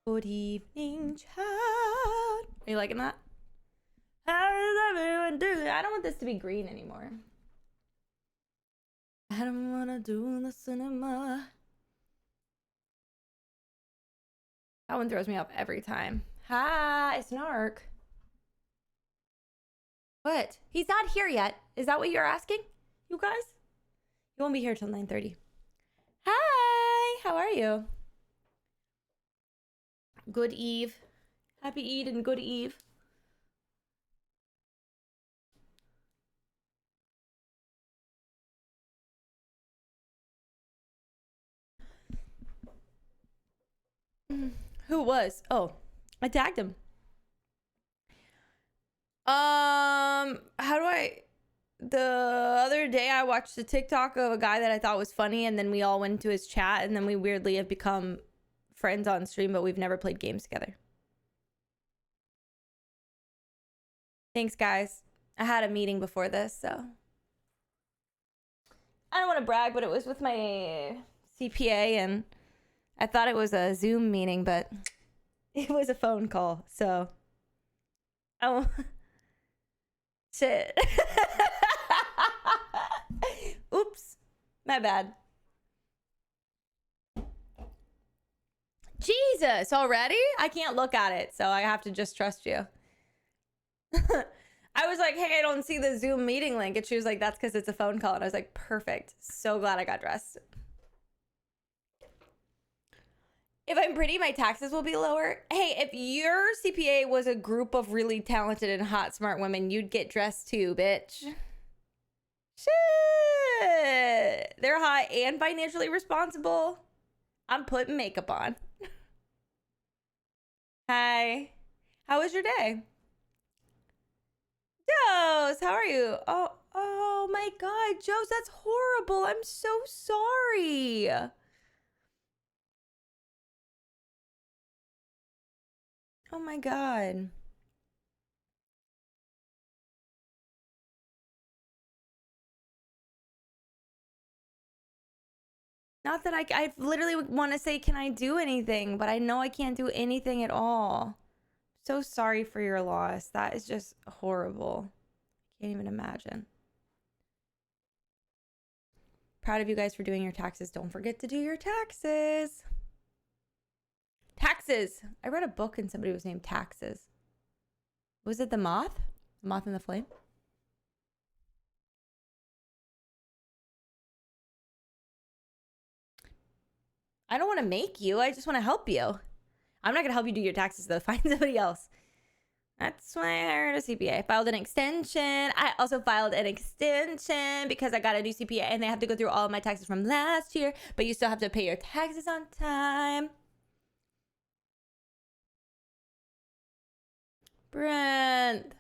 Good evening, chat. Are you liking that? How does everyone do? I don't want this to be green anymore. I don't want to do the cinema. That one throws me off every time. Hi, Snark. What? He's not here yet. Is that what you're asking, you guys? He won't be here till 9:30. Hi, how are you? Good eve. Happy Eid and good eve. Who was? Oh, I tagged him. How do I... The other day I watched a TikTok of a guy that I thought was funny, and then we all went to his chat, and then we weirdly have become friends on stream, but we've never played games together. Thanks, guys. I had a meeting before this, so... I don't want to brag, but it was with my CPA, and I thought it was a Zoom meeting, but it was a phone call, so... Oh... Shit. Oops. My bad. Jesus, already? I can't look at it, so I have to just trust you. I was like, hey, I don't see the Zoom meeting link. And she was like, that's because it's a phone call. And I was like, perfect. So glad I got dressed. If I'm pretty, my taxes will be lower. Hey, if your CPA was a group of really talented and hot, smart women, you'd get dressed too, bitch. Shit. They're hot and financially responsible. I'm putting makeup on. Hi. How was your day? Joes, how are you? Oh my God, Joes, that's horrible. I'm so sorry. Oh my God. Not that I literally want to say, can I do anything? But I know I can't do anything at all. So sorry for your loss. That is just horrible. Can't even imagine. Proud of you guys for doing your taxes. Don't forget to do your taxes. Taxes. I read a book and somebody was named Taxes. Was it The Moth? The Moth and the Flame? I don't want to make you. I just want to help you. I'm not going to help you do your taxes, though. Find somebody else. That's why I hired a CPA. I filed an extension. I also filed an extension because I got a new CPA and they have to go through all of my taxes from last year, but you still have to pay your taxes on time. Brent.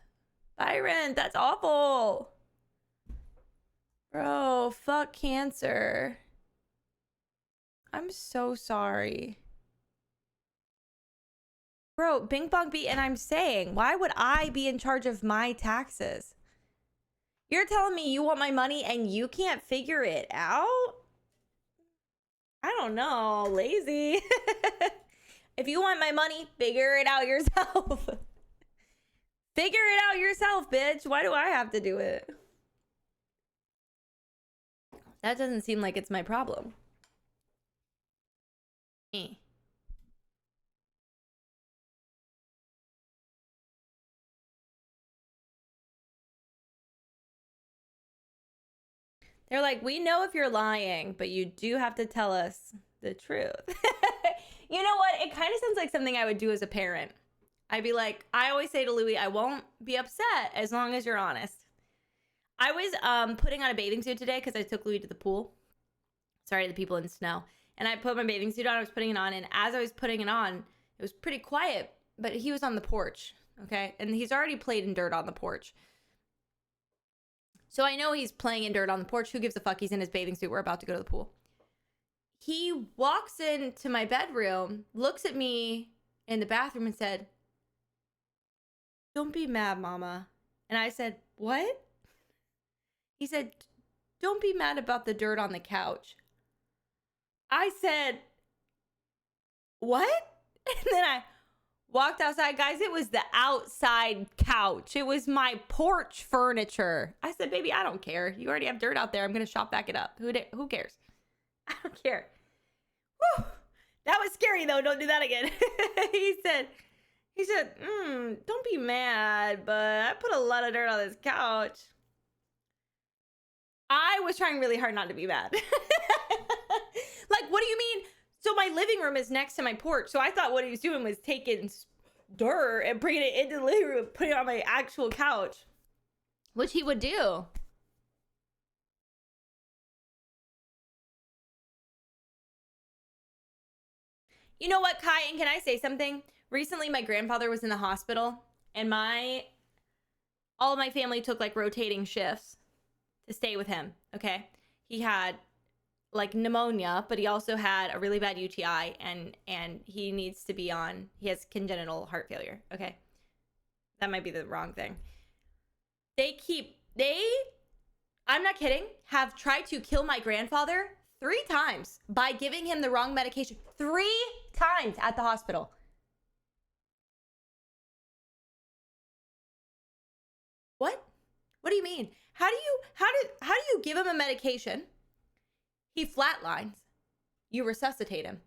Byron, that's awful. Bro, fuck cancer. I'm so sorry. Bro, bing bong beat, and I'm saying, why would I be in charge of my taxes? You're telling me you want my money and you can't figure it out? I don't know, lazy. If you want my money, figure it out yourself. Figure it out yourself, bitch. Why do I have to do it? That doesn't seem like it's my problem. They're like, we know if you're lying, but you do have to tell us the truth. You know what? It kind of sounds like something I would do as a parent. I'd be like, I always say to Louis, I won't be upset as long as you're honest. I was putting on a bathing suit today because I took Louis to the pool. Sorry, the people in the snow. And I put my bathing suit on. I was putting it on. And as I was putting it on, it was pretty quiet. But he was on the porch. Okay. And he's already played in dirt on the porch. So I know he's playing in dirt on the porch. Who gives a fuck? He's in his bathing suit. We're about to go to the pool. He walks into my bedroom, looks at me in the bathroom and said, "Don't be mad, Mama." And I said, "What?" He said, "Don't be mad about the dirt on the couch." I said, "What?" And then I walked outside. Guys, it was the outside couch. It was my porch furniture. I said, "Baby, I don't care. You already have dirt out there. I'm going to shop back it up. Who cares?" I don't care. Whew. That was scary, though. Don't do that again. He said, "Don't be mad, but I put a lot of dirt on this couch." I was trying really hard not to be mad. Like, what do you mean? So my living room is next to my porch. So I thought what he was doing was taking dirt and bringing it into the living room and putting it on my actual couch, which he would do. You know what, Kai? And can I say something? Recently, my grandfather was in the hospital, and all of my family took like rotating shifts to stay with him. Okay, he had like pneumonia, but he also had a really bad UTI, and he needs to be on. He has congenital heart failure. Okay, that might be the wrong thing. I'm not kidding, have tried to kill my grandfather 3 times by giving him the wrong medication. 3 times at the hospital. What? What do you mean? How do you give him a medication? He flatlines. You resuscitate him.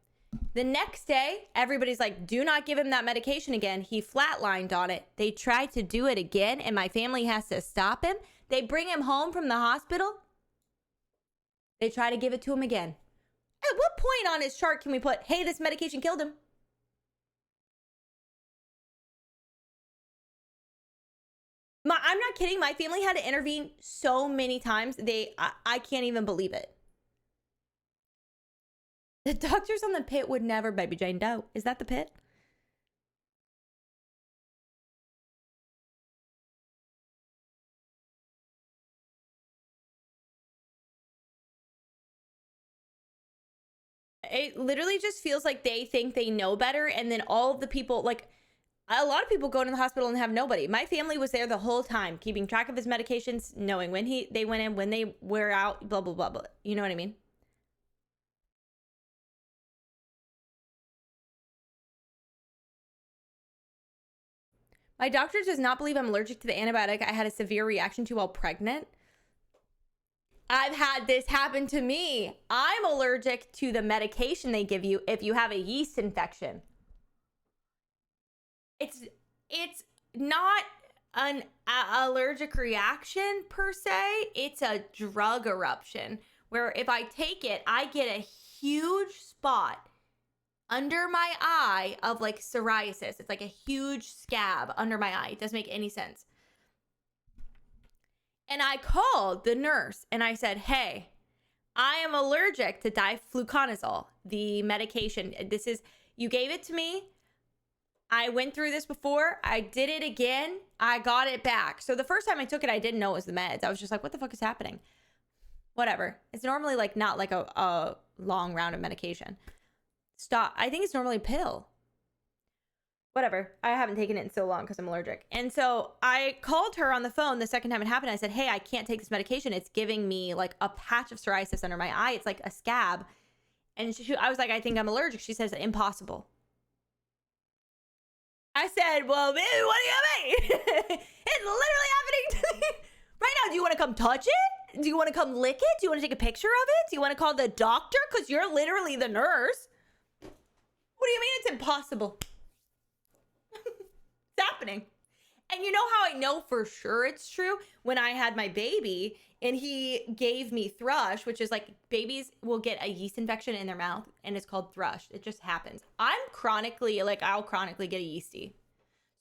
The next day, everybody's like, do not give him that medication again. He flatlined on it. They tried to do it again, and my family has to stop him. They bring him home from the hospital. They try to give it to him again. At what point on his chart can we put, hey, this medication killed him? I'm not kidding. My family had to intervene so many times. I can't even believe it. The doctors on the pit would never, Baby Jane Doe. Is that the pit? It literally just feels like they think they know better. And then all of the people, like a lot of people go to the hospital and have nobody. My family was there the whole time, keeping track of his medications, knowing when they went in, when they wear out, blah, blah, blah, blah. You know what I mean? My doctor does not believe I'm allergic to the antibiotic I had a severe reaction to while pregnant. I've had this happen to me. I'm allergic to the medication they give you if you have a yeast infection. It's not an allergic reaction per se. It's a drug eruption where if I take it, I get a huge spot under my eye of like psoriasis. It's like a huge scab under my eye. It doesn't make any sense. And I called the nurse and I said, hey, I am allergic to difluconazole, the medication. This is, you gave it to me. I went through this before. I did it again. I got it back. So the first time I took it, I didn't know it was the meds. I was just like, what the fuck is happening? Whatever. It's normally like not like a long round of medication. Stop. I think it's normally a pill. Whatever. I haven't taken it in so long because I'm allergic. And so I called her on the phone the second time it happened. I said, hey, I can't take this medication. It's giving me like a patch of psoriasis under my eye. It's like a scab. And I was like, I think I'm allergic. She says, impossible. I said, well, baby, what do you mean? It's literally happening to me right now. Do you want to come touch it? Do you want to come lick it? Do you want to take a picture of it? Do you want to call the doctor? Because you're literally the nurse. What do you mean it's impossible? It's happening. And you know how I know for sure it's true? When I had my baby and he gave me thrush, which is like babies will get a yeast infection in their mouth and it's called thrush. It just happens. I'll chronically get a yeasty.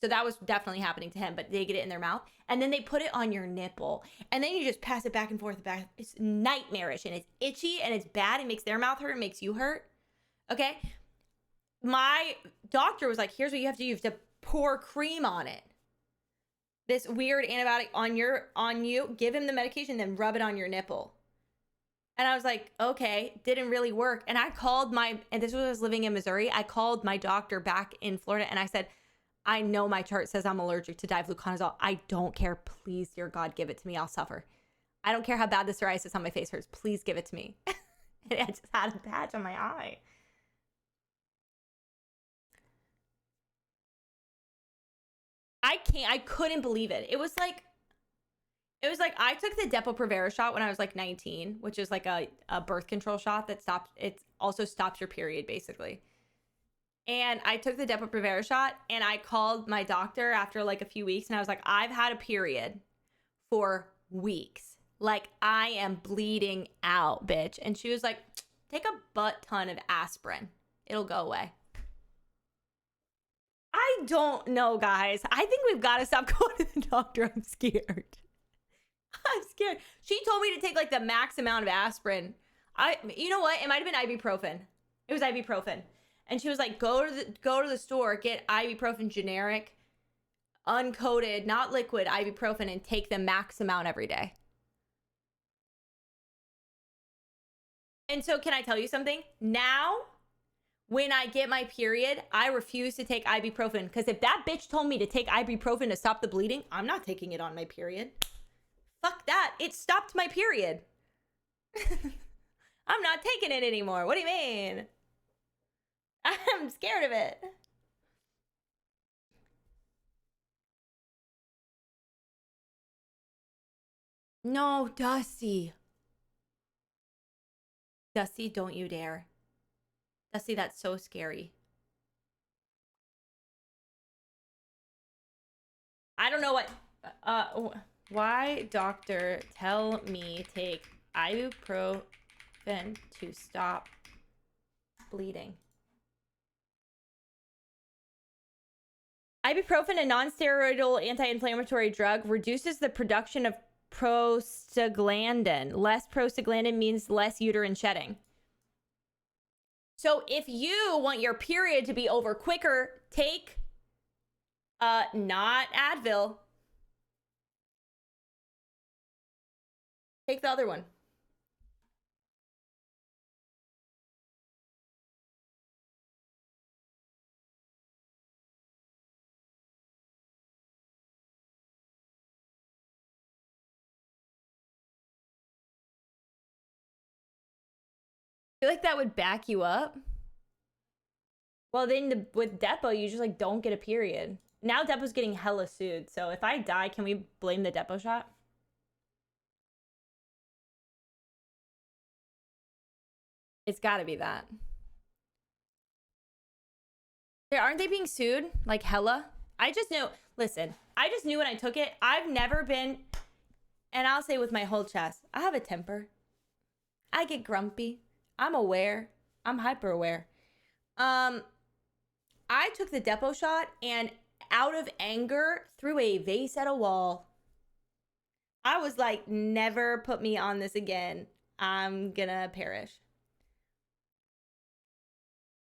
So that was definitely happening to him, but they get it in their mouth and then they put it on your nipple and then you just pass it back and forth. It's nightmarish and it's itchy and it's bad. It makes their mouth hurt. It makes you hurt. Okay. My doctor was like, here's what you have to do. You have to pour cream on it. This weird antibiotic on you, give him the medication, then rub it on your nipple. And I was like, okay, didn't really work. And I called and this was when I was living in Missouri. I called my doctor back in Florida and I said, I know my chart says I'm allergic to difluconazole. I don't care. Please, dear God, give it to me. I'll suffer. I don't care how bad the psoriasis on my face hurts. Please give it to me. And I just had a patch on my eye. I couldn't believe it. It was like I took the Depo-Provera shot when I was like 19, which is like a birth control shot that it also stops your period basically. And I took the Depo-Provera shot and I called my doctor after like a few weeks and I was like, I've had a period for weeks. Like I am bleeding out, bitch. And she was like, take a butt ton of aspirin. It'll go away. I don't know, guys. I think we've got to stop going to the doctor. I'm scared. I'm scared. She told me to take like the max amount of aspirin. You know what? It might have been ibuprofen. It was ibuprofen. And she was like, go to the store, get ibuprofen generic, uncoated, not liquid ibuprofen, and take the max amount every day. And so can I tell you something? Now, when I get my period, I refuse to take ibuprofen because if that bitch told me to take ibuprofen to stop the bleeding, I'm not taking it on my period. Fuck that. It stopped my period. I'm not taking it anymore. What do you mean? I'm scared of it. No, Dusty. Dusty, don't you dare. Dusty, that's so scary. I don't know what. Why, doctor, tell me take ibuprofen to stop bleeding? Ibuprofen, a non-steroidal anti-inflammatory drug, reduces the production of prostaglandin. Less prostaglandin means less uterine shedding. So if you want your period to be over quicker, take not Advil. Take the other one. I feel like that would back you up. Well, then with Depo, you just like don't get a period. Now Depo's getting hella sued. So if I die, can we blame the Depo shot? It's got to be that. Aren't they being sued? Like hella? I just knew. Listen, I just knew when I took it. I've never been, and I'll say with my whole chest, I have a temper. I get grumpy. I'm aware. I'm hyper aware. Um, I took the depot shot and out of anger threw a vase at a wall. I was like, never put me on this again. I'm gonna perish.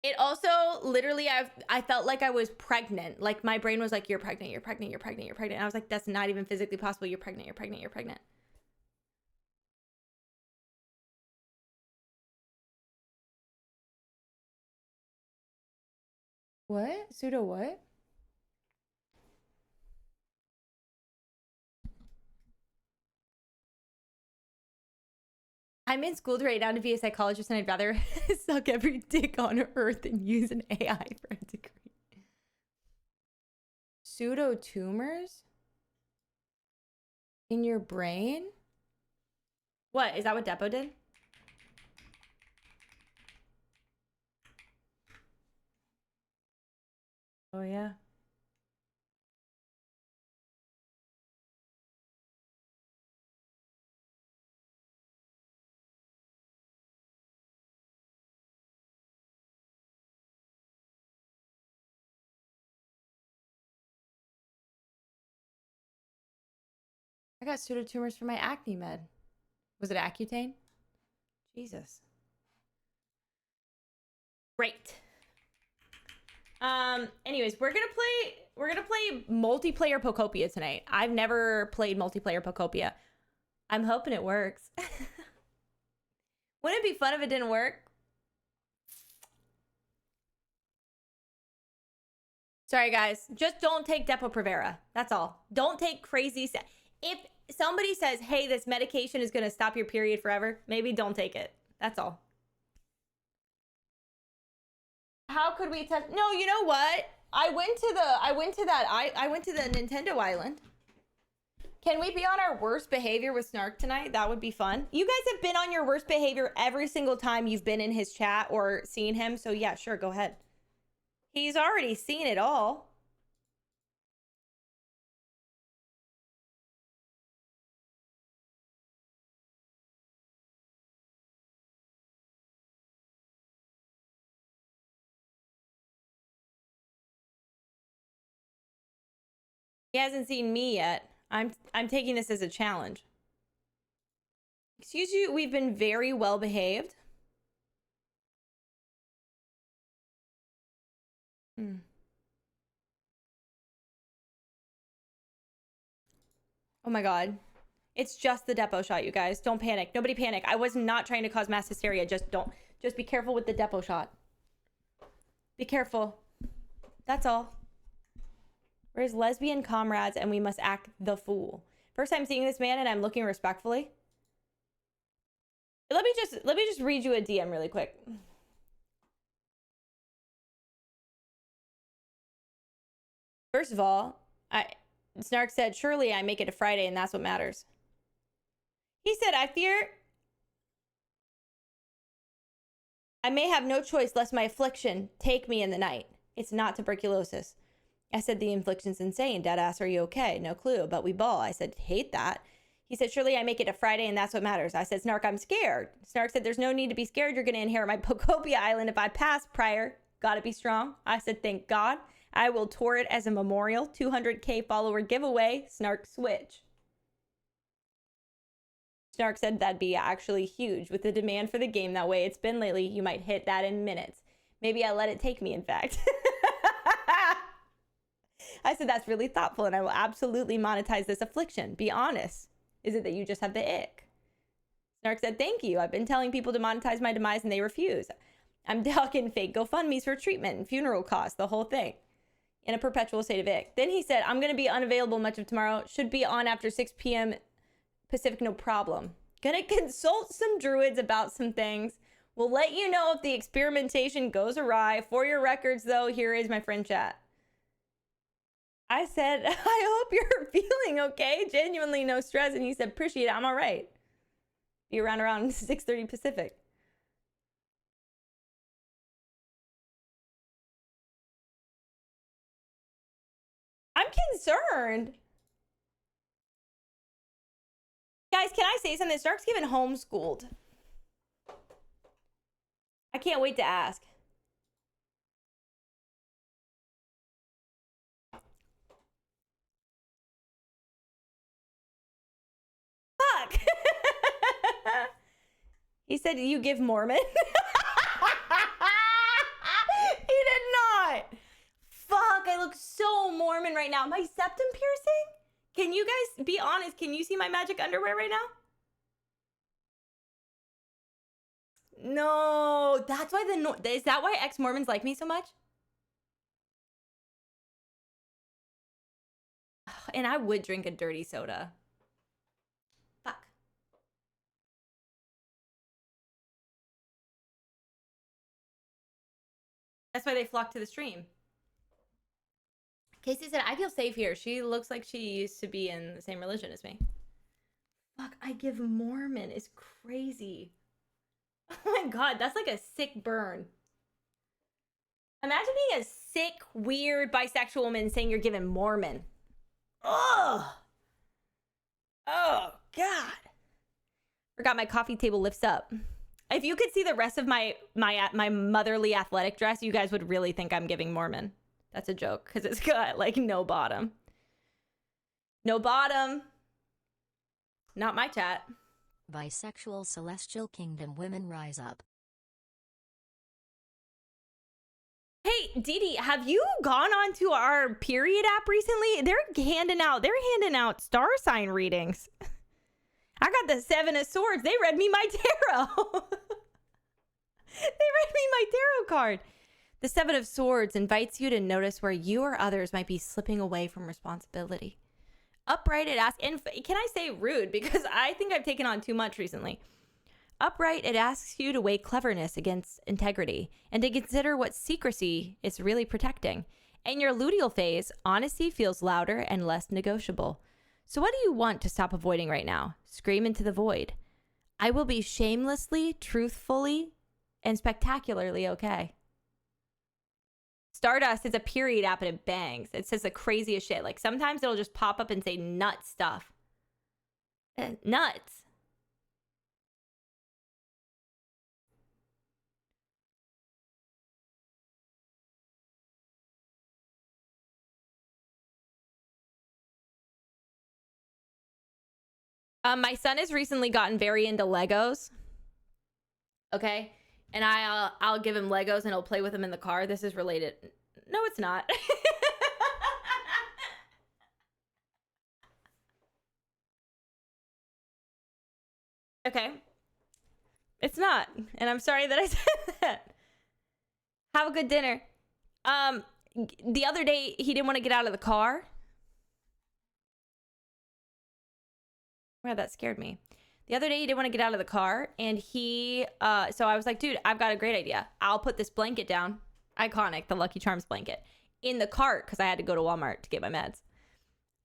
It also literally, I felt like I was pregnant. Like my brain was like, you're pregnant, you're pregnant, you're pregnant, you're pregnant. And I was like, that's not even physically possible. You're pregnant, you're pregnant, you're pregnant. What? Pseudo what? I'm in school right now to be a psychologist, and I'd rather suck every dick on earth than use an AI for a degree. Pseudo tumors in your brain? What? Is that what Depot did? Oh, yeah. I got pseudo tumors for my acne med. Was it Accutane? Jesus. Great. Anyways, we're gonna play multiplayer Pokopia tonight. I've never played multiplayer Pokopia. I'm hoping it works. Wouldn't it be fun if it didn't work? Sorry, guys. Just don't take Depo-Provera. That's all. Don't take crazy... If somebody says, hey, this medication is going to stop your period forever, maybe don't take it. That's all. How could we test? No, you know what? I went to the Nintendo Island. Can we be on our worst behavior with Snark tonight? That would be fun. You guys have been on your worst behavior every single time you've been in his chat or seen him. So yeah, sure, go ahead. He's already seen it all. He hasn't seen me yet. I'm taking this as a challenge. Excuse you, we've been very well behaved. Oh my god. It's just the depot shot, you guys. Don't panic. Nobody panic. I was not trying to cause mass hysteria. Just be careful with the depot shot. Be careful. That's all. We're his lesbian comrades and we must act the fool. First time seeing this man and I'm looking respectfully. Let me just read you a DM really quick. First of all, Snark said, surely I make it a Friday and that's what matters. He said, I fear I may have no choice lest my affliction take me in the night. It's not tuberculosis. I said, the infliction's insane. Deadass, are you okay? No clue, but we ball. I said, hate that. He said, surely I make it a Friday and that's what matters. I said, Snark, I'm scared. Snark said, there's no need to be scared. You're going to inherit my Pokopia Island if I pass prior. Gotta be strong. I said, thank God. I will tour it as a memorial. 200K follower giveaway. Snark switch. Snark said that'd be actually huge. With the demand for the game that way it's been lately, you might hit that in minutes. Maybe I let it take me, in fact. I said, that's really thoughtful, and I will absolutely monetize this affliction. Be honest. Is it that you just have the ick? Snark said, thank you. I've been telling people to monetize my demise, and they refuse. I'm talking fake GoFundMe's for treatment and funeral costs, the whole thing. In a perpetual state of ick. Then he said, I'm going to be unavailable much of tomorrow. Should be on after 6 p.m. Pacific, no problem. Gonna consult some druids about some things. We'll let you know if the experimentation goes awry. For your records, though, here is my friend chat. I said, I hope you're feeling okay. Genuinely no stress. And he said, appreciate it. I'm all right. Be around 6:30 Pacific. I'm concerned. Guys, can I say something? Stark's getting homeschooled. I can't wait to ask. He said you give Mormon. He did not. Fuck, I look so Mormon right now. My septum piercing? Can you guys be honest? Can you see my magic underwear right now? No, that's why is that why ex-Mormons like me so much? And I would drink a dirty soda. Fuck. That's why they flock to the stream. Casey said, I feel safe here. She looks like she used to be in the same religion as me. Fuck, I give Mormon is crazy. Oh my god, that's like a sick burn. Imagine being a sick, weird, bisexual woman saying you're giving Mormon. Ugh. Oh, God. Forgot my coffee table lifts up. If you could see the rest of my motherly athletic dress, you guys would really think I'm giving Mormon. That's a joke, because it's got, like, no bottom. No bottom. Not my chat. Bisexual Celestial Kingdom women rise up. Hey, Dee, have you gone on to our period app recently? They're handing out star sign readings. I got the 7 of Swords. They read me my tarot. They read me my tarot card. The 7 of Swords invites you to notice where you or others might be slipping away from responsibility. Upright, it asks, and can I say rude? Because I think I've taken on too much recently. Upright, it asks you to weigh cleverness against integrity and to consider what secrecy is really protecting. In your luteal phase, honesty feels louder and less negotiable. So what do you want to stop avoiding right now? Scream into the void. I will be shamelessly, truthfully, and spectacularly okay. Stardust is a period app and it bangs. It says the craziest shit. Like sometimes it'll just pop up and say nut stuff. Nuts. My son has recently gotten very into Legos. Okay. And I'll give him Legos and he'll play with them in the car. This is related. No, it's not. Okay. It's not. And I'm sorry that I said that. Have a good dinner. The other day, he didn't want to get out of the car. Wow, that scared me. The other day, he didn't want to get out of the car, and so I was like, dude, I've got a great idea. I'll put this blanket down, iconic, the Lucky Charms blanket, in the cart, because I had to go to Walmart to get my meds.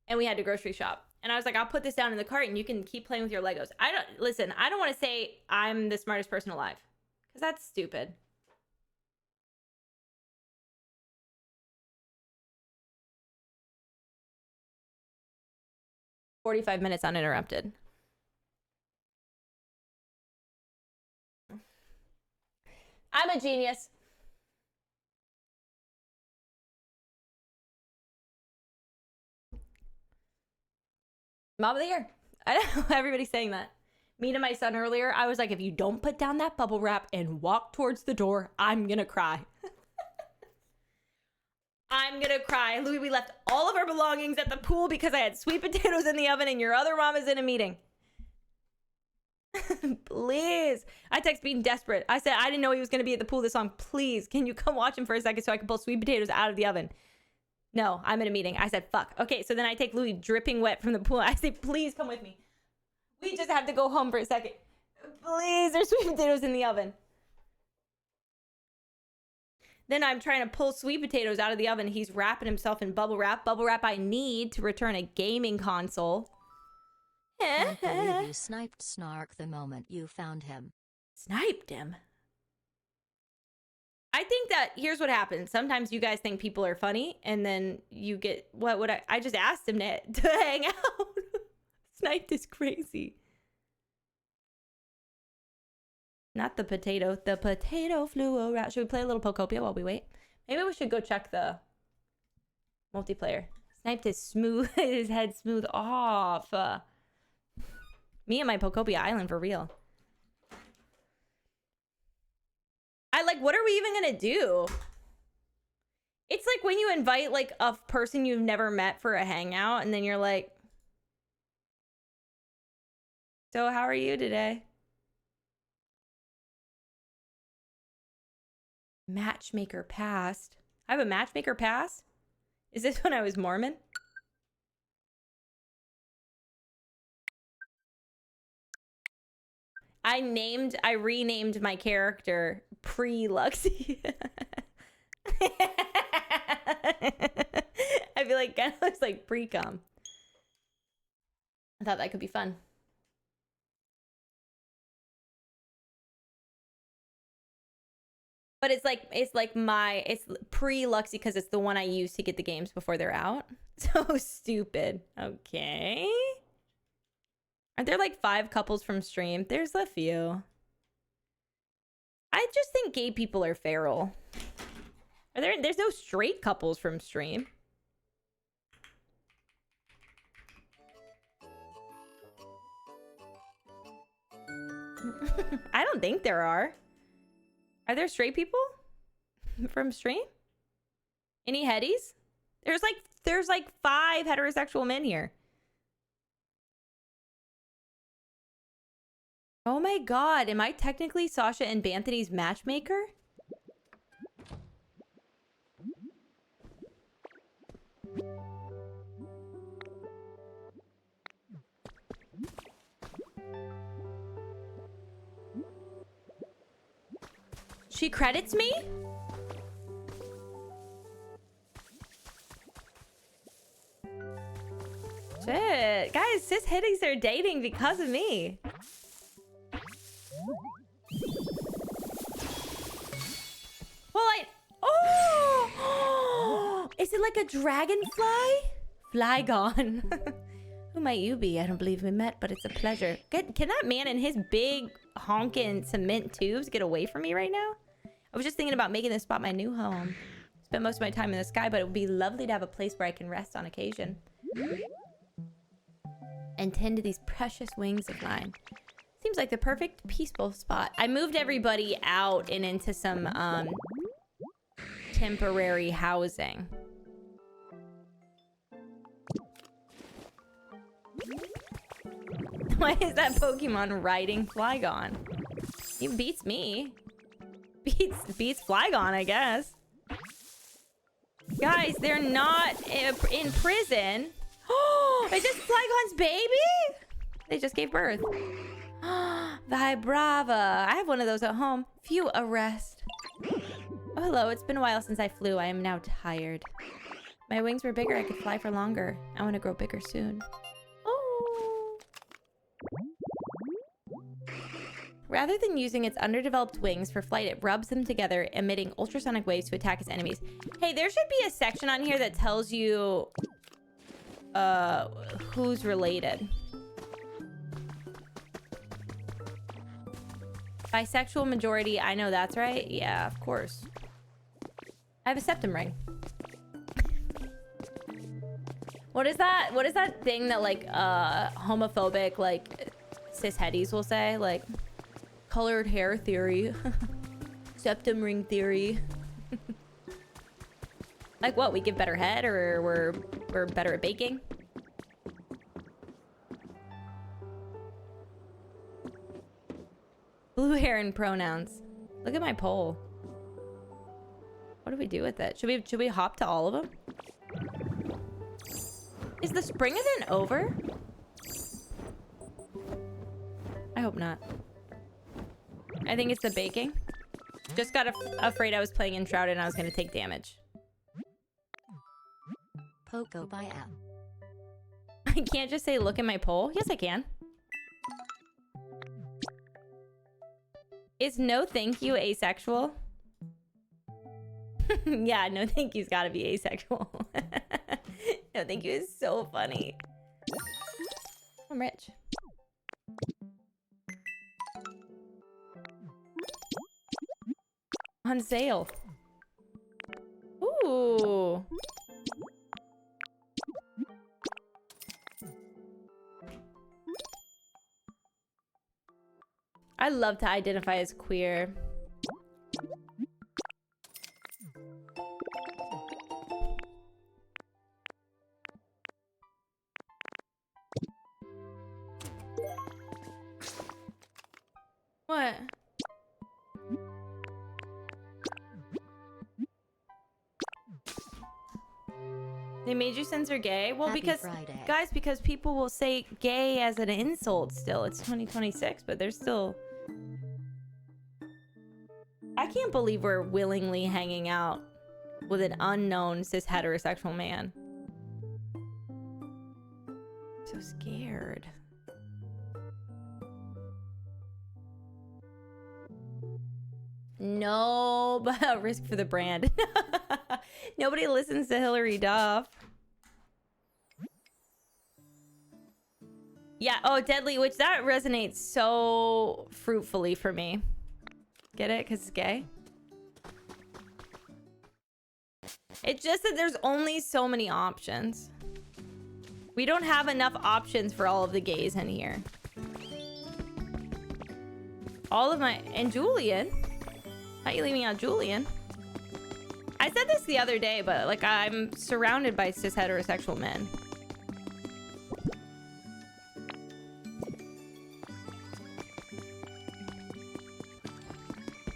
And we had to grocery shop. And I was like, I'll put this down in the cart, and you can keep playing with your Legos. I don't want to say I'm the smartest person alive, because that's stupid. "45 minutes uninterrupted." I'm a genius. Mom of the year. I know everybody's saying that. Me to my son earlier, I was like, if you don't put down that bubble wrap and walk towards the door, I'm gonna cry. I'm gonna cry. Louis, we left all of our belongings at the pool because I had sweet potatoes in the oven and your other mom is in a meeting. Please. I text being desperate. I said, I didn't know he was going to be at the pool this long. Please, can you come watch him for a second so I can pull sweet potatoes out of the oven? No, I'm in a meeting. I said, fuck. Okay, so then I take Louis dripping wet from the pool. I say, please come with me. We just have to go home for a second. Please, there's sweet potatoes in the oven. Then I'm trying to pull sweet potatoes out of the oven. He's wrapping himself in bubble wrap. Bubble wrap I need to return a gaming console. Can't believe you sniped Snark the moment you found him. Sniped him? I think that here's what happens. Sometimes you guys think people are funny, and then you get, what would I just asked him to hang out. Sniped is crazy. Not the potato. The potato flew around. Should we play a little pokopia while we wait? Maybe we should go check the multiplayer. Sniped his head smooth off. Me and my Pokopia Island for real. like, what are we even gonna do? It's like when you invite like a person you've never met for a hangout and then you're like, so how are you today? Matchmaker past. I have a matchmaker past? Is this when I was Mormon? I renamed my character pre-Luxie. I feel like kind of looks like pre-cum. I thought that could be fun. But it's pre-Luxie because it's the one I use to get the games before they're out. So stupid. Okay. Aren't there like 5 couples from stream? There's a few. I just think gay people are feral. There's no straight couples from stream. I don't think there are. Are there straight people from stream? Any headies? There's like 5 heterosexual men here. Oh my god, am I technically Sasha and Banthony's matchmaker? She credits me? Shit. Guys, cis hitties are dating because of me. Well, oh! Is it like a dragonfly? Flygon. Who might you be? I don't believe we met, but it's a pleasure. Can that man and his big honking cement tubes get away from me right now? I was just thinking about making this spot my new home. Spent most of my time in the sky, but it would be lovely to have a place where I can rest on occasion. And tend to these precious wings of mine. Seems like the perfect peaceful spot. I moved everybody out and into some temporary housing. Why is that Pokemon riding Flygon? He beats me. Beats Flygon, I guess. Guys, they're not in prison. Oh, is this Flygon's baby? They just gave birth. Vibrava. I have one of those at home. Phew, a rest. Oh, hello. It's been a while since I flew. I am now tired. My wings were bigger. I could fly for longer. I want to grow bigger soon. Oh. Rather than using its underdeveloped wings for flight, it rubs them together, emitting ultrasonic waves to attack its enemies. Hey, there should be a section on here that tells you who's related. Bisexual majority, I know that's right. Yeah, of course. I have a septum ring. What is that? What is that thing that like homophobic like cis headies will say? Like colored hair theory. Septum ring theory. Like what? We give better head or we're better at baking? Blue hair and pronouns. Look at my poll. What do we do with it? Should we hop to all of them? Is the spring event over? I hope not. I think it's the baking. Just got afraid I was playing Enshrouded and I was gonna take damage. Pokopia. I can't just say look at my poll. Yes, I can. Is no thank you asexual? Yeah, no thank you's gotta be asexual. No thank you is so funny. I'm rich. On sale. Ooh. I love to identify as queer. What? They made you censor gay? Well, Happy because Friday. guys, because people will say gay as an insult still. It's 2026, but they're still. I can't believe we're willingly hanging out with an unknown cis heterosexual man. So scared. No, but a risk for the brand. Nobody listens to Hillary Duff. Yeah, oh, Deadly Witch, that resonates so fruitfully for me. Get it? Because it's gay? It's just that there's only so many options. We don't have enough options for all of the gays in here. All of my... And Julian. Not you leaving out Julian. I said this the other day, but like I'm surrounded by cis heterosexual men.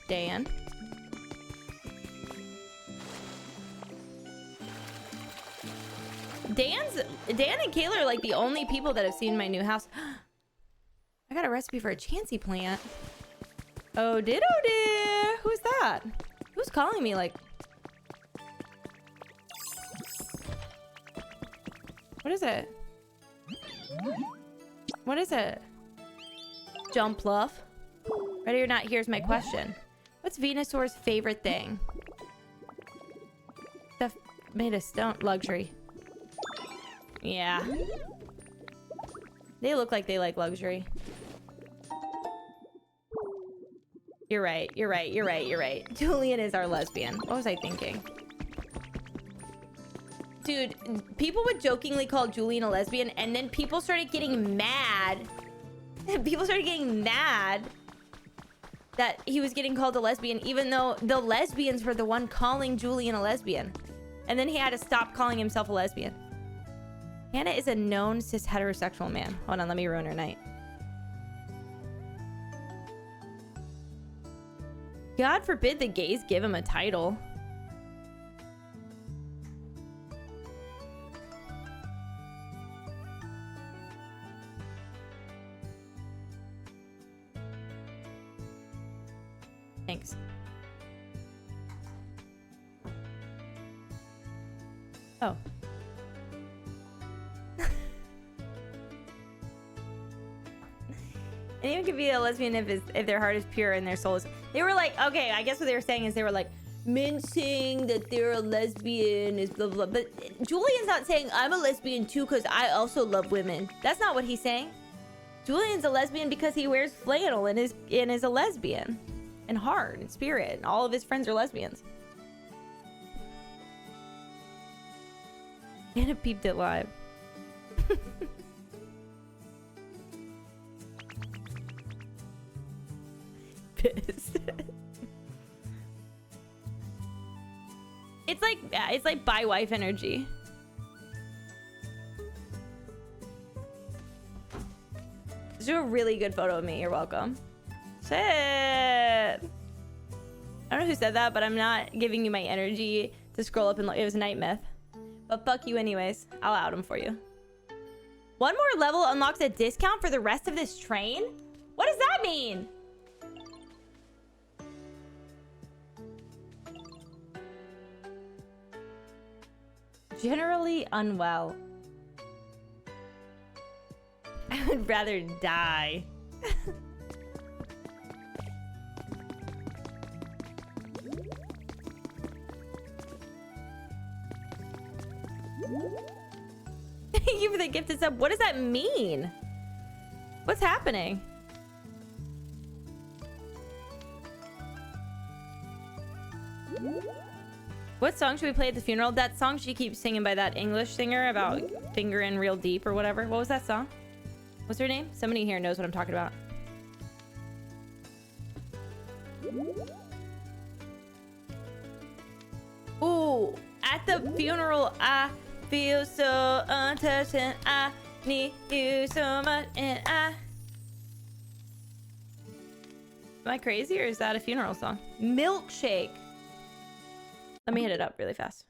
Dan. Dan and Kayla are like the only people that have seen my new house. I got a recipe for a Chansey plant. Oh, dear. Who's that? Who's calling me like... What is it? What is it? Jump Luff. Ready or not, here's my question. What's Venusaur's favorite thing? Stuff made of stone. Luxury. Yeah. They look like they like luxury. You're right. Julian is our lesbian. What was I thinking? Dude, people would jokingly call Julian a lesbian, and then people started getting mad. People started getting mad that he was getting called a lesbian, even though the lesbians were the one calling Julian a lesbian. And then he had to stop calling himself a lesbian. Hannah is a known cis heterosexual man. Hold on, let me ruin her night. God forbid the gays give him a title. Thanks. Oh. Anyone can be a lesbian if their heart is pure and their soul is... They were like, okay, I guess what they were saying is they were like, men saying that they're a lesbian is blah, blah, blah. But Julian's not saying I'm a lesbian too because I also love women. That's not what he's saying. Julian's a lesbian because he wears flannel and is a lesbian. And heart and spirit. And all of his friends are lesbians. Anna peeped it live. Pissed. It's like bi wife energy. This is a really good photo of me. You're welcome. Shit. I don't know who said that, but I'm not giving you my energy to scroll up and look. It was Night Myth. But fuck you anyways. I'll out him for you. One more level unlocks a discount for the rest of this train? What does that mean? Generally unwell. I would rather die. Thank you for the gifted sub. What does that mean? What's happening? What song should we play at the funeral? That song she keeps singing by that English singer about fingering real deep or whatever. What was that song? What's her name? Somebody here knows what I'm talking about. Oh, at the funeral, I feel so untouched and I need you so much and I... Am I crazy or is that a funeral song? Milkshake. Let me hit it up really fast.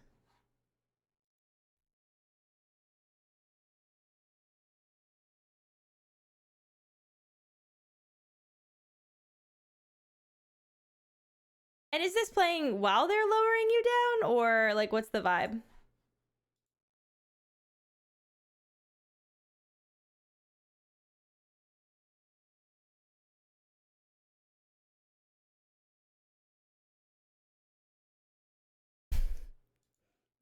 And is this playing while they're lowering you down or like what's the vibe?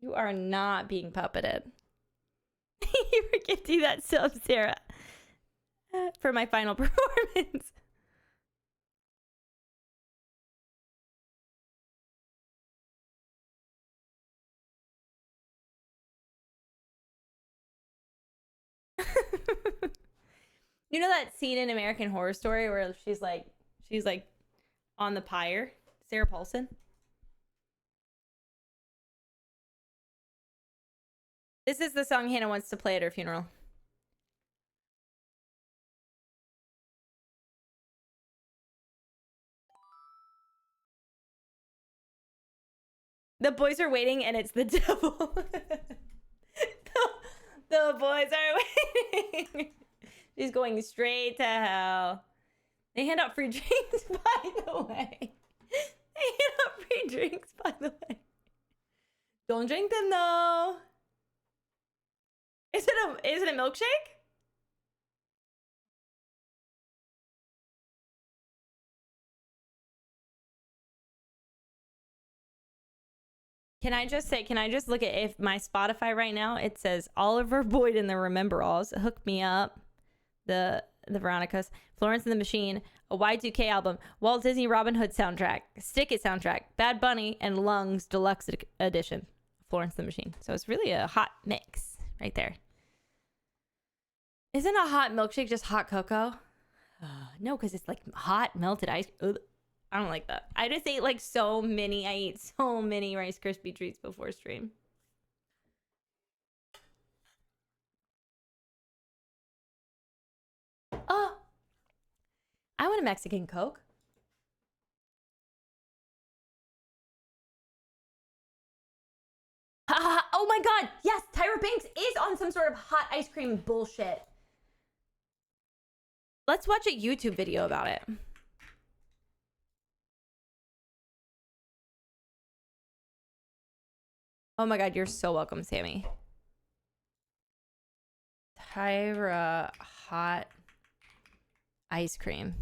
You are not being puppeted. You were gifting that sub, Sarah, for my final performance. You know that scene in American Horror Story where she's like on the pyre? Sarah Paulson. This is the song Hannah wants to play at her funeral. The boys are waiting and it's the devil. The boys are waiting. She's going straight to hell. They hand out free drinks, by the way. They hand out free drinks, by the way. Don't drink them though. Is it a milkshake? Can I just look at if my Spotify right now, it says Oliver Boyd and the Remember Alls, Hook Me Up, the Veronicas, Florence and the Machine, a Y2K album, Walt Disney Robin Hood soundtrack, Stick It soundtrack, Bad Bunny, and Lungs Deluxe Edition, Florence and the Machine. So it's really a hot mix right there. Isn't a hot milkshake just hot cocoa? No, because it's like hot melted ice. Ugh. I don't like that. I just ate like so many. I ate so many Rice Krispie treats before stream. Oh, I want a Mexican Coke. Oh my God. Yes, Tyra Banks is on some sort of hot ice cream bullshit. Let's watch a YouTube video about it. Oh my God, you're so welcome, Sammy. Tyra hot ice cream.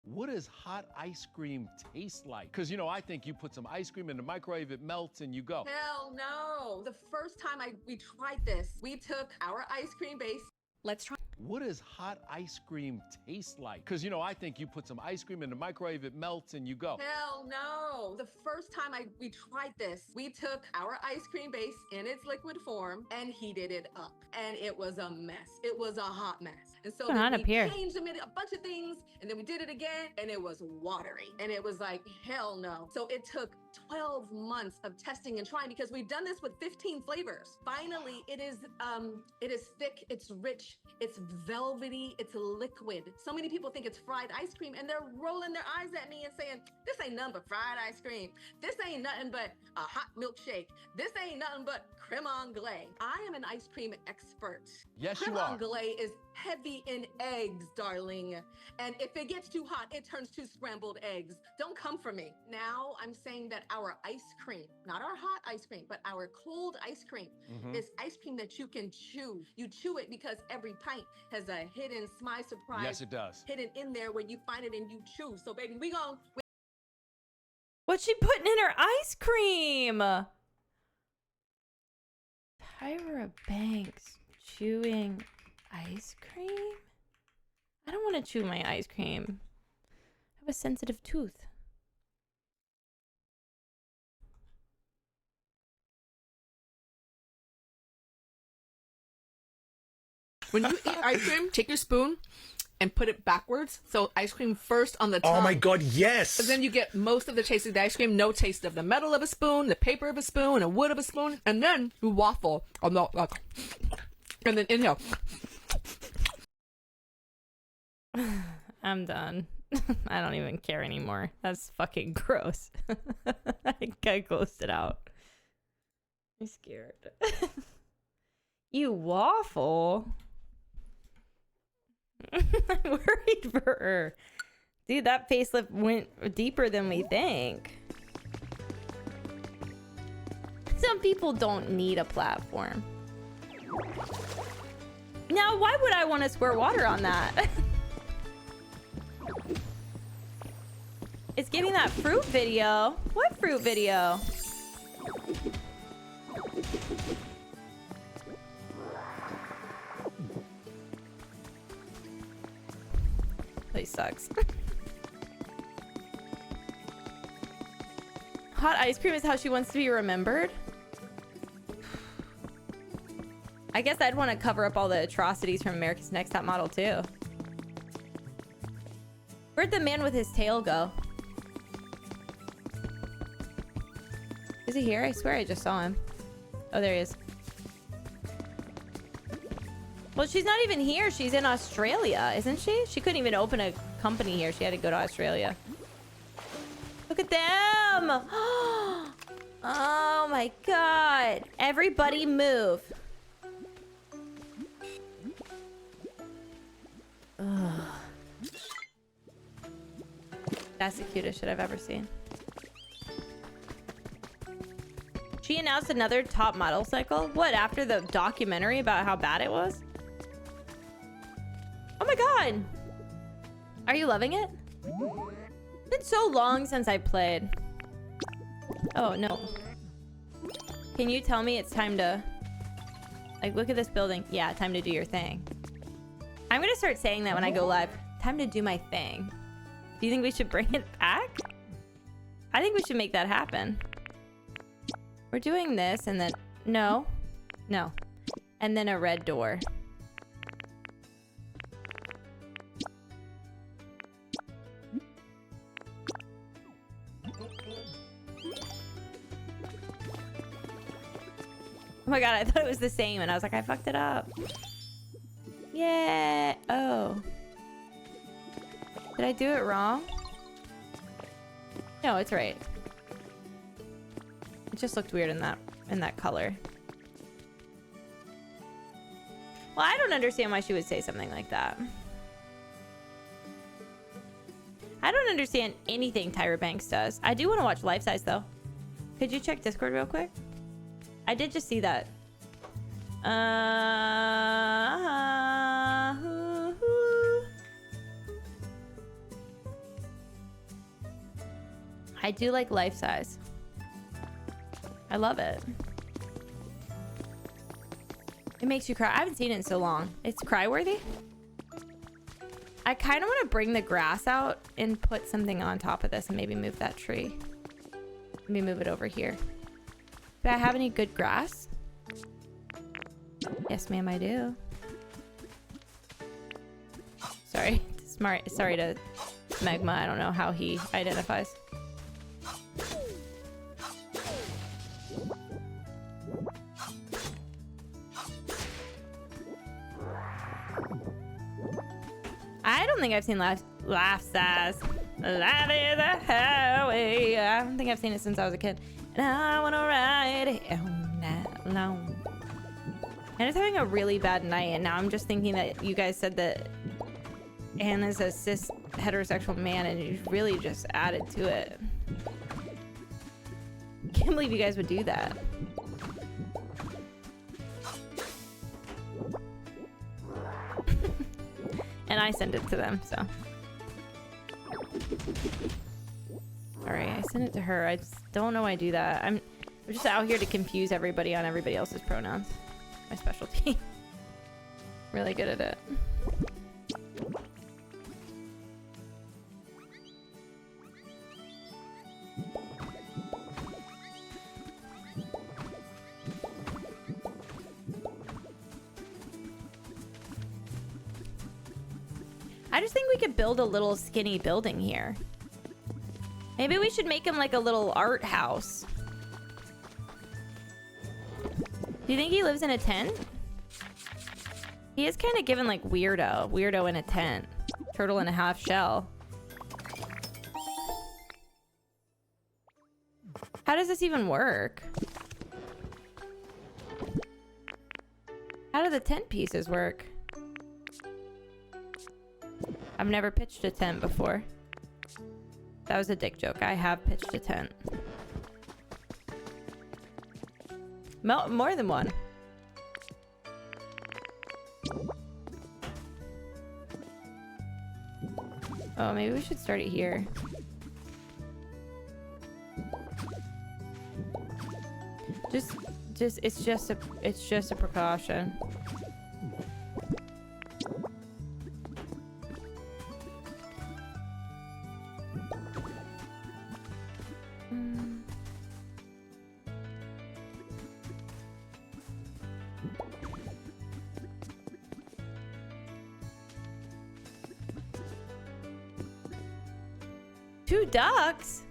What does hot ice cream taste like? Because, you know, I think you put some ice cream in the microwave, it melts, and you go. Hell no. The first time we tried this, we took our ice cream base. Let's try. What does hot ice cream taste like? Because, you know, I think you put some ice cream in the microwave, it melts, and you go. Hell no. The first time we tried this, we took our ice cream base in its liquid form and heated it up. And it was a mess. It was a hot mess. And so then we changed them in a bunch of things, and then we did it again, and it was watery. And it was like, hell no. So it took 12 months of testing and trying because we've done this with 15 flavors. Finally, it is thick, it's rich, it's velvety, it's liquid. So many people think it's fried ice cream and they're rolling their eyes at me and saying, this ain't nothing but fried ice cream. This ain't nothing but a hot milkshake. This ain't nothing but creme anglaise. I am an ice cream expert. Yes, creme you are. Creme anglaise is heavy in eggs, darling. And if it gets too hot, it turns to scrambled eggs. Don't come for me. Now I'm saying that our ice cream, not our hot ice cream, but our cold ice cream is ice cream that you can chew. You chew it because every pint has a hidden smile surprise. Yes, it does. Hidden in there where you find it and you chew. So baby, we gon' What's she putting in her ice cream? Tyra Banks chewing ice cream? I don't want to chew my ice cream. I have a sensitive tooth. When you eat ice cream, take your spoon and put it backwards. So ice cream first on the tongue. Oh my god, yes! And then you get most of the taste of the ice cream. No taste of the metal of a spoon, the paper of a spoon, the wood of a spoon. And then you waffle on the, and then inhale. I'm done. I don't even care anymore. That's fucking gross. I closed it out. I'm scared. You waffle? I'm worried for her. Dude, that facelift went deeper than we think. Some people don't need a platform. Now, why would I want to squirt water on that? It's giving that fruit video. What fruit video? Place sucks. Hot ice cream is how she wants to be remembered. I guess I'd want to cover up all the atrocities from America's Next Top Model too. Where'd the man with his tail go? Is he here? I swear I just saw him. Oh, there he is. Well, she's not even here. She's in Australia, isn't she? She couldn't even open a company here. She had to go to Australia. Look at them! Oh my god. Everybody move. Ugh. That's the cutest shit I've ever seen. She announced another top model cycle? What, after the documentary about how bad it was? Oh my god! Are you loving it? It's been so long since I played. Oh, no. Can you tell me it's time to... Like, look at this building. Yeah, time to do your thing. I'm gonna start saying that when I go live. Time to do my thing. Do you think we should bring it back? I think we should make that happen. We're doing this and then... No. No. And then a red door. Oh my god, I thought it was the same and I was like, I fucked it up. Yeah. Oh. Did I do it wrong? No, it's right. It just looked weird in that color. Well, I don't understand why she would say something like that. I don't understand anything Tyra Banks does. I do want to watch Life Size though. Could you check Discord real quick? I did just see that. I do like Life Size. I love it. It makes you cry. I haven't seen it in so long. It's cry-worthy. I kind of want to bring the grass out and put something on top of this and maybe move that tree. Let me move it over here. Do I have any good grass? Yes, ma'am, I do. Sorry. Sorry to Magma. I don't know how he identifies. I don't think I've seen Life Size. Life is a highway. I don't think I've seen it since I was a kid. And I want to ride it all night long. And it's having a really bad night. And now I'm just thinking that you guys said that Anna's a cis heterosexual man. And you really just added to it. Can't believe you guys would do that. And I send it to them, so. Alright, I sent it to her. I just don't know why I do that. I'm just out here to confuse everybody on everybody else's pronouns. My specialty. Really good at it. I just think we could build a little skinny building here. Maybe we should make him like a little art house. Do you think he lives in a tent? He is kind of given like weirdo. Weirdo in a tent. Turtle in a half shell. How does this even work? How do the tent pieces work? I've never pitched a tent before. That was a dick joke. I have pitched a tent. More than one. Oh, maybe we should start it here. It's just a precaution. Two ducks?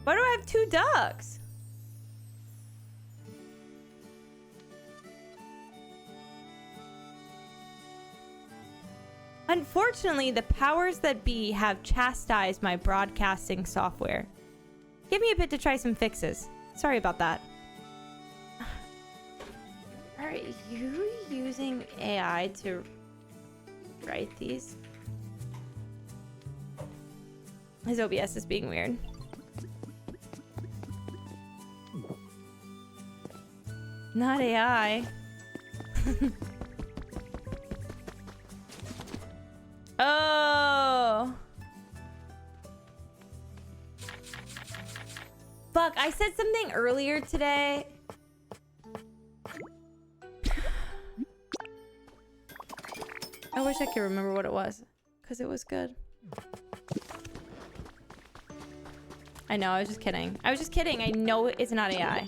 Why do I have two ducks? Unfortunately, the powers that be have chastised my broadcasting software. Give me a bit to try some fixes. Sorry about that. Are you using AI to write these? His OBS is being weird. Not AI. Oh. Fuck, I said something earlier today. I wish I could remember what it was, because it was good. I know, I was just kidding. I was just kidding. I know it's not AI.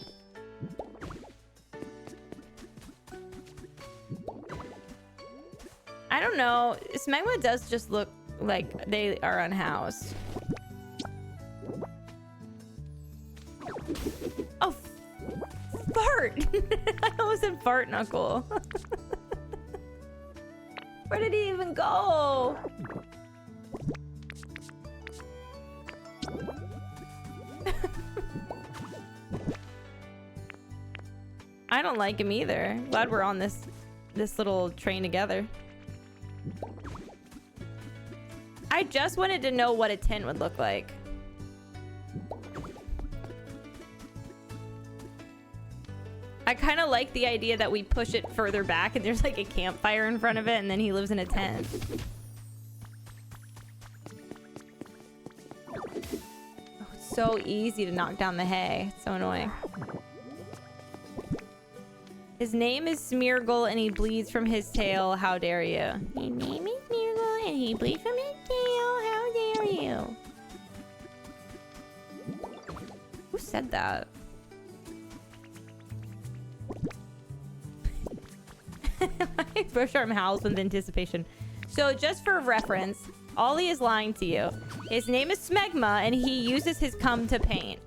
I don't know. Smegma does just look like they are unhoused. Oh, fart! I almost said fart knuckle. Where did he even go? I don't like him either. Glad we're on this little train together. I just wanted to know what a tent would look like. I kind of like the idea that we push it further back and there's like a campfire in front of it and then he lives in a tent. Oh, it's so easy to knock down the hay. It's so annoying. His name is Smeargle and he bleeds from his tail. How dare you? His name is Smeargle and he bleeds from his tail. How dare you? Who said that? My brush arm howls with anticipation. So just for reference, Ollie is lying to you. His name is Smegma and he uses his cum to paint.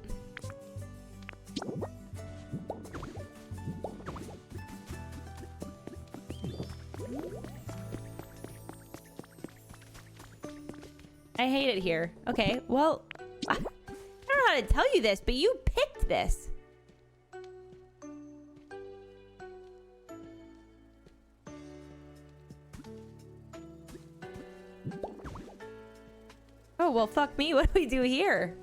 I hate it here. Okay, well, I don't know how to tell you this, but you picked this. Oh, well, fuck me. What do we do here?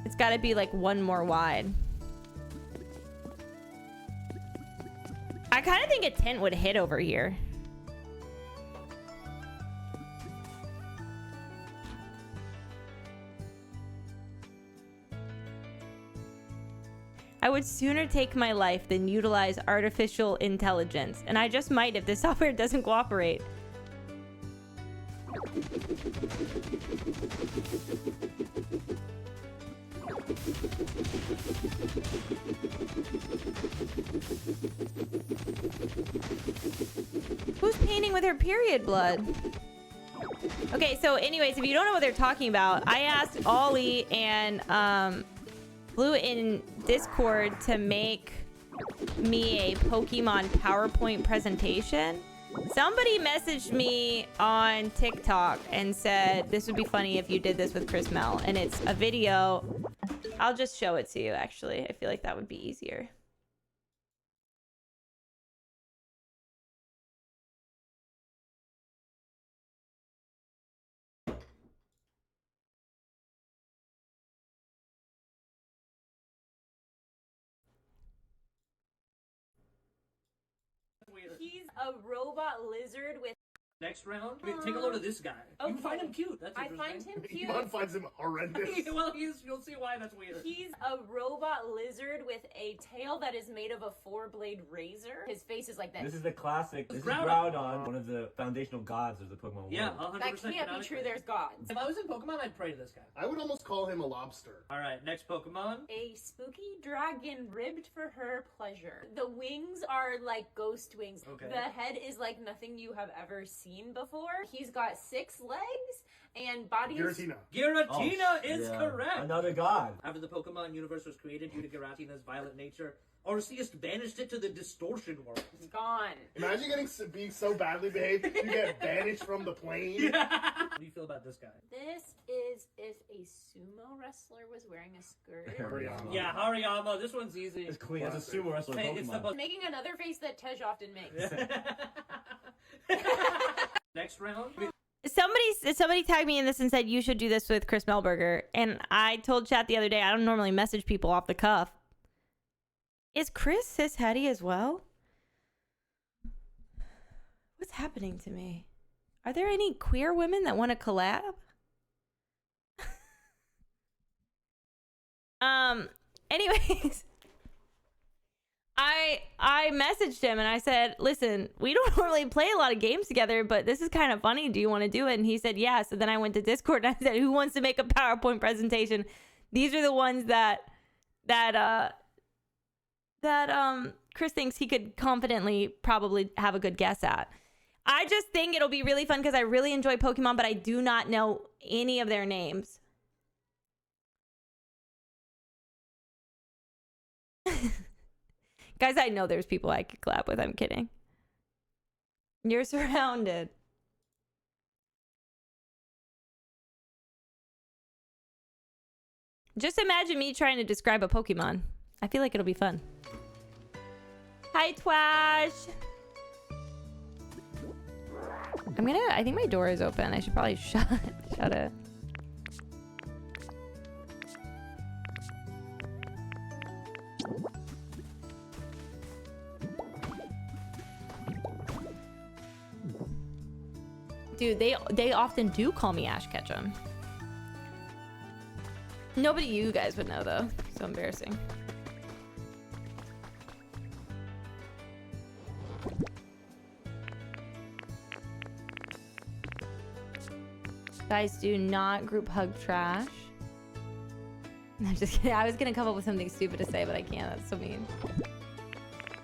It's got to be like one more wide. I kind of think a tent would hit over here. I would sooner take my life than utilize artificial intelligence. And I just might if the software doesn't cooperate. Who's painting with her period blood? Okay, so anyways, if you don't know what they're talking about, I asked Ollie and Blue in Discord to make me a Pokemon PowerPoint presentation. Somebody messaged me on TikTok and said this would be funny if you did this with Chris Mel, and it's a video. I'll just show it to you, actually. I feel like that would be easier. He's a robot lizard with... Next round, take a load of this guy. Okay. You find him cute. That's I find him cute. Iman finds him horrendous. Well, you'll see why that's weird. He's a robot lizard with a tail that is made of a 4-blade razor. His face is like this. This is the classic. This is Groudon. Groudon, one of the foundational gods of the Pokemon Yeah, world. 100%. That can't be true. There's gods. If I was in Pokemon, I'd pray to this guy. I would almost call him a lobster. All right, next Pokemon. A spooky dragon ribbed for her pleasure. The wings are like ghost wings. Okay. The head is like nothing you have ever seen before. He's got 6 legs and body is... Giratina. Giratina is Yeah. correct. Another god. After the Pokemon universe was created due to Giratina's violent nature, Arceus banished it to the distortion world. It's gone. Imagine being so badly behaved, you get banished from the plane. Yeah. What do you feel about this guy? This is if a sumo wrestler was wearing a skirt. Hariyama. Yeah, Hariyama. This one's easy. It's clean. It's a sumo wrestler Hey, it's the Pokemon. most... Making another face that Tej often makes. Next round. Somebody tagged me in this and said you should do this with Chris Melberger, and I told chat the other day I don't normally message people off the cuff. Is Chris cis-hetty as well? What's happening to me? Are there any queer women that want to collab? Anyways, I messaged him and I said, listen, we don't normally play a lot of games together, but this is kind of funny. Do you want to do it? And he said, yeah. So then I went to Discord and I said, who wants to make a PowerPoint presentation? These are the ones that Chris thinks he could confidently probably have a good guess at. I just think it'll be really fun because I really enjoy Pokemon, but I do not know any of their names. Guys, I know there's people I could collab with. I'm kidding. You're surrounded. Just imagine me trying to describe a Pokemon. I feel like it'll be fun. Hi, Twash. I think my door is open. I should probably shut it. Dude, they often do call me Ash Ketchum. Nobody you guys would know though. So embarrassing. Guys, do not group hug trash. I'm just kidding. I was gonna come up with something stupid to say, but I can't. That's so mean.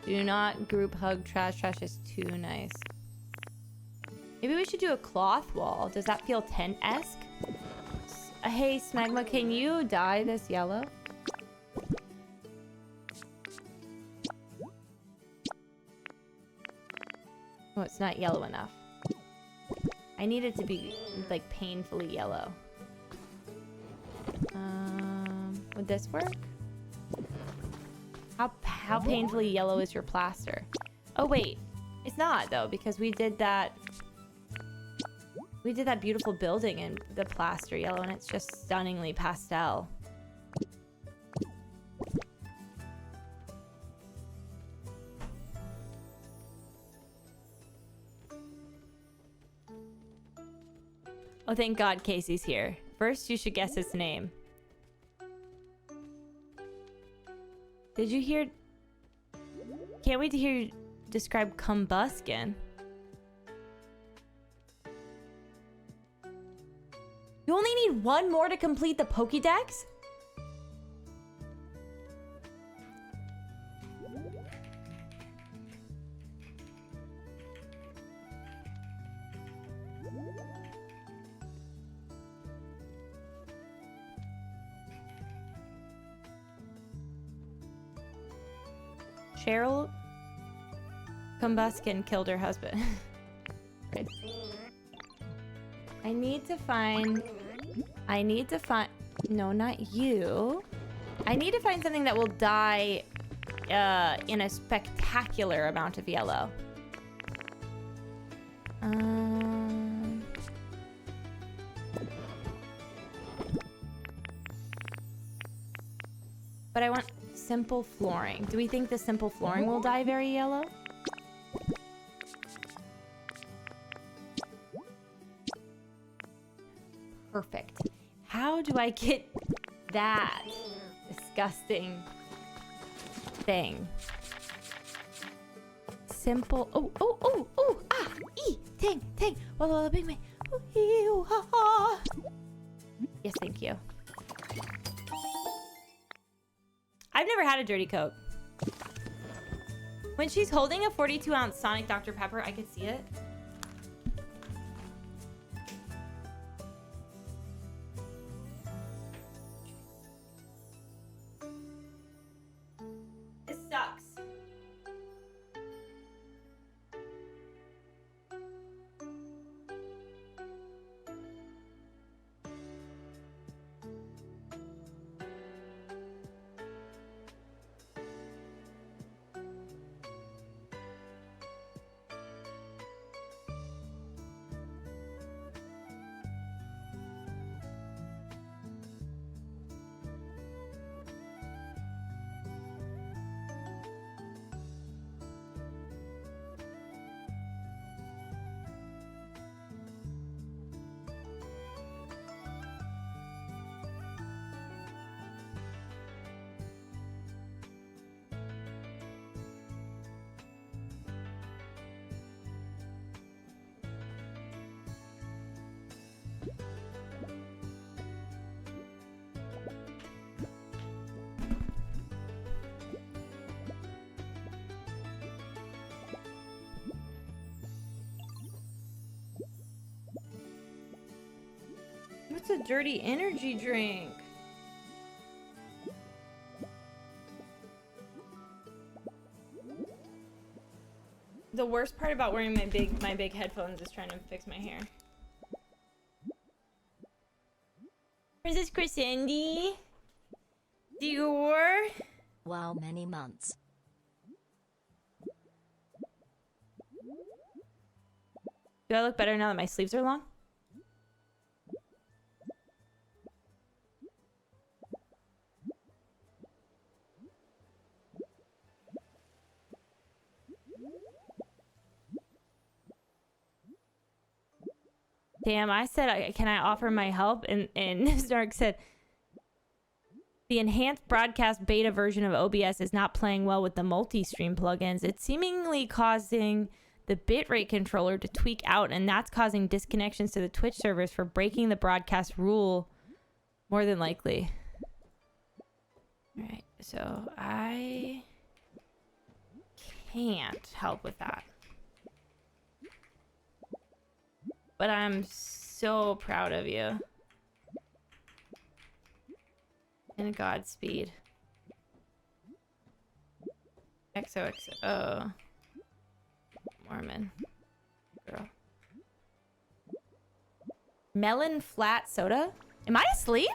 Do not group hug trash. Trash is too nice. Maybe we should do a cloth wall. Does that feel tent-esque? Hey, Smegma, can you dye this yellow? Oh, it's not yellow enough. I need it to be, like, painfully yellow. Would this work? How painfully yellow is your plaster? Oh, wait. It's not, though, because we did that... We did that beautiful building in the plaster yellow, and it's just stunningly pastel. Oh, thank God Casey's here. First, you should guess his name. Did you hear? Can't wait to hear you describe combustion. You only need one more to complete the Pokédex? Cheryl Combuskin killed her husband. Good. I need to find... No, not you. I need to find something that will die in a spectacular amount of yellow. But I want simple flooring. Do we think the simple flooring will die very yellow? Perfect. How do I get that disgusting thing? Simple. Ting. Walla, bing, bing. Yes, thank you. I've never had a dirty Coke. When she's holding a 42-ounce Sonic Dr. Pepper, I could see it. This sucks. What's a dirty energy drink? The worst part about wearing my big headphones is trying to fix my hair. Princess Chrisandy? Dior? Wow, many months. Do I look better now that my sleeves are long? Damn, I said, can I offer my help? And Snark said, the enhanced broadcast beta version of OBS is not playing well with the multi-stream plugins. It's seemingly causing the bitrate controller to tweak out, and that's causing disconnections to the Twitch servers for breaking the broadcast rule, more than likely. All right, so I can't help with that. But I'm so proud of you. And Godspeed. XOXO. Mormon. Girl. Melon flat soda? Am I asleep?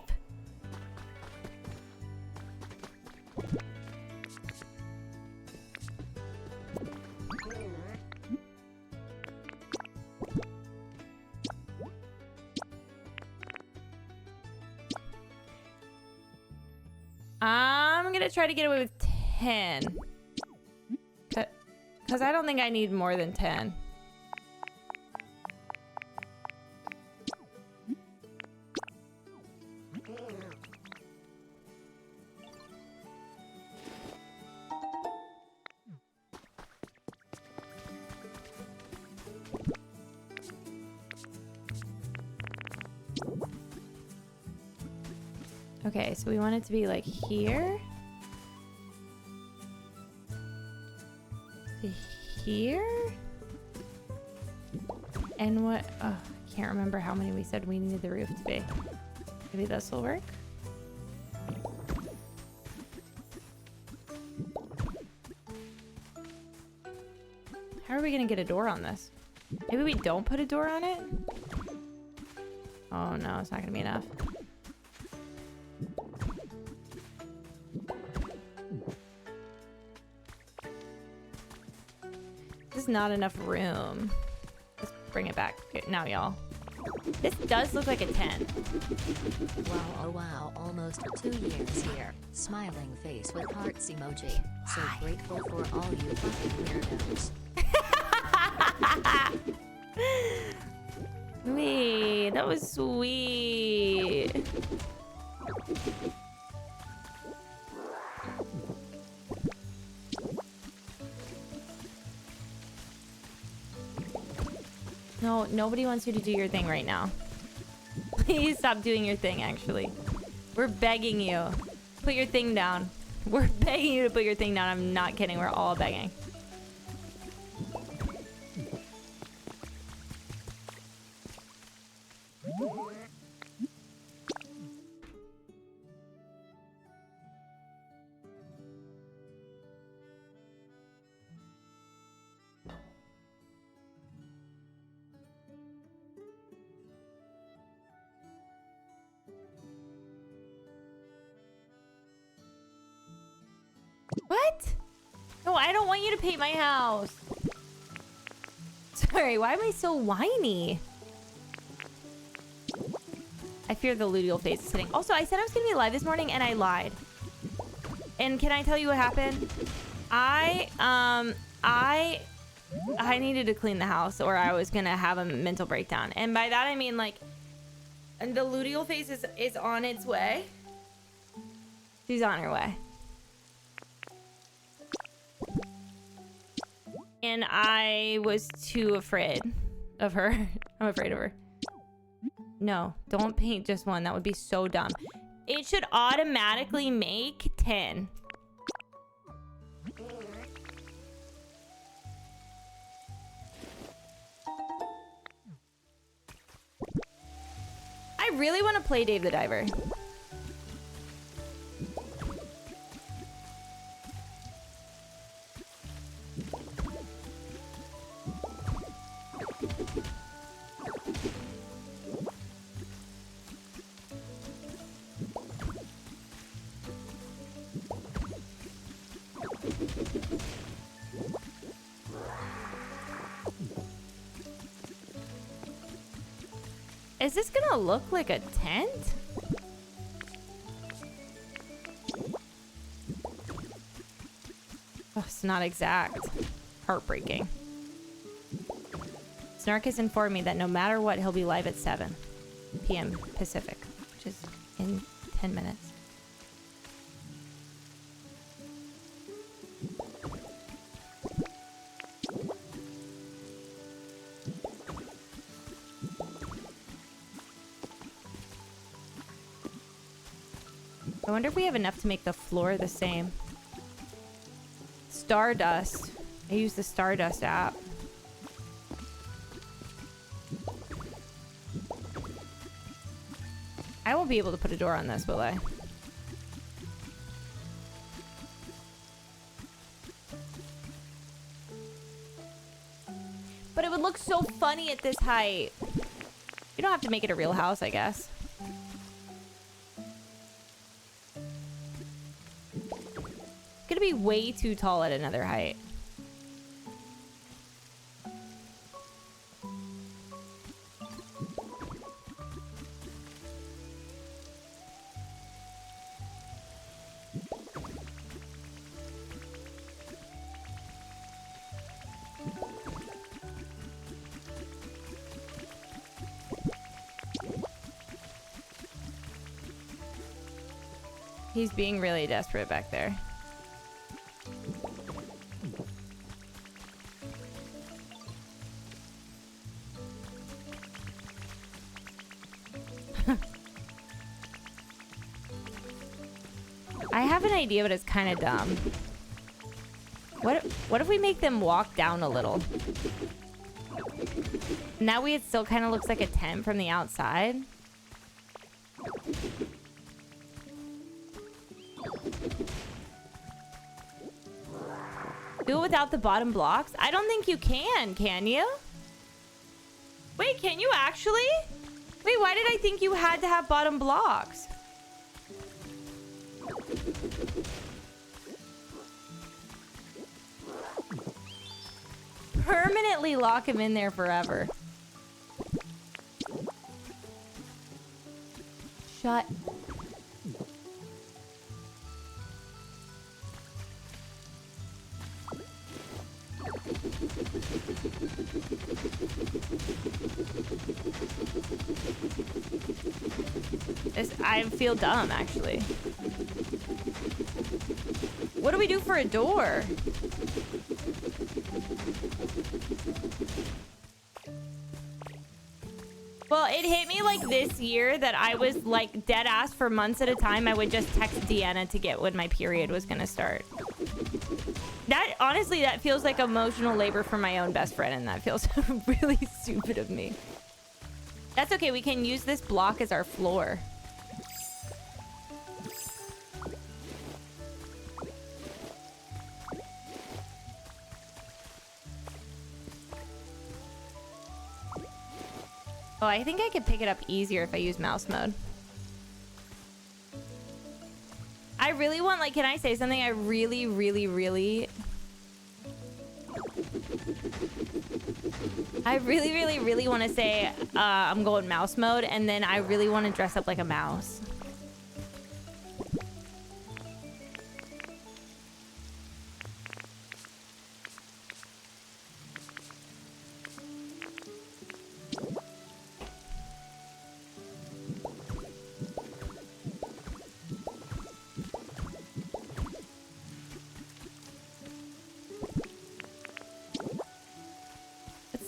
I'm gonna try to get away with 10. Because I don't think I need more than 10. Okay, so we want it to be like here. To here. And what? Oh, I can't remember how many we said we needed the roof to be. Maybe this will work. How are we gonna get a door on this? Maybe we don't put a door on it? Oh no, it's not gonna be enough. This is not enough room. Let's bring it back. Okay, now, y'all. This does look like a tent. Wow, oh wow, almost 2 years here. Smiling face with hearts emoji. So grateful for all you fucking weirdos. Wait, that was sweet. No, nobody wants you to do your thing right now. Please stop doing your thing, actually. We're begging you. Put your thing down. We're begging you to put your thing down. I'm not kidding. We're all begging. What? No, I don't want you to paint my house. Sorry, why am I so whiny? I fear the luteal phase is hitting. Also, I said I was gonna be live this morning and I lied. And can I tell you what happened? I needed to clean the house or I was gonna have a mental breakdown. And by that I mean like the luteal phase is on its way. She's on her way. And I was too afraid of her. I'm afraid of her. No, don't paint just one. That would be so dumb. It should automatically make 10. I really want to play Dave the Diver. Is this gonna look like a tent? Oh, it's not exact. Heartbreaking. Snark has informed me that no matter what, he'll be live at 7 p.m. Pacific, which is in 10 minutes. I wonder if we have enough to make the floor the same. Stardust. I use the Stardust app. I won't be able to put a door on this, will I? But it would look so funny at this height. You don't have to make it a real house, I guess. Gonna be way too tall at another height. He's being really desperate back there. idea, but it's kind of dumb. What if we make them walk down a little? That way it still kind of looks like a tent from the outside. Do it without the bottom blocks? I don't think you can you? Wait, can you actually? Wait, why did I think you had to have bottom blocks? Permanently lock him in there forever. Shut. I feel dumb, actually. What do we do for a door? Well, it hit me like this year that I was like dead ass for months at a time. I would just text Deanna to get when my period was gonna start. That, honestly, that feels like emotional labor for my own best friend, and that feels really stupid of me. That's okay, we can use this block as our floor. Oh, I think I could pick it up easier if I use mouse mode. I really want, like, can I say something? I really want to say I'm going mouse mode, and then I really want to dress up like a mouse.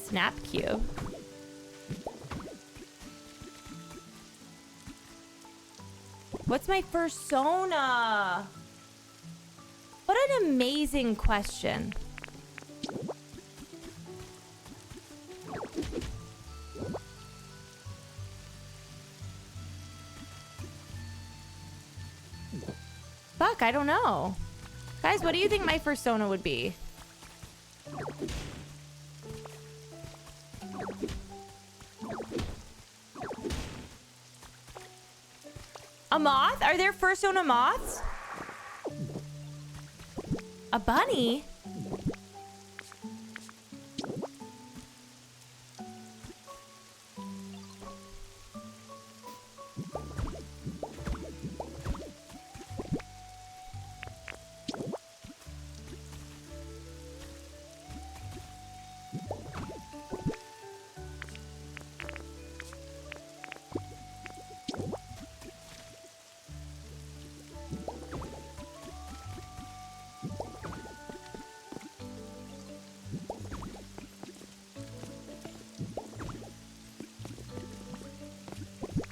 Snap cube. What's my persona? What an amazing question. Fuck, I don't know. Guys, what do you think my persona would be? A moth? Are there fursona moths? A bunny?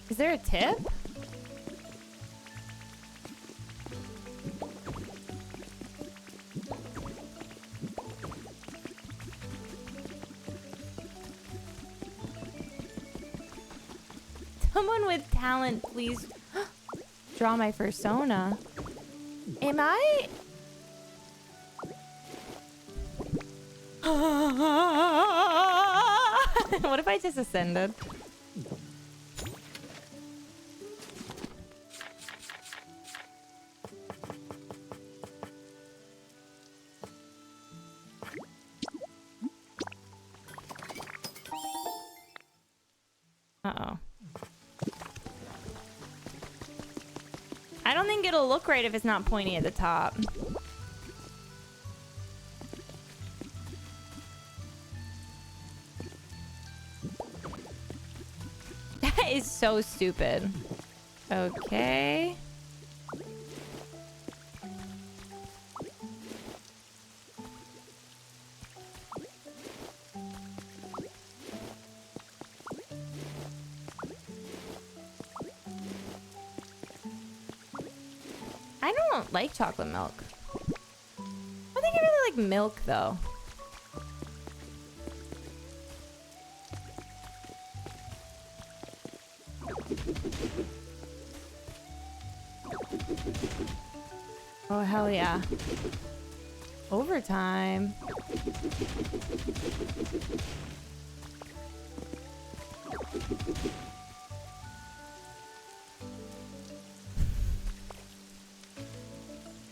Is there a tip? Someone with talent, please draw my persona. Am I? What if I just ascended? Uh-oh. I don't think it'll look right if it's not pointy at the top. That is so stupid. Okay. I don't like chocolate milk. I think I really like milk though. Oh, hell yeah. Overtime.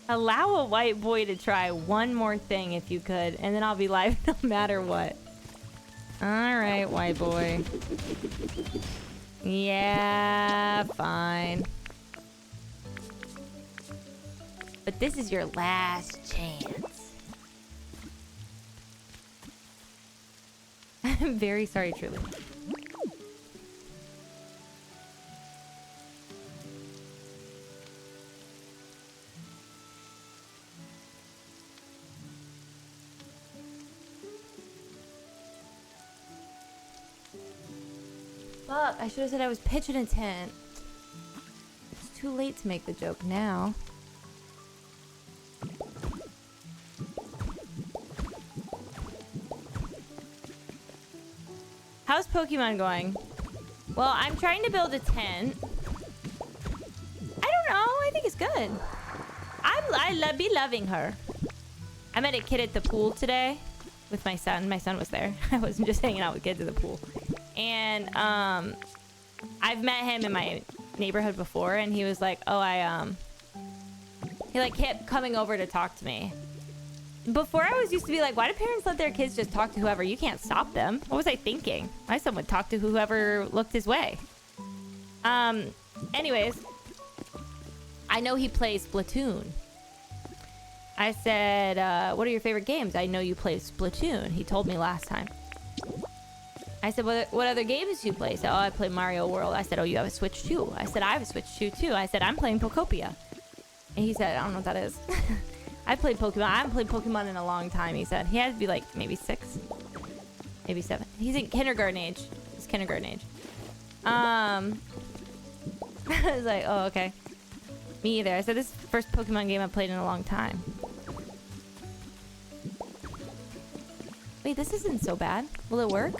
Allow a white boy to try one more thing if you could, and then I'll be live no matter what. Alright, white boy. Yeah, fine. But this is your last chance. I'm very sorry, truly. Fuck, I should have said I was pitching a tent. It's too late to make the joke now. How's Pokemon going? Well, I'm trying to build a tent. I don't know. I think it's good. Be loving her. I met a kid at the pool today with my son. My son was there. I wasn't just hanging out with kids at the pool. And I've met him in my neighborhood before, and he was like, "Oh, he like kept coming over to talk to me." Before I was used to be like, why do parents let their kids just talk to whoever? You can't stop them. What was I thinking? My son would talk to whoever looked his way. Anyways, I know he plays Splatoon. I said, what are your favorite games? I know you play Splatoon. He told me last time. I said, what other games do you play? He said, oh, I play Mario World. I said, oh, you have a Switch too. I said, I have a Switch too. I said, I'm playing Pokopia. And he said, I don't know what that is. I played Pokemon. I haven't played Pokemon in a long time, he said. He had to be like maybe 6. Maybe 7. He's in kindergarten age. He's kindergarten age. I was like, oh, okay. Me either. I said, this is the first Pokemon game I've played in a long time. Wait, this isn't so bad. Will it work?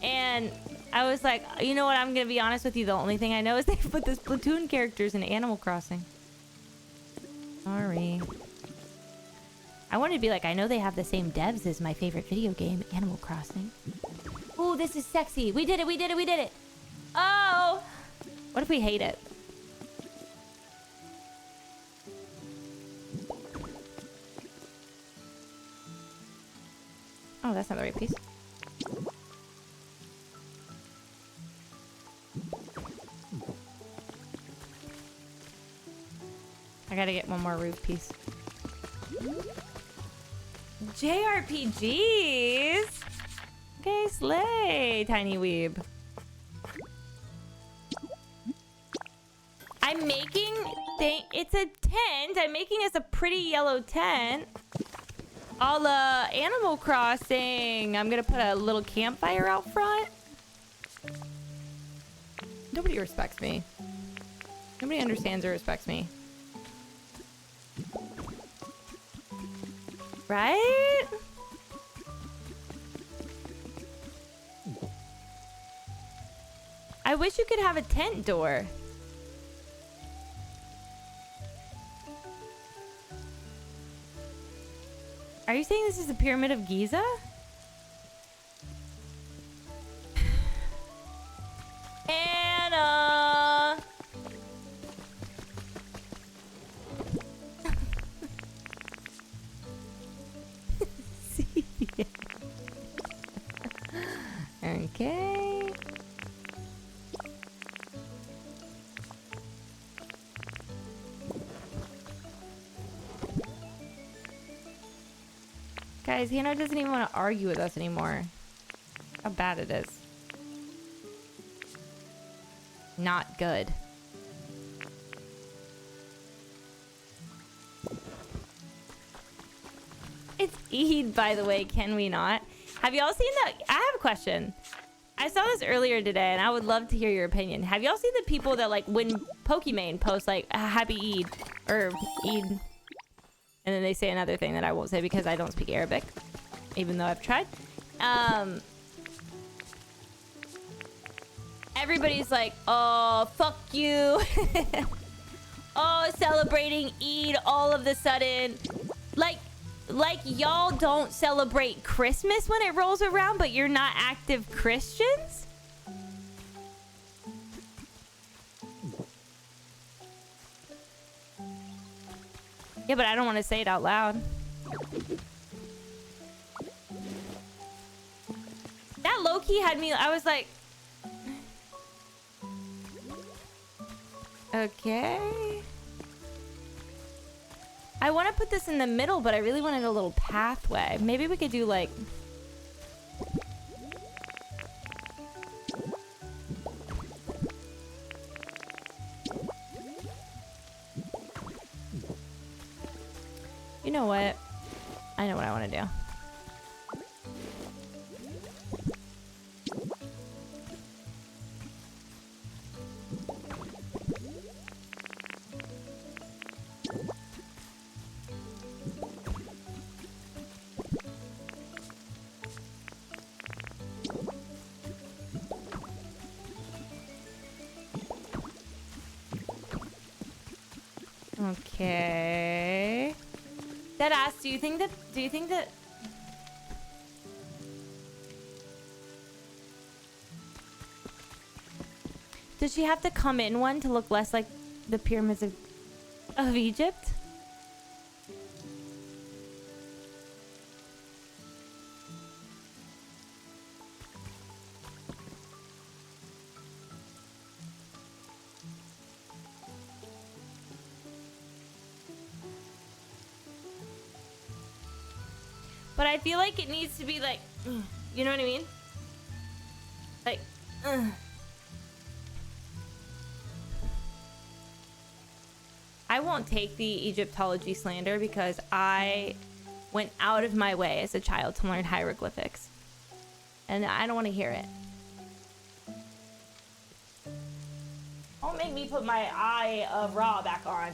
And I was like, you know what? I'm going to be honest with you. The only thing I know is they put the Splatoon characters in Animal Crossing. Sorry. I wanted to be like, I know they have the same devs as my favorite video game, Animal Crossing. Ooh, this is sexy. We did it, we did it, we did it. Oh! What if we hate it? Oh, that's not the right piece. I gotta get one more roof piece. JRPGs! Okay, slay, tiny weeb. I'm making... It's a tent. I'm making us a pretty yellow tent. A la Animal Crossing. I'm gonna put a little campfire out front. Nobody respects me. Nobody understands or respects me. Right? I wish you could have a tent door. Are you saying this is the Pyramid of Giza? Anna! Okay. Guys, Hannah doesn't even want to argue with us anymore. How bad it is. Not good. It's Eid, by the way, can we not? Have y'all seen that? I have a question. I saw this earlier today, and I would love to hear your opinion. Have y'all seen the people that, like, when Pokimane posts, like, Happy Eid, or Eid, and then they say another thing that I won't say because I don't speak Arabic, even though I've tried. Everybody's like, oh, fuck you. Oh, celebrating Eid all of the sudden. Like y'all don't celebrate Christmas when it rolls around, but you're not active Christians? Yeah, but I don't want to say it out loud. That low-key had me, I was like... Okay. I want to put this in the middle, but I really wanted a little pathway. Maybe we could do like... You know what? I know what I want to do. Okay. Deadass, do you think that does she have to come in one to look less like the pyramids of Egypt? But I feel like it needs to be like, you know what I mean? Like, I won't take the Egyptology slander because I went out of my way as a child to learn hieroglyphics. And I don't want to hear it. Don't make me put my eye of Ra back on.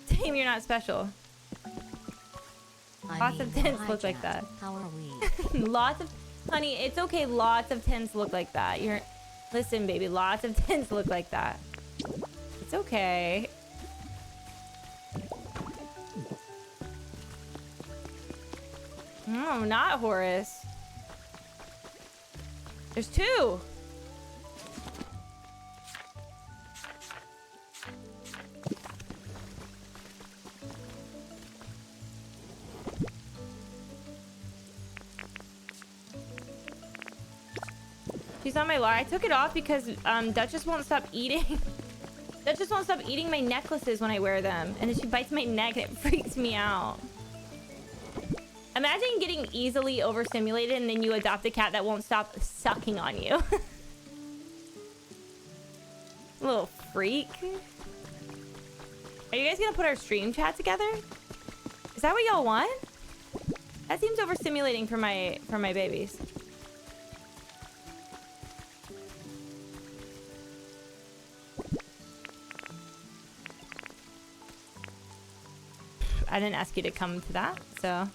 Damn, you're not special. Lots of tents look like that. How are we? Lots of... Honey, it's okay. Lots of tents look like that. Listen, baby. Lots of tents look like that. It's okay. No, not Horus. There's two. She's on my line. I took it off because Duchess won't stop eating. Duchess won't stop eating my necklaces when I wear them. And then she bites my neck and it freaks me out. Imagine getting easily overstimulated and then you adopt a cat that won't stop sucking on you. Little freak. Are you guys gonna put our stream chat together? Is that what y'all want? That seems overstimulating for my babies. I didn't ask you to come to that, so...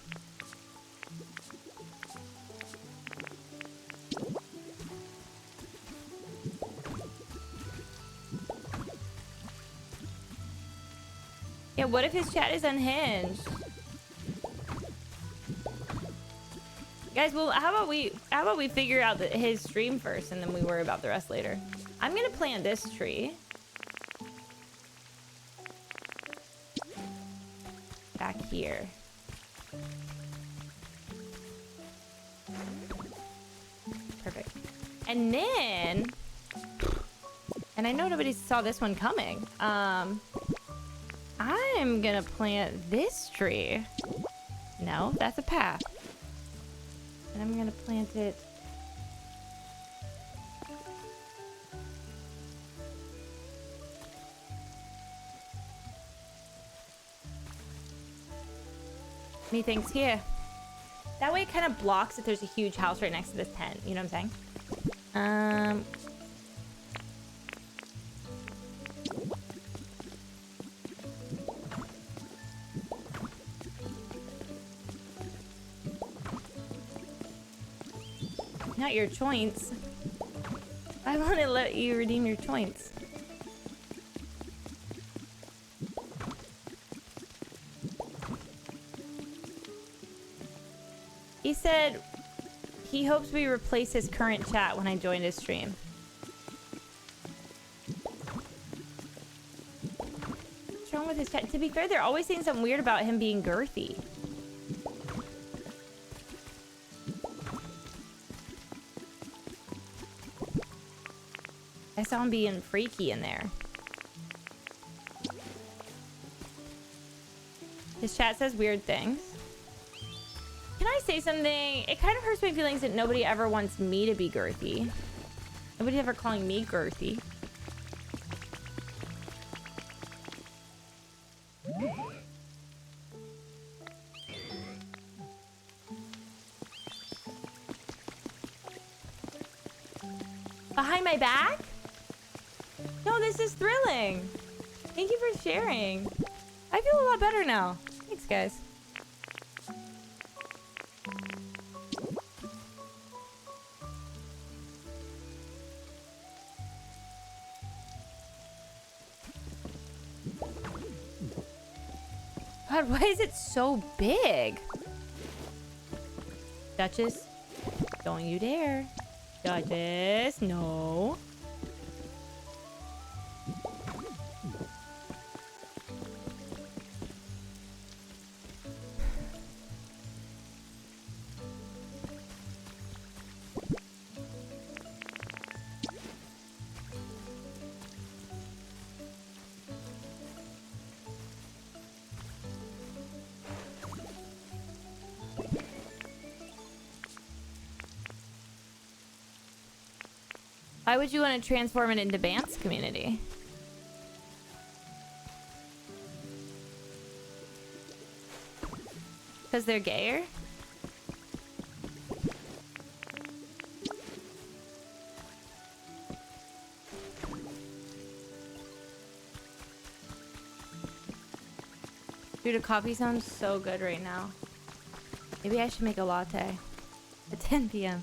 Yeah, what if his chat is unhinged? Guys, well, how about we figure out his stream first and then we worry about the rest later. I'm gonna plant this tree. Back here. Perfect. And then... And I know nobody saw this one coming. I'm gonna plant this tree. No, that's a path. And I'm gonna plant it... Methinks here. That way it kind of blocks that there's a huge house right next to this tent. You know what I'm saying? Not your joints. I want to let you redeem your joints. He said he hopes we replace his current chat when I join his stream. What's wrong with his chat? To be fair, they're always saying something weird about him being girthy. I saw him being freaky in there. His chat says weird things. Can I say something? It kind of hurts my feelings that nobody ever wants me to be girthy. Nobody's ever calling me girthy. Behind my back? No, this is thrilling. Thank you for sharing. I feel a lot better now. Thanks, guys. God, why is it so big? Duchess, don't you dare. Duchess, no. Why would you want to transform it into Bant's community? Because they're gayer? Dude, a coffee sounds so good right now. Maybe I should make a latte at 10 p.m.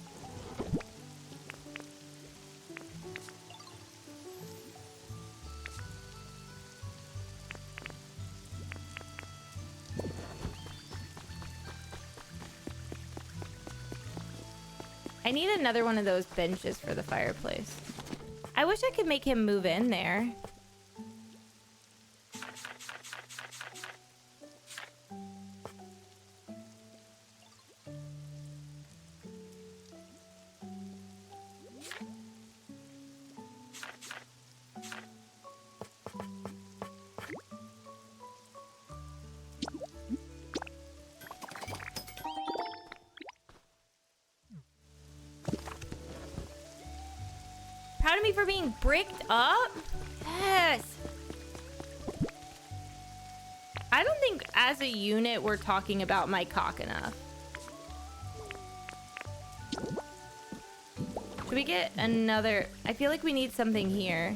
I need another one of those benches for the fireplace. I wish I could make him move in there. Proud of me for being bricked up? Yes. I don't think as a unit we're talking about my cock enough. Should we get another? I feel like we need something here.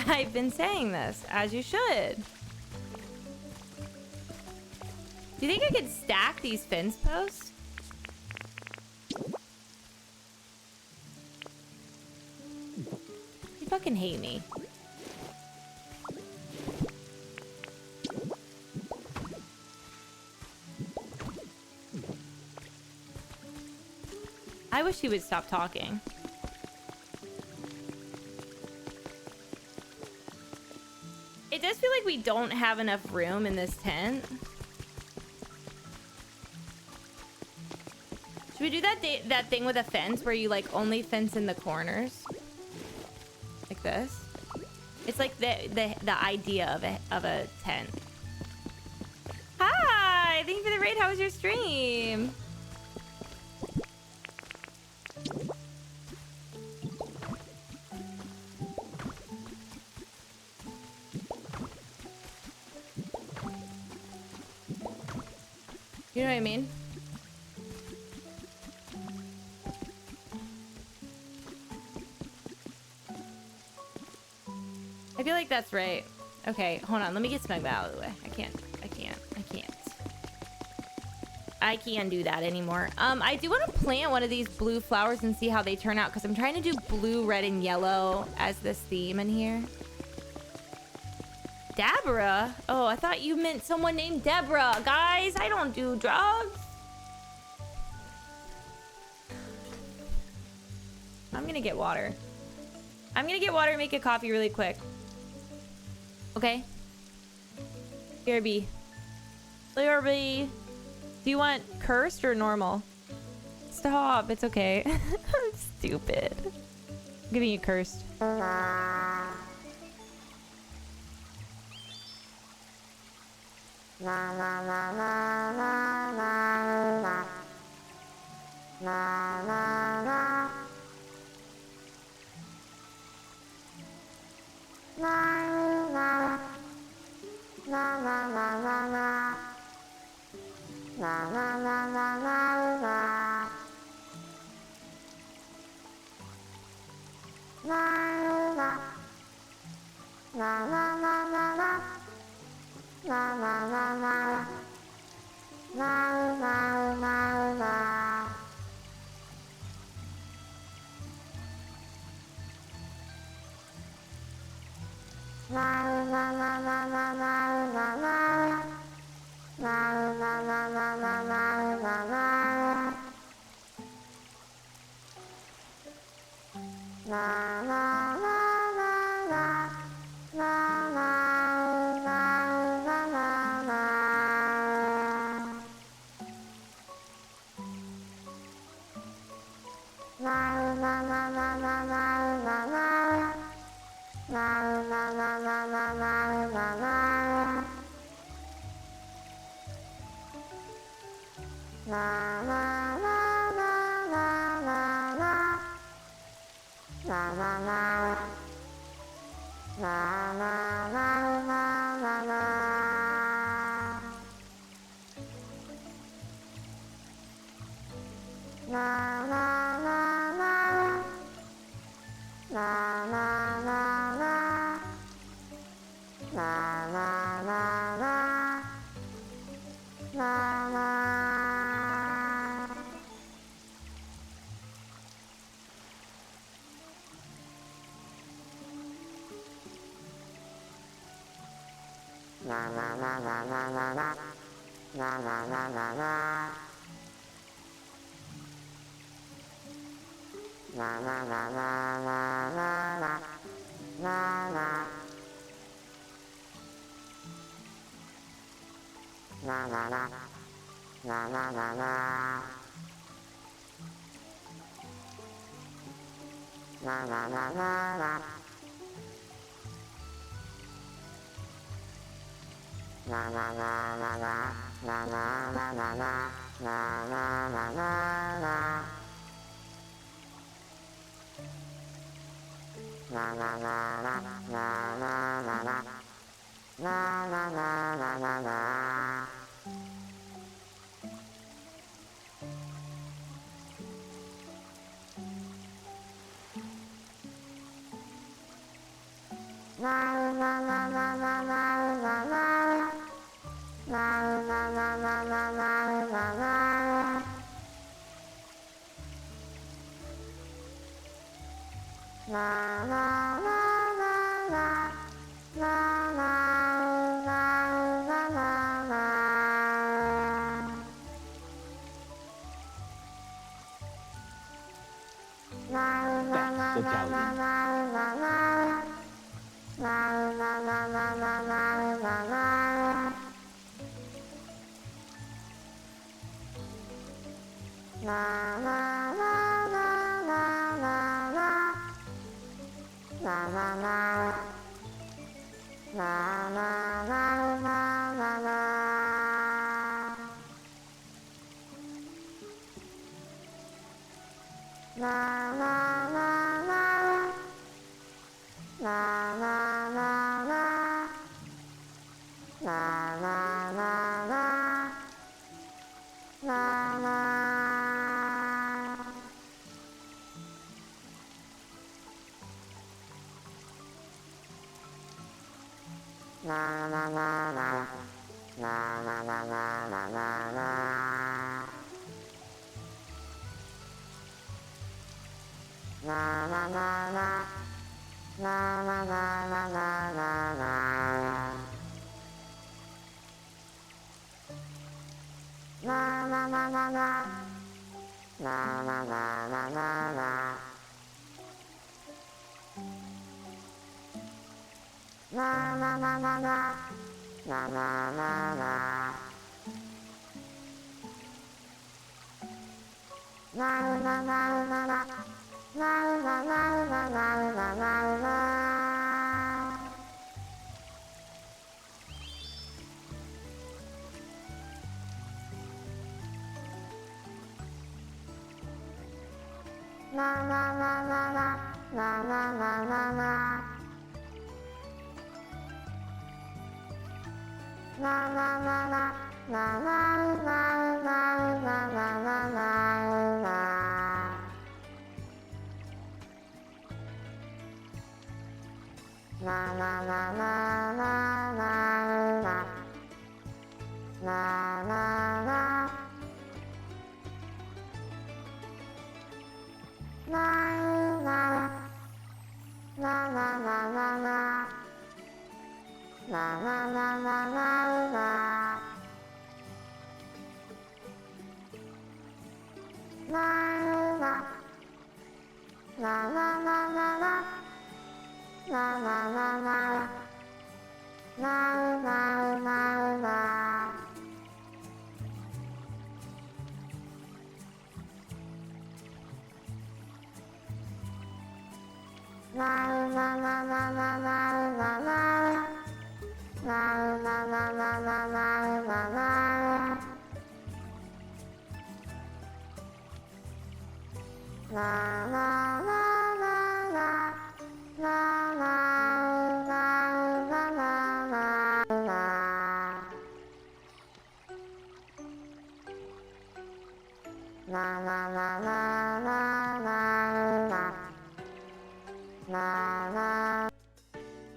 I've been saying this, as you should. Do you think I could stack these fence posts? You fucking hate me. I wish he would stop talking. It does feel like we don't have enough room in this tent. Should we do that thing with a fence where you like only fence in the corners? Like this? It's like the idea of a tent. Hi! Thank you for the raid. How was your stream? You know what I mean? I feel like that's right. Okay, hold on. Let me get Smegma out of the way. I can't do that anymore. I do want to plant one of these blue flowers and see how they turn out because I'm trying to do blue, red, and yellow as this theme in here. Deborah? Oh, I thought you meant someone named Deborah. Guys, I don't do drugs. I'm gonna get water. I'm gonna get water and make a coffee really quick. Okay. Here, B. Here, B. Do you want cursed or normal? Stop. It's okay. I'm stupid. I'm giving you cursed.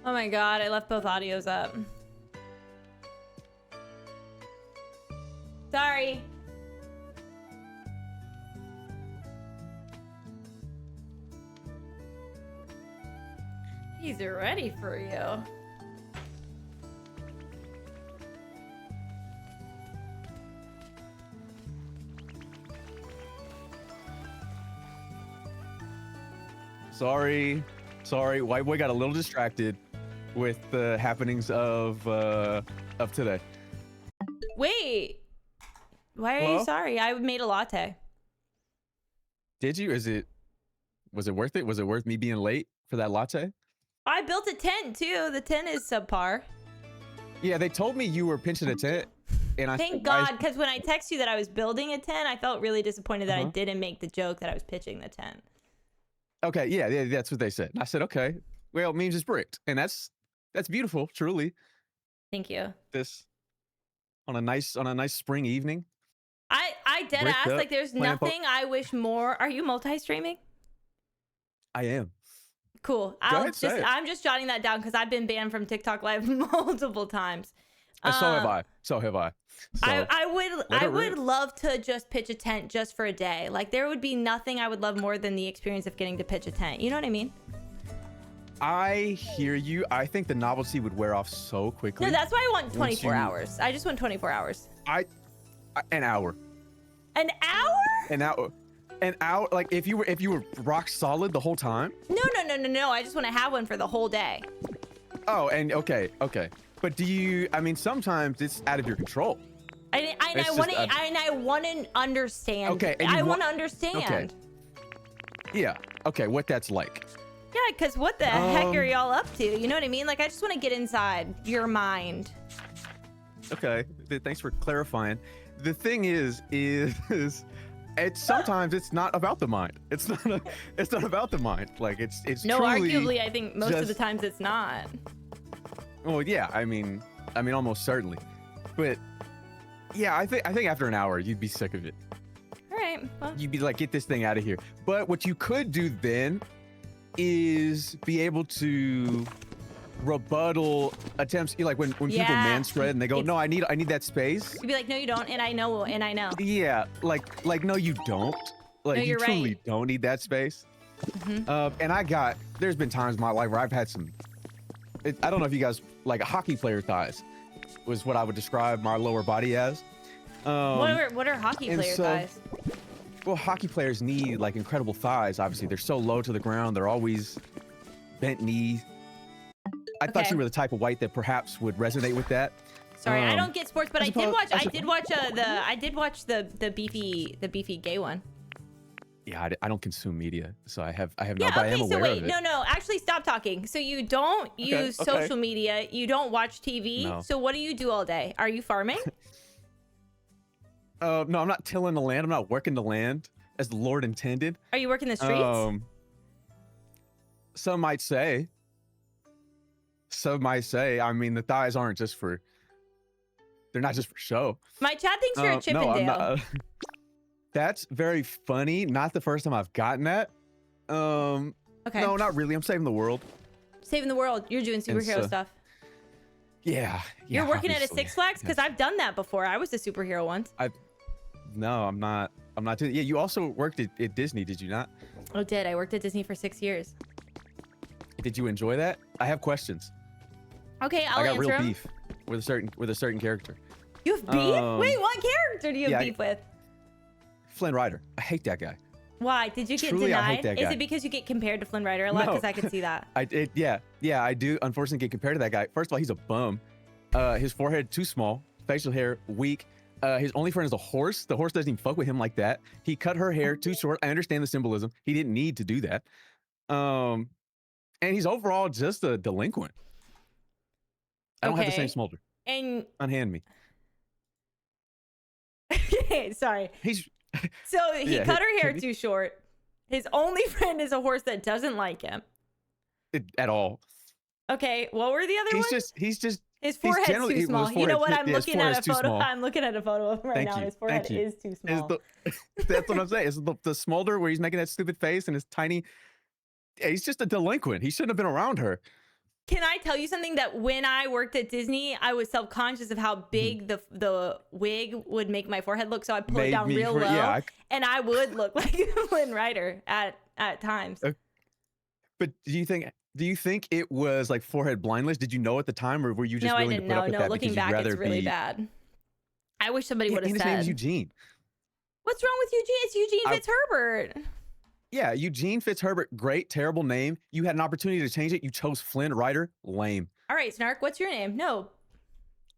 Oh my god, I left both audios up. Sorry. He's ready for you. Sorry, white boy got a little distracted with the happenings of today. Wait. Why are Hello? you sorry? I made a latte. Did you? Was it worth it? Was it worth me being late for that latte? I built a tent too. The tent is subpar. Yeah, they told me you were pinching a tent, and I Thank God, because when I texted you that I was building a tent, I felt really disappointed that I didn't make the joke that I was pitching the tent. Okay, yeah, that's what they said. I said, okay, well, it means it's bricked, and that's beautiful, truly. Thank you. This on a nice spring evening. I dead Bricked ass, up, like there's playing nothing I wish more. Are you multi-streaming? I am. Cool. I'm just jotting that down because I've been banned from TikTok Live multiple times. So have I. So I would love to just pitch a tent just for a day. Like there would be nothing I would love more than the experience of getting to pitch a tent. You know what I mean? I hear you. I think the novelty would wear off so quickly. No, that's why I want 24 hours. I just want 24 hours. An hour. An hour? An hour. Like if you were rock solid the whole time. No. I just want to have one for the whole day. Oh, and okay. But do you? I mean, sometimes it's out of your control. I want to understand. Okay. I want to understand. Okay. Yeah. Okay. What that's like. Yeah, because what the heck are y'all up to? You know what I mean? Like, I just want to get inside your mind. Okay. Thanks for clarifying. The thing is it's sometimes it's not about the mind. It's not about the mind. Like it's no, truly arguably, I think most of the times it's not. Well, yeah. I mean, almost certainly. But yeah, I think after an hour you'd be sick of it. All right. Well. You'd be like, get this thing out of here. But what you could do then is be able to rebuttal attempts, like when people Yeah. manspread and they go, no, I need that space. You'd be like, no, you don't, and I know, and I know. Yeah, like no, you don't. Like No, you you're truly right. don't need that space. And there's been times in my life where I've had some. I don't know if you guys like a hockey player thighs, was what I would describe my lower body as. What are hockey and player so- thighs? Well, hockey players need like incredible thighs. Obviously, they're so low to the ground. They're always bent knee. I thought Okay. you were the type of white that perhaps would resonate with that. Sorry, I don't get sports, but I did watch. I I did watch the beefy gay one. Yeah, I don't consume media, so I have no, Yeah. but I am Okay. So aware wait, of it. no. Actually, stop talking. So you don't use okay. social media. You don't watch TV. No. So what do you do all day? Are you farming? No, I'm not tilling the land. I'm not working the land as the Lord intended. Are you working the streets? Some might say. Some might say. I mean, the thighs aren't just for. They're not just for show. My chat thinks you're a Chippendale. No, I'm not. That's very funny. Not the first time I've gotten that. Okay. No, not really. I'm saving the world. Saving the world. You're doing superhero so- stuff. Yeah. You're working at a obviously. Six Flags? Because I've done that before. I was a superhero once. No, I'm not. I'm not doing. Yeah, you also worked at Disney, did you not? Oh, did. I worked at Disney for 6 years. Did you enjoy that? I have questions. Okay, I'll I got answer real 'em. beef with a certain character. You have beef? Wait, what character do you have yeah, beef with? Flynn Rider. I hate that guy. Why? Did you get Truly, I hate denied? that Is guy. it because you get compared to Flynn Rider a lot? No. Because I can see that. Yeah, I do unfortunately get compared to that guy. First of all, he's a bum. His forehead too small, facial hair weak. His only friend is a horse. The horse doesn't even fuck with him like that. He cut her hair too short. I understand the symbolism. He didn't need to do that. And he's overall just a delinquent. I don't have the Okay. same smolder. And Unhand me. sorry. He's So he Yeah, cut her hair he- too short. His only friend is a horse that doesn't like him. at all. Okay, what were the other He's ones? just His he's forehead's generally- too his small. You know forehead- what? I'm yeah, his looking at a forehead's too photo. small. I'm looking at a photo of him right Thank now. you. His forehead Thank you. is too small. That's what I'm saying. It's the smolder where he's making that stupid face and his tiny. Yeah, he's just a delinquent. He shouldn't have been around her. Can I tell you something that when I worked at Disney, I was self-conscious of how big the wig would make my forehead look, so I pulled it Made down me real for- low, yeah, and I would look like Flynn Rider at times. But do you think it was like forehead blindness? Did you know at the time, or were you just No, I willing didn't to put know. up with No, that looking because back, you'd rather it's really be? bad. I wish somebody would have And his name is said. Eugene. What's wrong with Eugene? It's Eugene Fitzherbert. Yeah, Eugene Fitzherbert. Great, terrible name. You had an opportunity to change it. You chose Flynn Rider. Lame. All right, Snark, what's your name? No.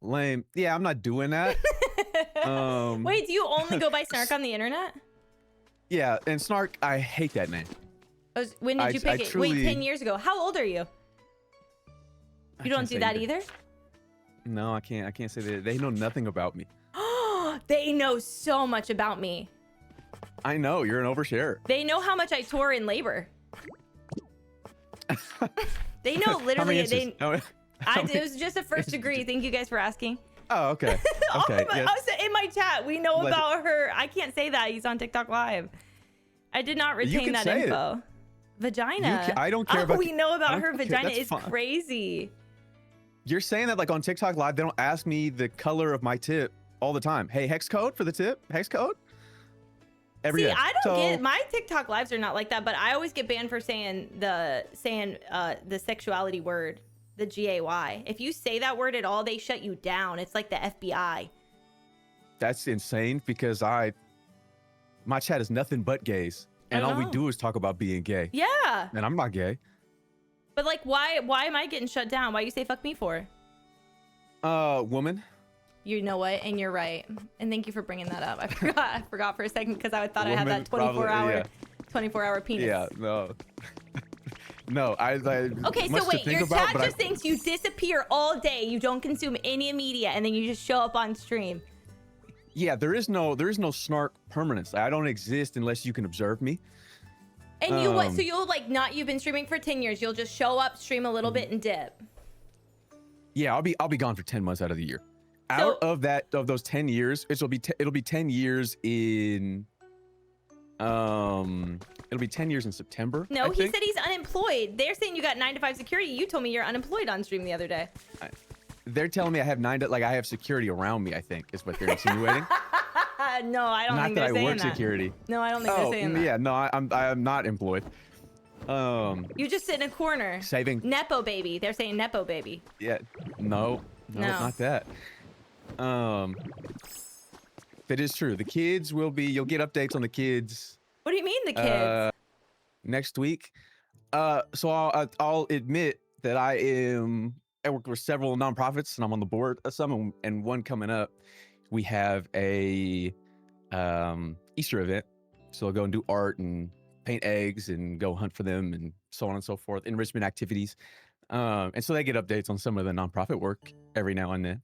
Lame. Yeah, I'm not doing that. Wait, do you only go by Snark on the internet? Yeah, and Snark, I hate that name. When did you pick I it? truly- Wait, 10 years ago. How old are you? You don't can't do say that either? No, I can't. I can't say that. They know nothing about me. They know so much about me. I know you're an oversharer. They know how much I tore in labor. They know How many literally. inches? It was just a first degree. Thank you guys for asking. Oh, okay. Okay. yeah. In my chat, we know Legend. about her. I can't say that. He's on TikTok Live. I did not retain can that say it. info. Vagina. I don't care about. We know I about don't her care. vagina. That's It's fine. crazy. You're saying that like on TikTok Live, they don't ask me the color of my tip all the time. Hey, hex code for the tip? Hex code? Every See, day. I don't So- get my TikTok lives are not like that, but I always get banned for saying the sexuality word, the GAY. If you say that word at all, they shut you down. It's like the FBI. That's insane because my chat is nothing but gays, and I all we know. do is talk about being gay. Yeah, And I'm not gay. but like, why am I getting shut down? Why you say fuck me for? Woman. You know what? And you're right. And thank you for bringing that up. I forgot for a second because I thought I had Woman, that 24-hour, probably, 24-hour penis. Yeah, no. No, I Okay, much so to wait, think your about, chat but just thinks you disappear all day, you don't consume any media, and then you just show up on stream. Yeah, there is no snark permanence. I don't exist unless you can observe me. And you what? So you'll like not? You've been streaming for 10 years. You'll just show up, stream a little bit, and dip. Yeah, I'll be gone for 10 months out of the year. Out of those 10 years, it'll be 10 years in It'll be 10 years in September. No, I he think. said he's unemployed. They're saying you got 9 to 5 security. You told me you're unemployed on stream the other day. They're telling me I have I have security around me, I think, is what they're insinuating. No, I don't Not think that they're I saying work that. security. No, I don't think they're saying that. Yeah, no, I'm not employed. You just sit in a corner. Saving. Nepo baby. They're saying Nepo baby. Yeah, no, not that. That is true. The kids will be. You'll get updates on the kids. What do you mean the kids? Next week. So I'll admit that I work with several nonprofits and I'm on the board of some, and one coming up, we have a Easter event. So I'll go and do art and paint eggs and go hunt for them and so on and so forth, enrichment activities. And so they get updates on some of the nonprofit work every now and then.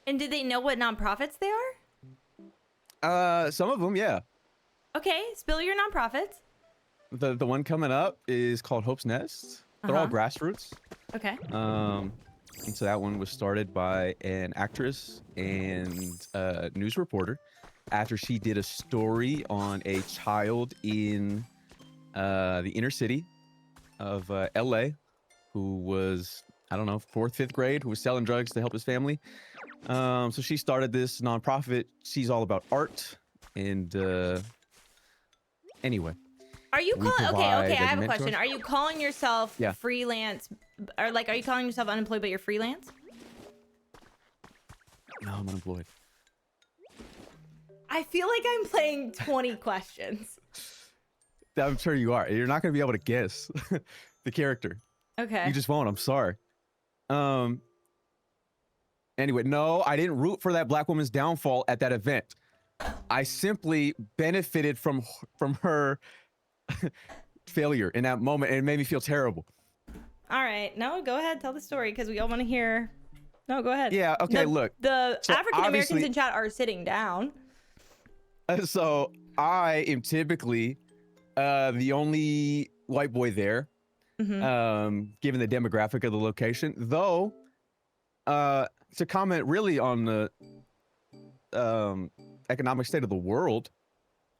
And did they know what nonprofits they are? Some of them, yeah. Okay, spill your nonprofits. The one coming up is called Hope's Nest. They're all grassroots. Okay. And so that one was started by an actress and news reporter after she did a story on a child in the inner city of LA who was, I don't know, 4th, 5th grade, who was selling drugs to help his family. So she started this nonprofit. She's all about art. And anyway. Are you calling? Okay, I have a mentor. question. Are you calling yourself freelance, or like, are you calling yourself unemployed but you're freelance? No, I'm unemployed. I feel like I'm playing 20 questions. I'm sure you are. You're not going to be able to guess the character. Okay. You just won't. I'm sorry. Anyway, no, I didn't root for that black woman's downfall at that event. I simply benefited from her failure in that moment, and it made me feel terrible. All right. No, go ahead. Tell the story because we all want to hear. No, go ahead. Yeah. Okay. Look. The So African Americans obviously- in chat are sitting down. So I am typically the only white boy there, given the demographic of the location. Though, to comment really on the economic state of the world,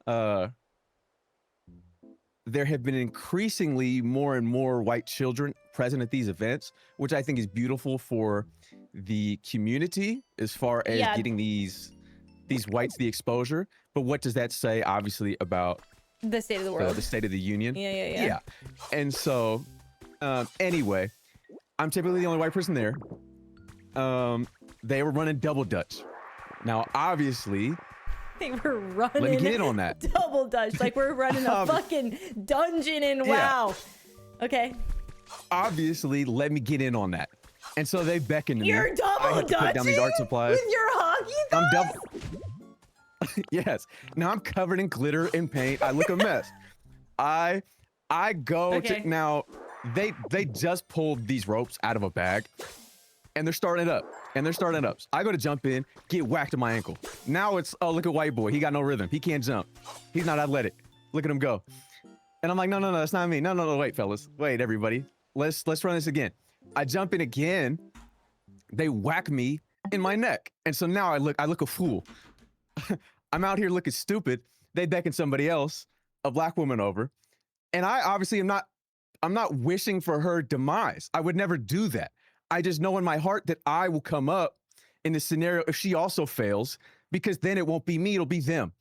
there have been increasingly more and more white children present at these events, which I think is beautiful for the community as far as getting these whites the exposure. But what does that say, obviously, about The state of the world. the State of the Union? Yeah. And so, anyway, I'm typically the only white person there. They were running double dutch. Now, obviously, They were running. let me get in on that. Double dutch, like we're running a fucking dungeon in WoW. Okay. Obviously, let me get in on that. And so they beckoned to me. You're I double had to put down these art dutching supplies. with your hockey I'm guys? double. Yes. Now I'm covered in glitter and paint. I look a mess. I go to now. They just pulled these ropes out of a bag, and they're starting it up. So I go to jump in, get whacked at my ankle. Now it's, oh, look at white boy. He got no rhythm. He can't jump. He's not athletic. Look at him go. And I'm like, no, that's not me. No, wait, fellas. Wait, everybody. Let's run this again. I jump in again. They whack me in my neck. And so now I look a fool. I'm out here looking stupid. They beckon somebody else, a black woman, over. And I obviously I'm not wishing for her demise. I would never do that. I just know in my heart that I will come up in this scenario if she also fails, because then it won't be me, it'll be them.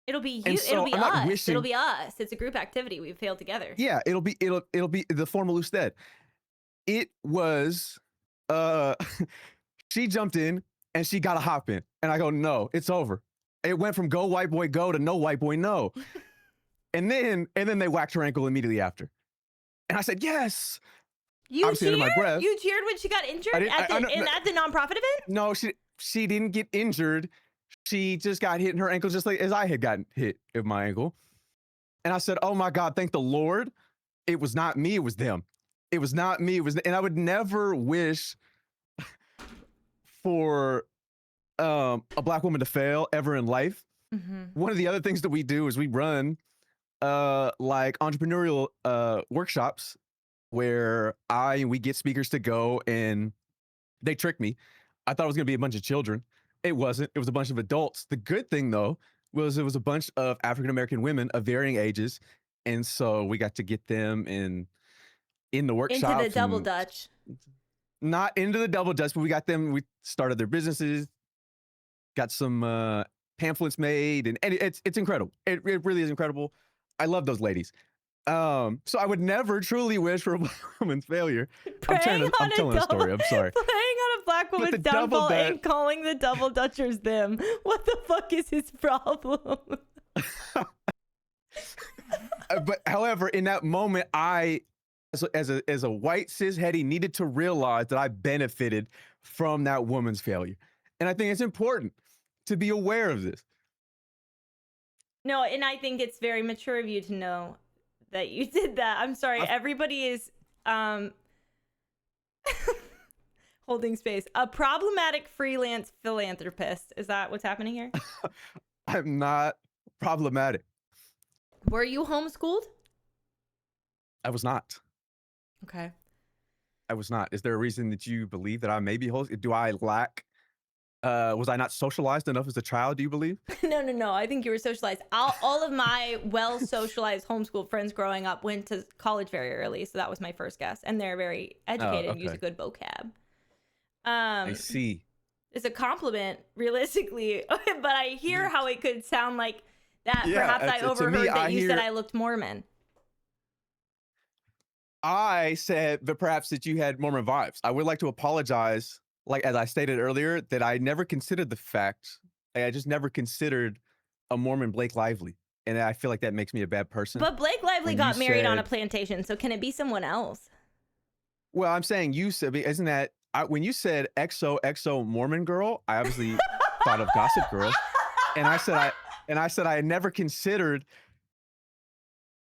It'll be you. And so It'll be I'm not us. wishing- It'll be us. It's a group activity. We failed together. Yeah, it'll be the formal Usted. It was she jumped in and she got a hop in. And I go, no, it's over. It went from go white boy go to no white boy no. and then they whacked her ankle immediately after. And I said, yes. You Obviously under cheered? my breath. You cheered when she got injured at the nonprofit event? No, she didn't get injured. She just got hit in her ankle just like as I had gotten hit in my ankle. And I said, oh my God, thank the Lord. It was not me, it was them. It was not me, it was, and I would never wish for a black woman to fail ever in life. One of the other things that we do is we run like entrepreneurial workshops where we get speakers to go, and they tricked me. I thought it was gonna be a bunch of children. It wasn't. It was a bunch of adults. The good thing though it was a bunch of African American women of varying ages, and so we got to get them in the workshop. Into the double dutch. Not into the double dutch, but we got them. We started their businesses, got some pamphlets made, and it's incredible. It really is incredible. I love those ladies. So I would never truly wish for a black woman's failure. I'm telling a story. I'm sorry. Playing on a black woman's downfall and calling the double dutchers them. What the fuck is his problem? But however, in that moment, I, as a white cis hetty, needed to realize that I benefited from that woman's failure, and I think it's important to be aware of this. No, and I think it's very mature of you to know that you did that. I'm sorry. Everybody is holding space. A problematic freelance philanthropist. Is that what's happening here? I'm not problematic. Were you homeschooled? I was not. Okay. I was not. Is there a reason that you believe that I may be homeschooled? Do I lack? Was I not socialized enough as a child, do you believe? No. I think you were socialized. All of my well-socialized homeschool friends growing up went to college very early, so that was my first guess. And they're very educated and use a good vocab. I see. It's a compliment, realistically, but I hear how it could sound like that. Yeah, perhaps I overheard that you said I looked Mormon. I said that perhaps that you had Mormon vibes. I would like to apologize, like as I stated earlier, that I never considered the fact. I just never considered a Mormon Blake Lively, and I feel like that makes me a bad person. But Blake Lively got married on a plantation, so can it be someone else? Well, I'm saying you said, isn't that when you said XOXO Mormon girl? I obviously thought of Gossip Girl, and I said I never considered.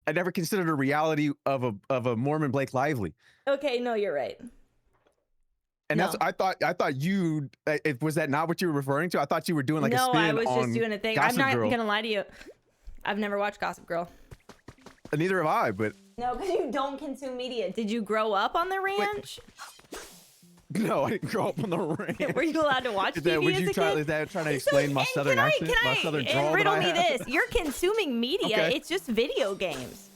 I never considered a reality of a Mormon Blake Lively. Okay, no, you're right. And that's I thought you was that not what you were referring to? I thought you were doing like a spin on No, I was just doing a thing. I'm not Girl. gonna lie to you. I've never watched Gossip Girl. Neither have I, but no, because you don't consume media. Did you grow up on the ranch? No, I didn't grow up on the ranch. Were you allowed to watch TV as a kid? Is that trying to explain my southern accent? My southern drawl and riddle that I me have? this. You're consuming media. Okay. It's just video games.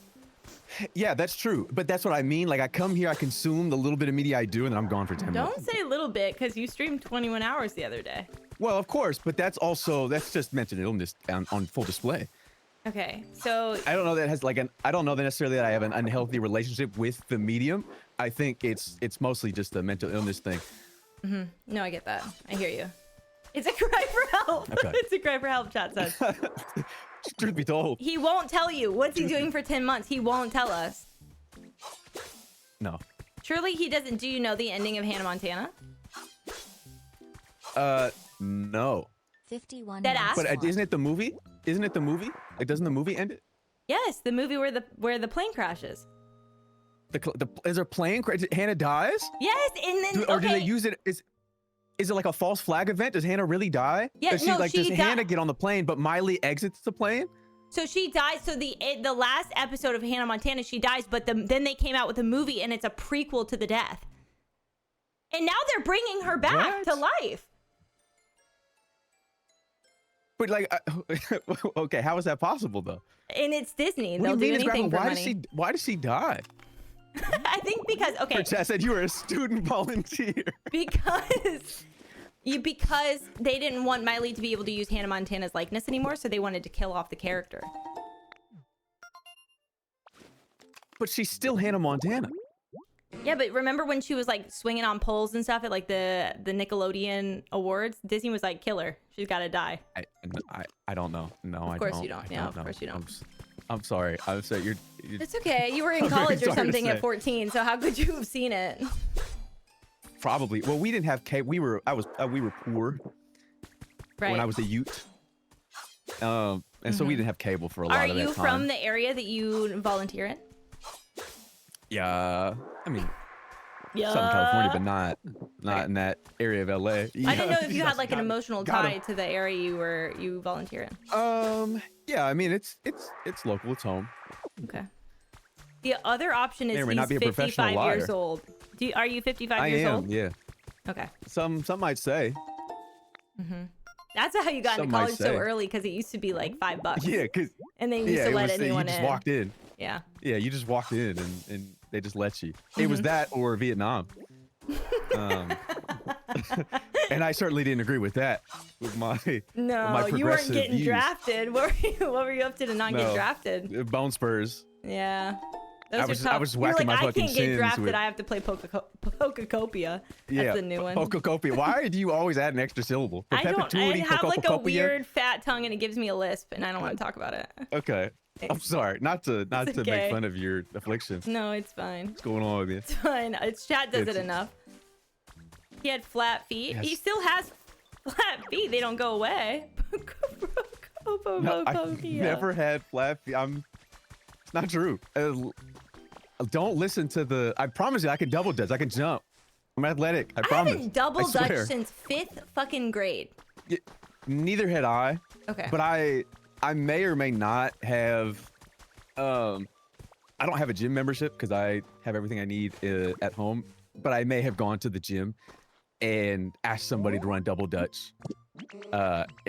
Yeah, that's true. But that's what I mean. Like I come here, I consume the little bit of media I do, and then I'm gone for 10 minutes. Don't say a little bit, because you streamed 21 hours the other day. Well, of course, but that's just mental illness on full display. Okay, so I don't know that has I don't know that necessarily that I have an unhealthy relationship with the medium. I think it's mostly just a mental illness thing. No, I get that. I hear you. It's a cry for help. Okay. It's a cry for help, chat says. Truth be told. He won't tell you. What's he doing for 10 months? He won't tell us. No. Surely he doesn't. Do you know the ending of Hannah Montana? No. 51. Dead ass? But isn't it the movie? Isn't it the movie? Like, doesn't the movie end it? Yes, the movie where the plane crashes. Is there a plane crash? Hannah dies? Yes, and then Or do they use it? Is it like a false flag event? Does Hannah really die? Yeah, does does Hannah get on the plane, but Miley exits the plane? So she dies. So the last episode of Hannah Montana, she dies, but then they came out with a movie, and it's a prequel to the death. And now they're bringing her back to life. But like, okay, how is that possible though? And it's Disney. What They'll do you mean anything for why money. Why does she die? I think because I said you were a student volunteer. Because they didn't want Miley to be able to use Hannah Montana's likeness anymore, so they wanted to kill off the character. But she's still Hannah Montana. Yeah, but remember when she was like swinging on poles and stuff at like the Nickelodeon Awards? Disney was like, kill her. She's got to die. I don't know. No, I don't. Of course you don't. Yeah, of course you don't. I'm sorry. I'm sorry. You're It's okay. You were in I'm very college or sorry to something at say. 14, so how could you have seen it? Probably. Well, we didn't have cable. We were poor Right. when I was a youth. And so we didn't have cable for a lot of that time. Are you from the area that you volunteer in? Yeah. I mean, Yeah. Southern California, but not in that area of LA. I didn't know if you had like an emotional tie to the area you volunteer in. Yeah, I mean it's local, it's home. Okay. The other option is May or may he's not be a professional 55 years liar. old. Are you 55 I years am, old? yeah. Okay. Some might say. That's how you got Some into might college so say. early, because it used to be like $5. Yeah, cause And they used to it let was, anyone you just in. walked in. Yeah. Yeah, you just walked in and they just let you. It Mm-hmm. was that or Vietnam. And I certainly didn't agree with that. With my No, my you weren't progressive getting views. drafted. What were you up to not get No. drafted? Bone spurs. Yeah. I Those was- are tough. I was You were whacking like, my I fucking can't get shins drafted. with- I have to play pokopia. Yeah, That's the new one. Pokopia. Why do you always add an extra syllable? For I don't. I perpetuity, have like a pokopia? weird fat tongue, and it gives me a lisp, and I don't want to talk about it. Okay. I'm sorry. Not to It's make okay. fun of your affliction. No, it's fine. What's going on with you? It's fine. It's chat does it It's- enough. He had flat feet. He Yes. still has flat feet. They don't go away. No, I've never had flat feet. It's not true. Don't listen to the. I promise you, I can double dutch. I can jump. I'm athletic. I I promise. haven't double I swear. dutched since 5th fucking grade. Neither had I. Okay. But I may or may not have. I don't have a gym membership because I have everything I need at home. But I may have gone to the gym and asked somebody to run double dutch,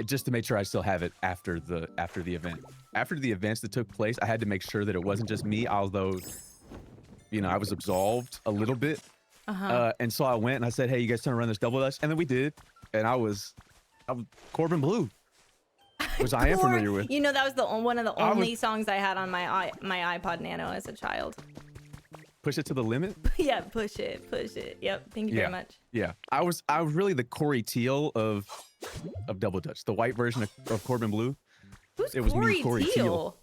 just to make sure I still have it after the event. After the events that took place, I had to make sure that it wasn't just me, although, I was absolved a little bit. And so I went and I said, "Hey, you guys trying to run this double dutch?" And then we did, and I was Corbin Blue, which I am familiar with. That was one of the I was- only songs I had on my iPod Nano as a child. Push it to the limit. Yeah, push it. Yep. Thank you very much. Yeah, I was really the Corey Teal of double dutch, the white version of Corbin Blue. Who's It was Corey me, Corey Teal? Teal.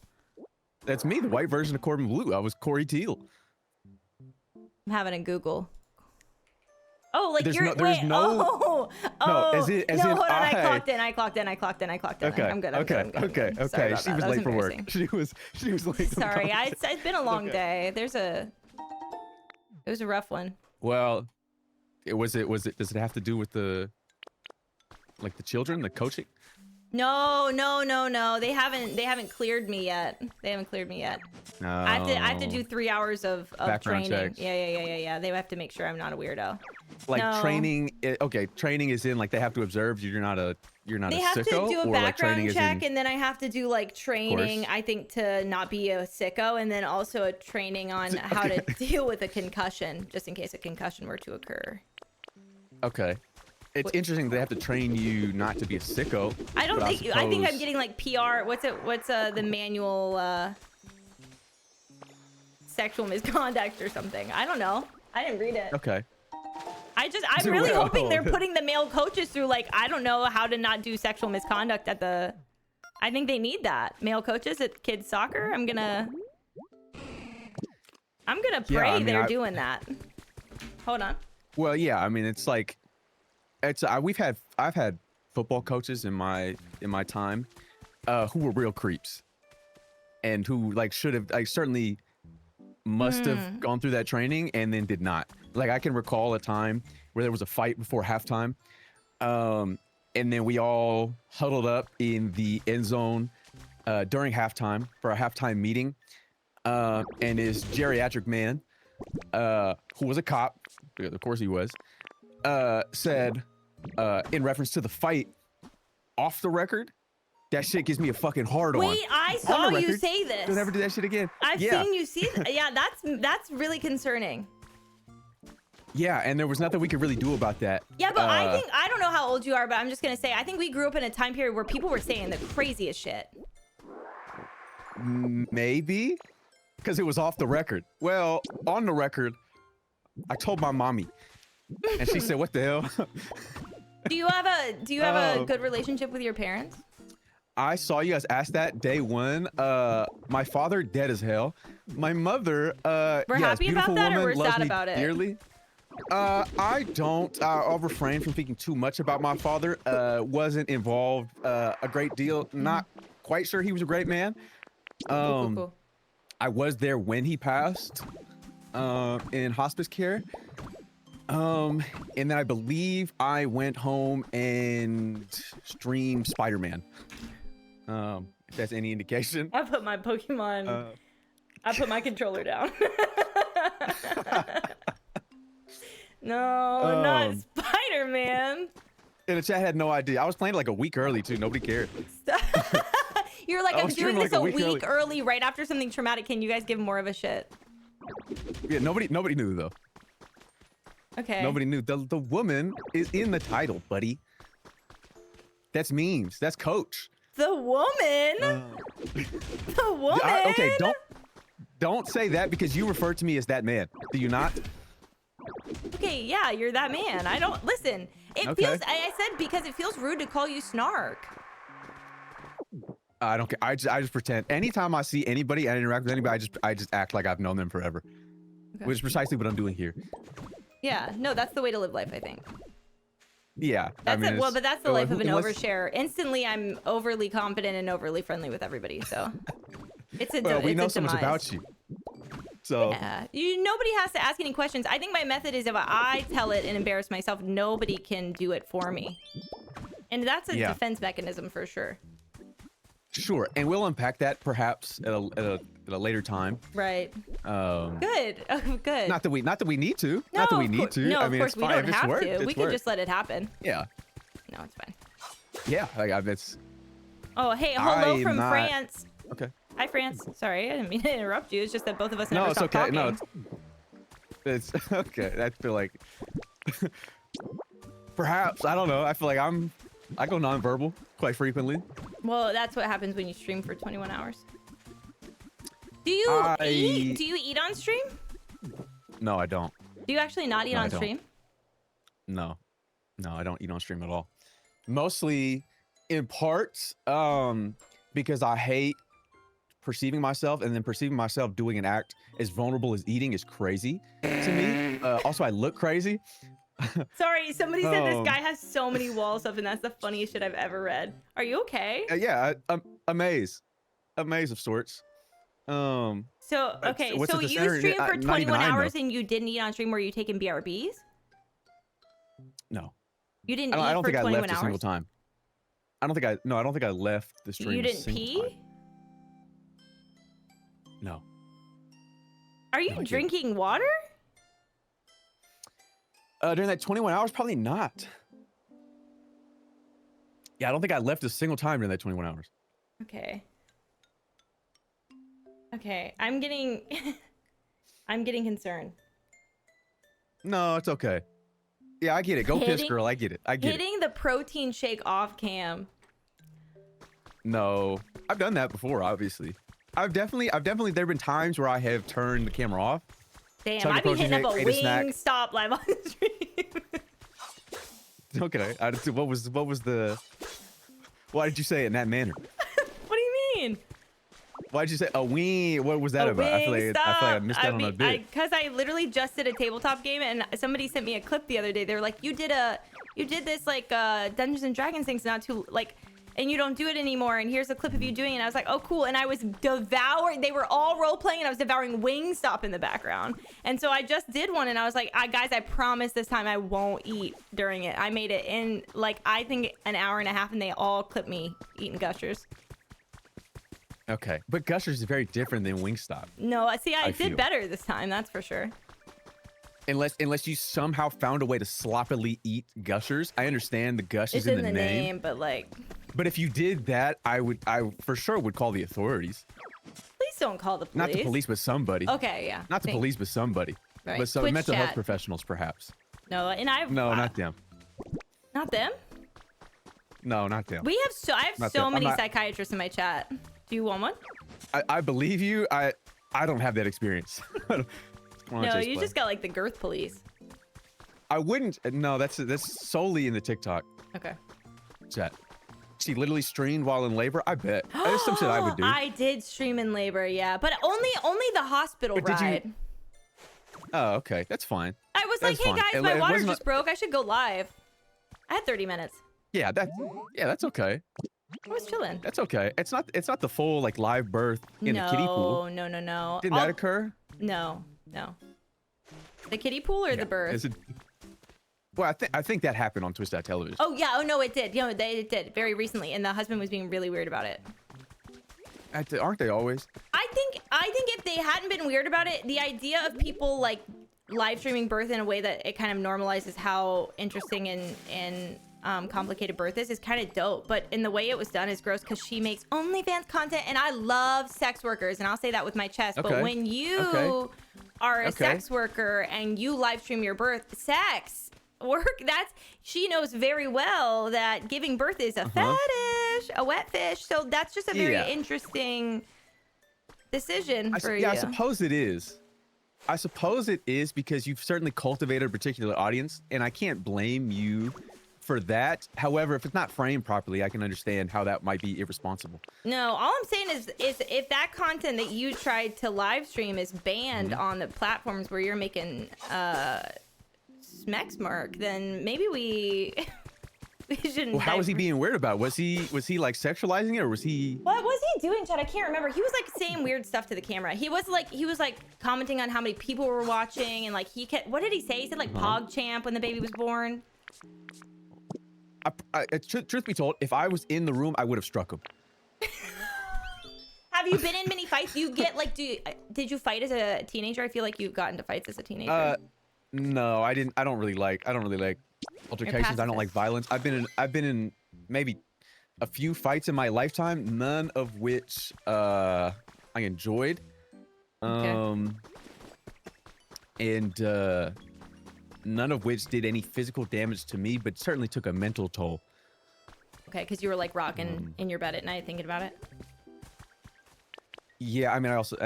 That's me, the white version of Corbin Blue. I was Corey Teal. I'm having a Google. Oh, like There's you're. no- there's wait. no- Oh. as in no, hold on. I I- clocked in. Okay. I'm good. Okay. Sorry about She that. was That late for work. embarrassing. She was late. for Sorry, work. it's been a long day. It was a rough one. Well, was it? Does it have to do with the children, the coaching? No. They haven't cleared me yet. No. I have to do 3 hours of Background training. checks. Yeah. They have to make sure I'm not a weirdo. Like No. training. Okay, training is in like they have to observe you're not a They have to sicko, do a or like training background is check, in, and then I have to do like training, course. I think, to not be a sicko, and then also a training on how to deal with a concussion, just in case a concussion were to occur. Okay. It's interesting they have to train you not to be a sicko. I don't but think. I think I'm suppose- getting like PR. What's the manual sexual misconduct or something? I don't know. I didn't read it. Okay. I'm really hoping they're putting the male coaches through, like, I don't know how to not do sexual misconduct at the. I think they need that. Male coaches at kids soccer. I'm gonna pray I mean, they're doing that. Hold on. Well, yeah. I mean, it's like, I've had football coaches in my time, who were real creeps, and who like should have certainly must have gone through that training and then did not. Like I can recall a time where there was a fight before halftime, and then we all huddled up in the end zone during halftime for a halftime meeting, and this geriatric man, who was a cop, of course he was, said, in reference to the fight, off the record, that shit gives me a fucking hard on. Wait, I On saw the you record, say this. Don't ever do that shit again. I've seen you see. Yeah, that's really concerning. Yeah, and there was nothing we could really do about that. Yeah, but I don't know how old you are, but I'm just gonna say I think we grew up in a time period where people were saying the craziest shit. Maybe, because it was off the record. Well, on the record, I told my mommy, and she said, "What the hell?" Do you have a good relationship with your parents? I saw you guys ask that day one. My father dead as hell. My mother, We're yes, happy about beautiful that, or woman, we're loves sad me about it? dearly. I don't. I'll refrain from thinking too much about my father. Wasn't involved a great deal. Not quite sure he was a great man. Cool. I was there when he passed, in hospice care. And then I believe I went home and streamed Spider-Man. If that's any indication. I put my Pokemon. I put my controller down. No, not Spider-Man. And the chat had no idea. I was playing like a week early too. Nobody cared. You're like, I I'm was doing streaming this like a a week week early right after something traumatic. Can you guys give more of a shit? Yeah, nobody knew though. Okay. Nobody knew. The woman is in the title, buddy. That's memes. That's Coach. The woman. The woman. Okay, don't say that because you refer to me as that man. Do you not? Okay, yeah, you're that man. I don't listen. It Okay. feels. I said because it feels rude to call you snark. I don't care. I just pretend. Anytime I see anybody and interact with anybody, I just act like I've known them forever. Okay. Which is precisely what I'm doing here. Yeah, no, that's the way to live life, I think. Yeah. That's I mean, but that's the life of an unless- overshare. Instantly, I'm overly confident and overly friendly with everybody. So it's a. Well, we it's know a so much demise. about you. So Yeah, nobody has to ask any questions. I think my method is if I tell it and embarrass myself, nobody can do it for me, and that's a Yeah. defense mechanism for sure. sure, and we'll unpack that perhaps at a later time. Right. Um, Good. Oh, good. Not that we need to. No, Not that we of need cour- to. No, I of mean, course it's we fine. don't If it's have work, to. it's We can work. just let it happen. Yeah. No, it's fine. Yeah. It's Oh, hey, hello I'm from not- France. okay. Hi, France. Sorry, I didn't mean to interrupt you. It's just that both of us never No, it's stopped okay. talking. No, it's okay. I feel like perhaps I don't know. I feel like I go nonverbal quite frequently. Well, that's what happens when you stream for 21 hours. Do you eat? Do you eat on stream? No, I don't. Do you actually not eat No, I on don't. stream? No, I don't eat on stream at all. Mostly, in parts, because I hate perceiving myself, and then perceiving myself doing an act as vulnerable as eating is crazy to me. Also, I look crazy. Sorry, somebody said this Um, guy has so many walls up, and that's the funniest shit I've ever read. Are you okay? Yeah, a maze of sorts. So okay, what's so at the you center? streamed for Not even 21 I know. hours and you didn't eat on stream. Were you taking BRBs? No, You didn't I eat don't for think I 21 left a hours. single time. I don't think I left the stream. You a didn't single pee? time. No. Are you No, I didn't. drinking water? During that 21 hours, probably not. Yeah, I don't think I left a single time during that 21 hours. Okay. Okay, I'm getting I'm getting concerned. No, it's okay. Yeah, I get it. Go piss, Hitting- girl. I get it. I get it. Hitting the protein shake off cam. No, I've done that before. Obviously, I've definitely. There've been times where I have turned the camera off. Damn, Chugged a I've been protein hitting up a shake, ate a snack. wing stop live on the stream. Okay. What was the? Why did you say it in that manner? What do you mean? Why did you say a wing? What was that about? I feel like I missed out on a bit. Because I literally just did a tabletop game and somebody sent me a clip the other day. They were like, you did this like Dungeons and Dragons things not too like, and you don't do it anymore. And here's a clip of you doing it. And I was like, oh cool. And I was devouring. They were all role playing, and I was devouring Wingstop in the background. And so I just did one, and I was like, guys, I promise this time I won't eat during it. I made it in like I think an hour and a half, and they all clipped me eating Gushers. Okay, but Gushers is very different than Wingstop. No, see, I feel. did better this time. That's for sure. Unless you somehow found a way to sloppily eat Gushers. I understand the Gush It's is in the name. name, but like, But if you did that, I for sure would call the authorities. please don't call the police. Not the police, but somebody. Okay, yeah. Not the police, but somebody. Right. But some Twitch mental health chat. professionals, perhaps. No, and I've No, not them. not them. No, not them. I have Not so them. I'm many not- psychiatrists in my chat. Do you want one? I believe you. I don't have that experience. Come on, No, Chase you Play. just got like the girth police. I wouldn't. No, that's solely in the TikTok Okay. chat. She literally streamed while in labor. I bet. That's some shit I would do. I did stream in labor, yeah, but only the hospital But did you- ride. Oh, okay. That's fine. I was That's like, hey fine. guys, It- my it water wasn't just broke. I should go live. I had 30 minutes. Yeah, that's okay. I was chilling. That's okay. It's not the full like live birth in no, a kiddie pool. No. Didn't that occur? No. The kiddie pool or the birth? Is it? Well, I think that happened on Twitch Television. Oh yeah. Oh no, it did. You know, it did very recently, and the husband was being really weird about it. Aren't they always? I think if they hadn't been weird about it, the idea of people like live streaming birth in a way that it kind of normalizes how interesting and complicated birth is kind of dope. But in the way it was done is gross because she makes OnlyFans content, and I love sex workers, and I'll say that with my chest. Okay. But when you are a sex worker and you live stream your birth, sex work, she knows very well that giving birth is a fetish, a wet fish. So that's just a very interesting decision for you. Yeah, I suppose it is. I suppose it is because you've certainly cultivated a particular audience, and I can't blame you for that. However, if it's not framed properly, I can understand how that might be irresponsible. No, all I'm saying is if that content that you tried to live stream is banned on the platforms where you're making Smexmark, then maybe we shouldn't. Well, how was he being weird about it? Was he like sexualizing it, or was he? What was he doing, Chad? I can't remember. He was like saying weird stuff to the camera. He was like commenting on how many people were watching, and like he kept. What did he say? He said like PogChamp when the baby was born. Truth be told, if I was in the room, I would have struck him. Have you been in many fights? You get like, did you fight as a teenager? I feel like you got into fights as a teenager. No, I didn't. I don't really like altercations. I don't like violence. I've been in maybe a few fights in my lifetime, none of which I enjoyed. And none of which did any physical damage to me, but certainly took a mental toll. Okay, because you were like rocking in your bed at night thinking about it. Yeah, I mean, I also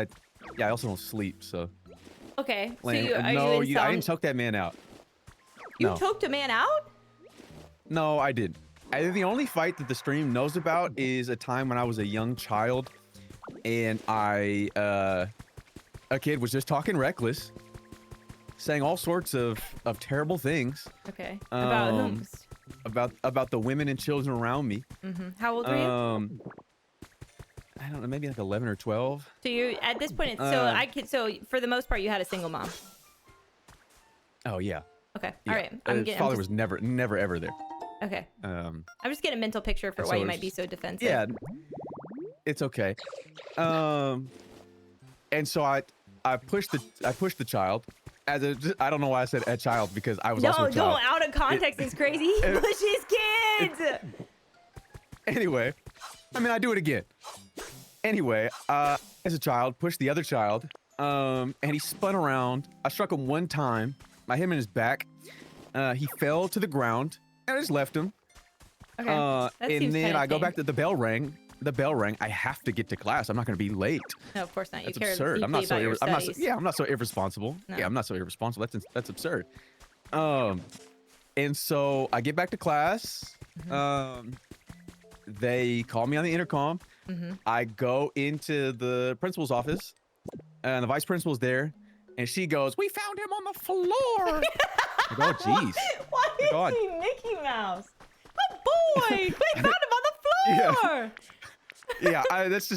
don't sleep, so. Okay, so I didn't choke that man out. You choked a man out? No, I didn't. The only fight that the stream knows about is a time when I was a young child, and a kid was just talking reckless, saying all sorts of terrible things. Okay. About whom? About the women and children around me. How old were you? I don't know, maybe like 11 or 12. So you at this point, so for the most part, you had a single mom. Oh yeah. Okay. Yeah. All right. His father was never ever there. Okay. I'm just getting a mental picture for why you might be so defensive. Yeah. It's okay. And so I pushed the child. I don't know why I said a child, because I was also a child. No, out of context is crazy. He pushes kids. Anyway, I mean, I do it again. Anyway, as a child, pushed the other child, and he spun around. I struck him one time. I hit him in his back. He fell to the ground, and I just left him. Okay. And then I go back to the bell rang. The bell rang. I have to get to class. I'm not going to be late. No, of course not. That's absurd. I'm not so irresponsible. No. Yeah, I'm not so irresponsible. That's absurd. And so I get back to class. They call me on the intercom. I go into the principal's office, and the vice principal's there, and she goes, "We found him on the floor." I go, "Oh, jeez." Why is he Mickey Mouse? My boy! We found him on the floor! Yeah, that's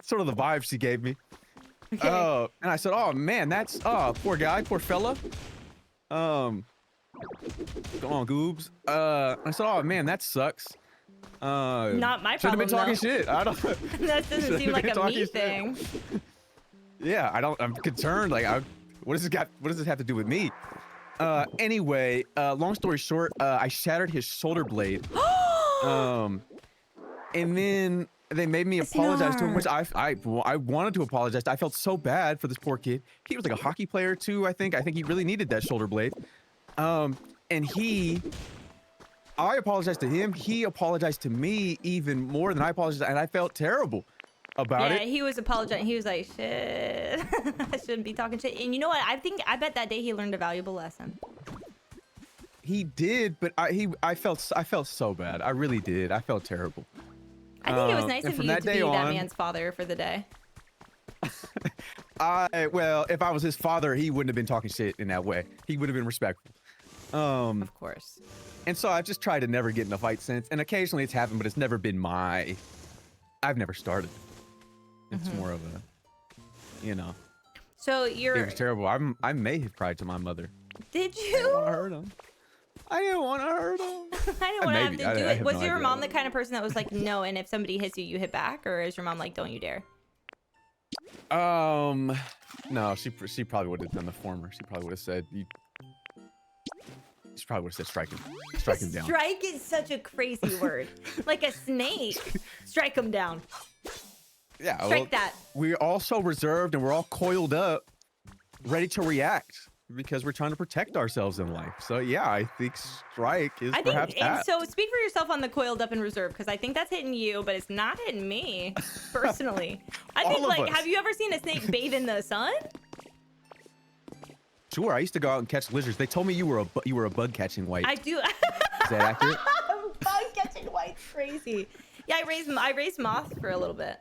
sort of the vibe she gave me. Okay. And I said, "Oh man, that's poor guy, poor fella." Come on, Goobs. I said, "Oh man, that sucks." Not my problem. Shouldn't have been talking though. shit. I don't. That doesn't seem like a me thing. Yeah, I'm concerned. Like, what does this have to do with me? Anyway, long story short, I shattered his shoulder blade. And then they made me apologize to him, which I wanted to apologize. I felt so bad for this poor kid. He was like a hockey player too, I think. I think he really needed that shoulder blade. And I apologized to him. He apologized to me even more than I apologized, and I felt terrible about it. Yeah, he was apologizing. He was like, "Shit, I shouldn't be talking shit." And you know what? I bet that day he learned a valuable lesson. He did, but I felt so bad. I really did. I felt terrible. I think it was nice of you to be that man's father for the day. Well, if I was his father, he wouldn't have been talking shit in that way. He would have been respectful. Of course. And so I've just tried to never get in a fight since. And occasionally it's happened, but it's never been I've never started. It's more of a, So it was terrible. I may have cried to my mother. Did I you? didn't want to hurt him. I didn't want to have to do it. Was your mom the idea. kind of person that was like, no, and if somebody hits you, you hit back? Or is your mom like, don't you dare? No, she probably would have done the former. She probably would have said, She probably would have said strike him. Strike him down. Strike is such a crazy word. Like a snake. Strike him down. Yeah. Strike that. We're all so reserved and we're all coiled up, ready to react because we're trying to protect ourselves in life. So yeah, I think strike is perhaps and that. so speak for yourself on the coiled up and reserve, because I think that's hitting you, but it's not hitting me personally. I think, All of like, us. have you ever seen a snake bathe in the sun? Sure, I used to go out and catch lizards. They told me you were a bug catching white. I do. Is that accurate? Bug catching white's crazy. Yeah, I raised moths for a little bit.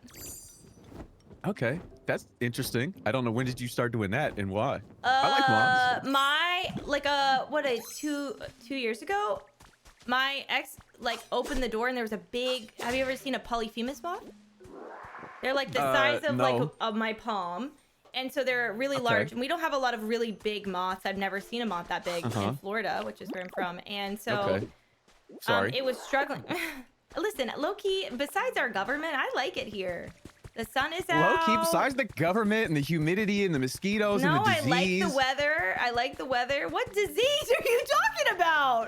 Okay, that's interesting. I don't know, when did you start doing that and why? I like moths. 2 years ago, my ex opened the door and there was a big. Have you ever seen a polyphemus moth? They're like the size of no. of my palm, and so they're really large. And we don't have a lot of really big moths. I've never seen a moth that big in Florida, which is where I'm from. And so, Sorry. it was struggling. Listen, low key. Besides our government, I like it here. The sun is out. Low key, besides the government and the humidity and the mosquitoes and the disease. No, I like the weather. I like the weather. What disease are you talking about?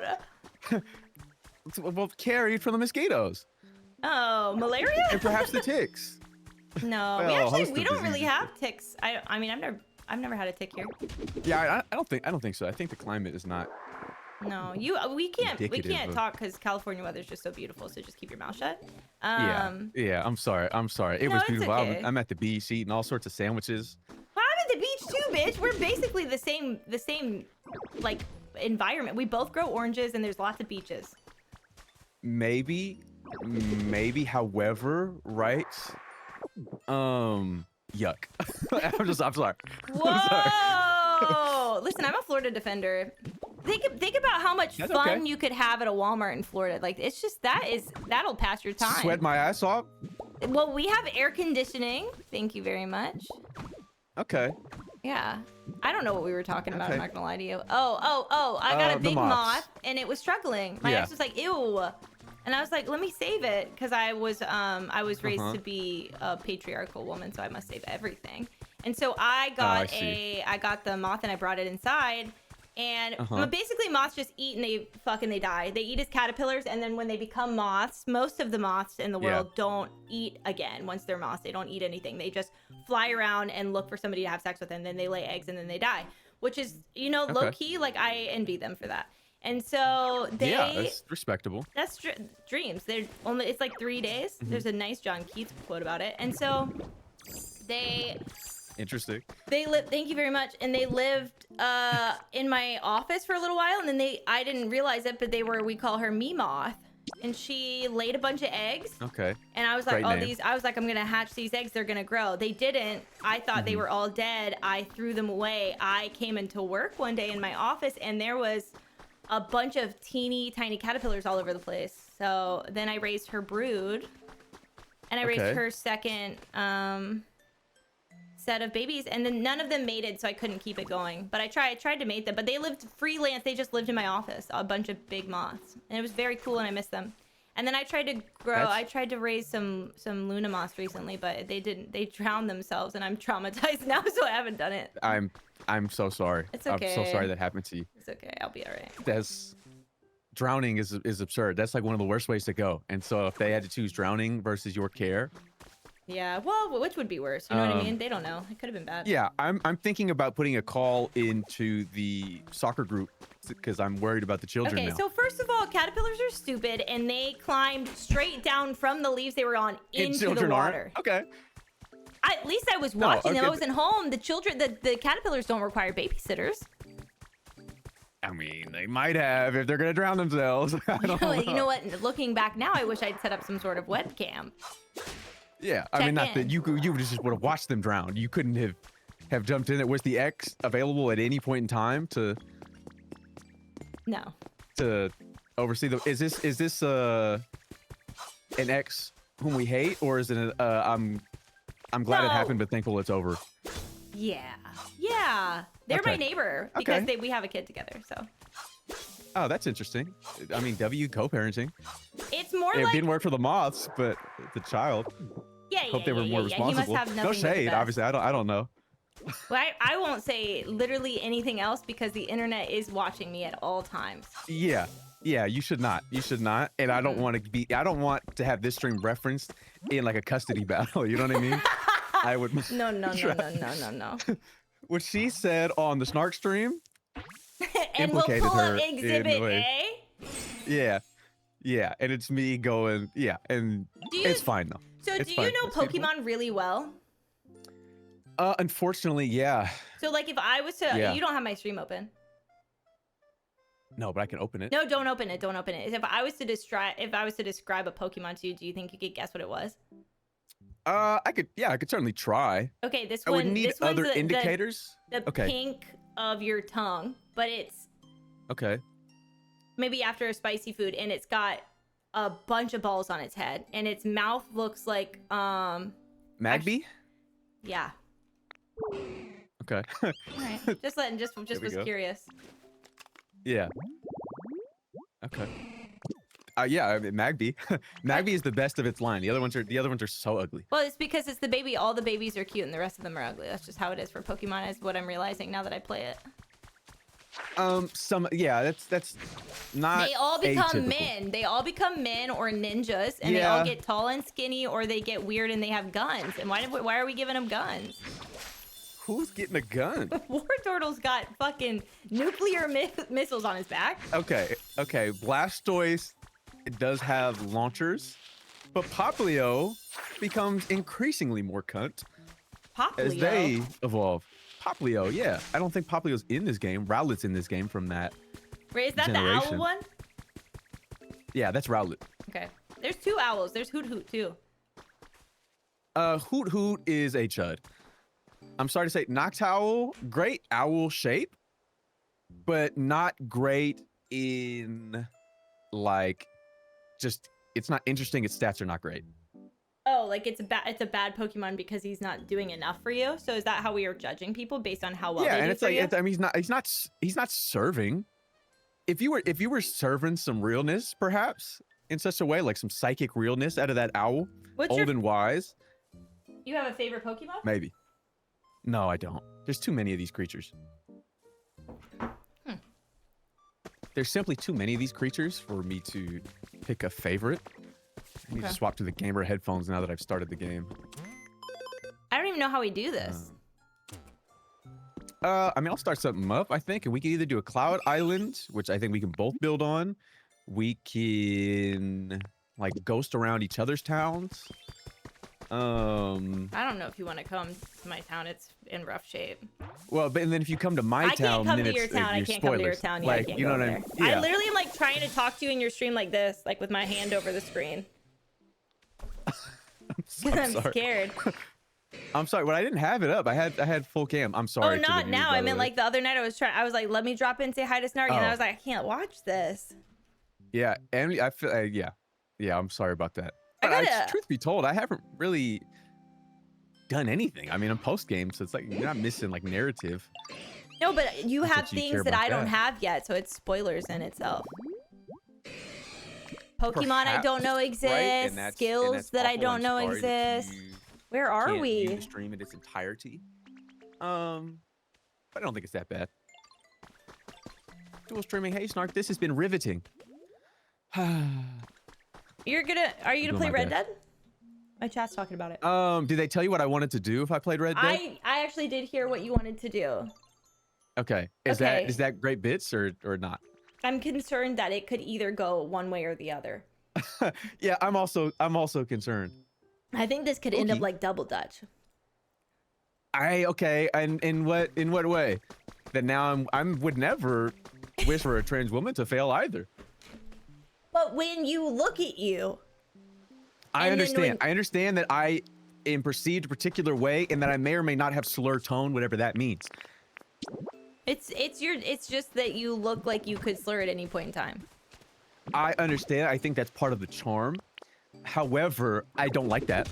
Well, carried from the mosquitoes. Oh, malaria? And perhaps the ticks. No, Well, we don't really have ticks. I mean, I've never had a tick here. Yeah, I don't think so. I think the climate is not. No, we can't Indicative of- talk because California weather is just so beautiful. So just keep your mouth shut. Yeah. I'm sorry. It No, was it's beautiful. okay. I'm at the beach eating all sorts of sandwiches. Well, I'm at the beach too, bitch. We're basically the same like environment. We both grow oranges, and there's lots of beaches. Maybe. However, right? Yuck. I'm sorry. Whoa! Listen, I'm a Florida defender. Think about how much That's fun okay. you could have at a Walmart in Florida. Like, it's just that'll pass your time. Sweat my ass off. Well, we have air conditioning. Thank you very much. Okay. Yeah. I don't know what we were talking about. I'm Okay. not gonna lie to you. Oh! I got a the big moths. moth, and it was struggling. My Yeah. ex was like, "Ew," and I was like, "Let me save it," because I was raised to be a patriarchal woman, so I must save everything. And so I got I got the moth and I brought it inside. And basically moths just eat and they die. They eat as caterpillars, and then when they become moths, most of the moths in the world don't eat again. Once they're moths, they don't eat anything. They just fly around and look for somebody to have sex with, and then they lay eggs and then they die. Which is, low key, like, I envy them for that. And so that's respectable. That's dreams. It's like 3 days. There's a nice John Keats quote about it. And so Interesting. thank you very much. And they lived in my office for a little while, and then I didn't realize it, but we call her Me Moth. And she laid a bunch of eggs. Okay. And I was like, Great name. I was like, I'm gonna hatch these eggs, they're gonna grow. They didn't. I thought they were all dead. I threw them away. I came into work one day in my office, and there was a bunch of teeny tiny caterpillars all over the place. So then I raised her brood, and I raised her second set of babies, and then none of them mated, so I couldn't keep it going. But I tried to mate them, but they lived freelance. They just lived in my office, a bunch of big moths, and it was very cool, and I missed them. And then I tried to I tried to raise some Luna moths recently, but they didn't. They drowned themselves, and I'm traumatized now, so I haven't done it. I'm so sorry. It's okay. I'm so sorry that happened to you. It's okay. I'll be all right. Drowning is absurd. That's like one of the worst ways to go. And so if they had to choose drowning versus your care. Yeah, well, which would be worse? You know what I mean? They don't know. It could have been bad. Yeah, I'm thinking about putting a call into the soccer group because I'm worried about the children now. Okay, so first of all, caterpillars are stupid, and they climbed straight down from the leaves they were on into the water. Okay. At least I was watching them. I wasn't home. The children, the caterpillars don't require babysitters. I mean, they might have if they're gonna drown themselves. I don't know. You know what? Looking back now, I wish I'd set up some sort of webcam. Yeah, I mean, not that you just would have watched them drown. You couldn't have jumped in. Was the X available at any point in time to oversee the? Is this an X whom we hate, or is it I'm glad it happened, but thankful it's over? Yeah. They're my neighbor because we have a kid together. So. Oh, that's interesting. I mean, co-parenting. It's more it like didn't work for the moths, but the child. Yeah, Hope they were more responsible. He must have No nothing but the shade, best. obviously. I don't know. Well, I won't say literally anything else because the internet is watching me at all times. Yeah. Yeah, you should not. You should not. And I don't want to have this stream referenced in like a custody battle. You know what I mean? I would No. What she said on the Snark stream And we'll implicated pull her up in Exhibit ways. A. Yeah. Yeah, and it's me going, yeah, and it's fine though. So It's do fine. you know It's good. Pokemon really well? Unfortunately, yeah. So like if I was to, Yeah. you don't have my stream open. No, but I can open it. No, don't open it. Don't open it. If I was to describe a Pokemon to you, do you think you could guess what it was? I could certainly try. Okay, this I one. would need this one's other the indicators. Okay. pink of your tongue, but it's Okay. maybe after a spicy food, and it's got a bunch of balls on its head, and its mouth looks like Magby? yeah. Okay. All right. Just There we was go. curious. Yeah. Okay. Yeah, I mean, Magby. Magby is the best of its line. The other ones are so ugly. Well, it's because it's the baby. All the babies are cute, and the rest of them are ugly. That's just how it is for Pokemon. Is what I'm realizing now that I play it. That's not. They all become atypical. men. They all become men or ninjas, and they all get tall and skinny, or they get weird and they have guns. And why are we giving them guns? Who's getting a gun? Wartortle's got fucking nuclear missiles on his back. Okay. Blastoise, it does have launchers, but Popplio becomes increasingly more cunt as they evolve. Popplio, yeah. I don't think Popplio's in this game. Rowlet's in this game from that. Wait, is that the generation. owl one? Yeah, that's Rowlet. Okay. There's two owls. There's Hoot Hoot too. Hoot Hoot is a chud. I'm sorry to say, Noctowl, great owl shape, but not great in like it's not interesting. Its stats are not great. Oh, like it's a bad Pokemon because he's not doing enough for you. So is that how we are judging people based on how well Yeah, they and do it's for like you? I mean he's not serving. If you were serving some realness, perhaps in such a way, like some psychic realness out of that owl, old and wise. You have a favorite Pokemon? Maybe. No, I don't. There's too many of these creatures. There's simply too many of these creatures for me to pick a favorite. I need to swap to the gamer headphones now that I've started the game. I don't even know how we do this. I mean, I'll start something up, I think, and we can either do a cloud island, which I think we can both build on. We can like ghost around each other's towns. I don't know if you want to come to my town. It's in rough shape. Well, but and then if you come to my town, I can't come then to your it's, town. I you're can't come to your spoilers. town. Yeah, Like, I can't you know go what I there. mean? Yeah. I literally am like trying to talk to you in your stream like this, like with my hand over the screen. I'm sorry. scared. I'm sorry, but I didn't have it up. I had full cam. I'm sorry. Oh, to the not viewers, now. by I the meant way. like the other night. I was like, let me drop in, say hi to Snark, and I Oh. was like, I can't watch this. Yeah, and I feel yeah. I'm sorry about that. I But gotta- truth be told, I haven't really done anything. I mean, I'm post game, so it's like you're not missing like narrative. No, but you Not have that you care things that about I don't that. have yet, so it's spoilers in itself. Pokemon I don't know Perhaps, exist. right? And that's Skills that I awful. don't I'm know sorry that exist. you Where are can't view we? the stream in its entirety. But I don't think it's that bad. Dual streaming. Hey, Snark, this has been riveting. Are you gonna Doing play my Red best. Dead? My chat's talking about it. Did they tell you what I wanted to do if I played Red Dead? I actually did hear what you wanted to do. Okay. Okay. Is that great bits or not? I'm concerned that it could either go one way or the other. Yeah, I'm also concerned. I think this could end up Okay. like Double Dutch. Okay, and in what way? That now I would never wish for a trans woman to fail either. But when you look at you, I And then understand. when- I understand that I am perceived a particular way and that I may or may not have slur tone, whatever that means. it's just that you look like you could slur at any point in time. I understand. I think that's part of the charm. However, I don't like that.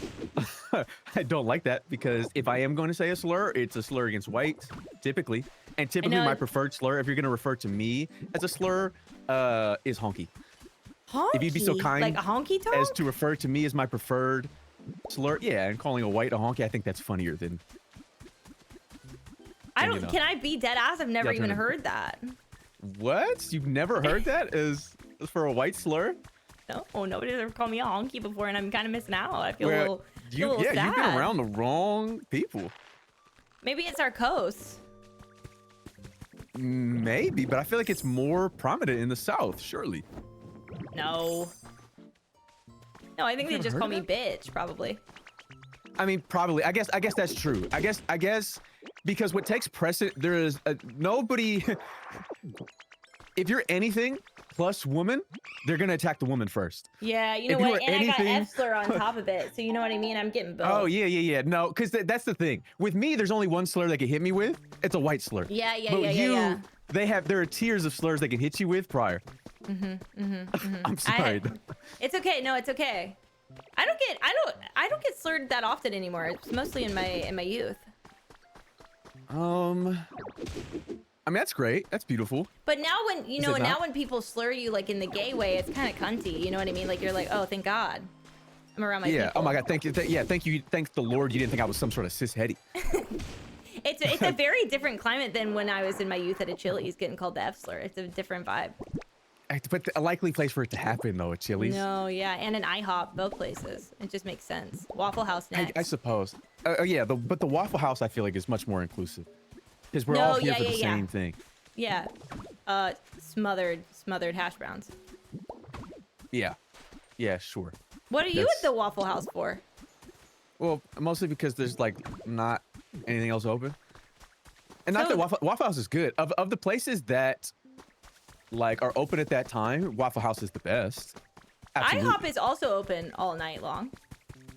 I don't like that because if I am going to say a slur, it's a slur against whites, typically. And typically know- my preferred slur, if you're going to refer to me as a slur, is honky. Honky? If you'd be so kind like a honky tonk? as to refer to me as my preferred slur, yeah, and calling a white a honky, I think that's funnier than I And, don't. Can I be dead ass? I've never even heard that. What? You've never heard that? Is for a white slur? No, nobody's ever called me a honky before, and I'm kind of missing out. I feel Well, a little sad. you've been around the wrong people. Maybe it's our coast. Maybe, but I feel like it's more prominent in the South, surely. No, I think they just call me bitch, probably. I mean, probably. I guess that's true. I guess because what takes precedent, there is nobody. If you're anything plus woman, they're gonna attack the woman first. Yeah, you know what? And I got F slur on top of it, so you know what I mean. I'm getting both. Oh yeah. No, because that's the thing. With me, there's only one slur they can hit me with. It's a white slur. Yeah. There are tiers of slurs they can hit you with prior. I'm sorry. It's okay. No, it's okay. I don't get slurred that often anymore. It's mostly in my youth. I mean, that's great. That's beautiful. But now when people slur you like in the gay way, it's kind of cunty. You know what I mean? Like you're like, oh, thank God, I'm around my people. Oh my God, thank you. Thank you. Thank the Lord you didn't think I was some sort of cisheady. It's a very different climate than when I was in my youth at a Chili's getting called the F slur. It's a different vibe. But a likely place for it to happen though, at Chili's. No, yeah, and an IHOP, both places. It just makes sense. Waffle House next. I suppose. But the Waffle House I feel like is much more inclusive. Because we're all here for the same thing. Yeah. Smothered hash browns. Yeah, sure. What are you at the Waffle House for? Well, mostly because there's like not anything else open. And not that Waffle House is good. Of the places that like are open at that time, Waffle House is the best. Absolutely. IHOP is also open all night long.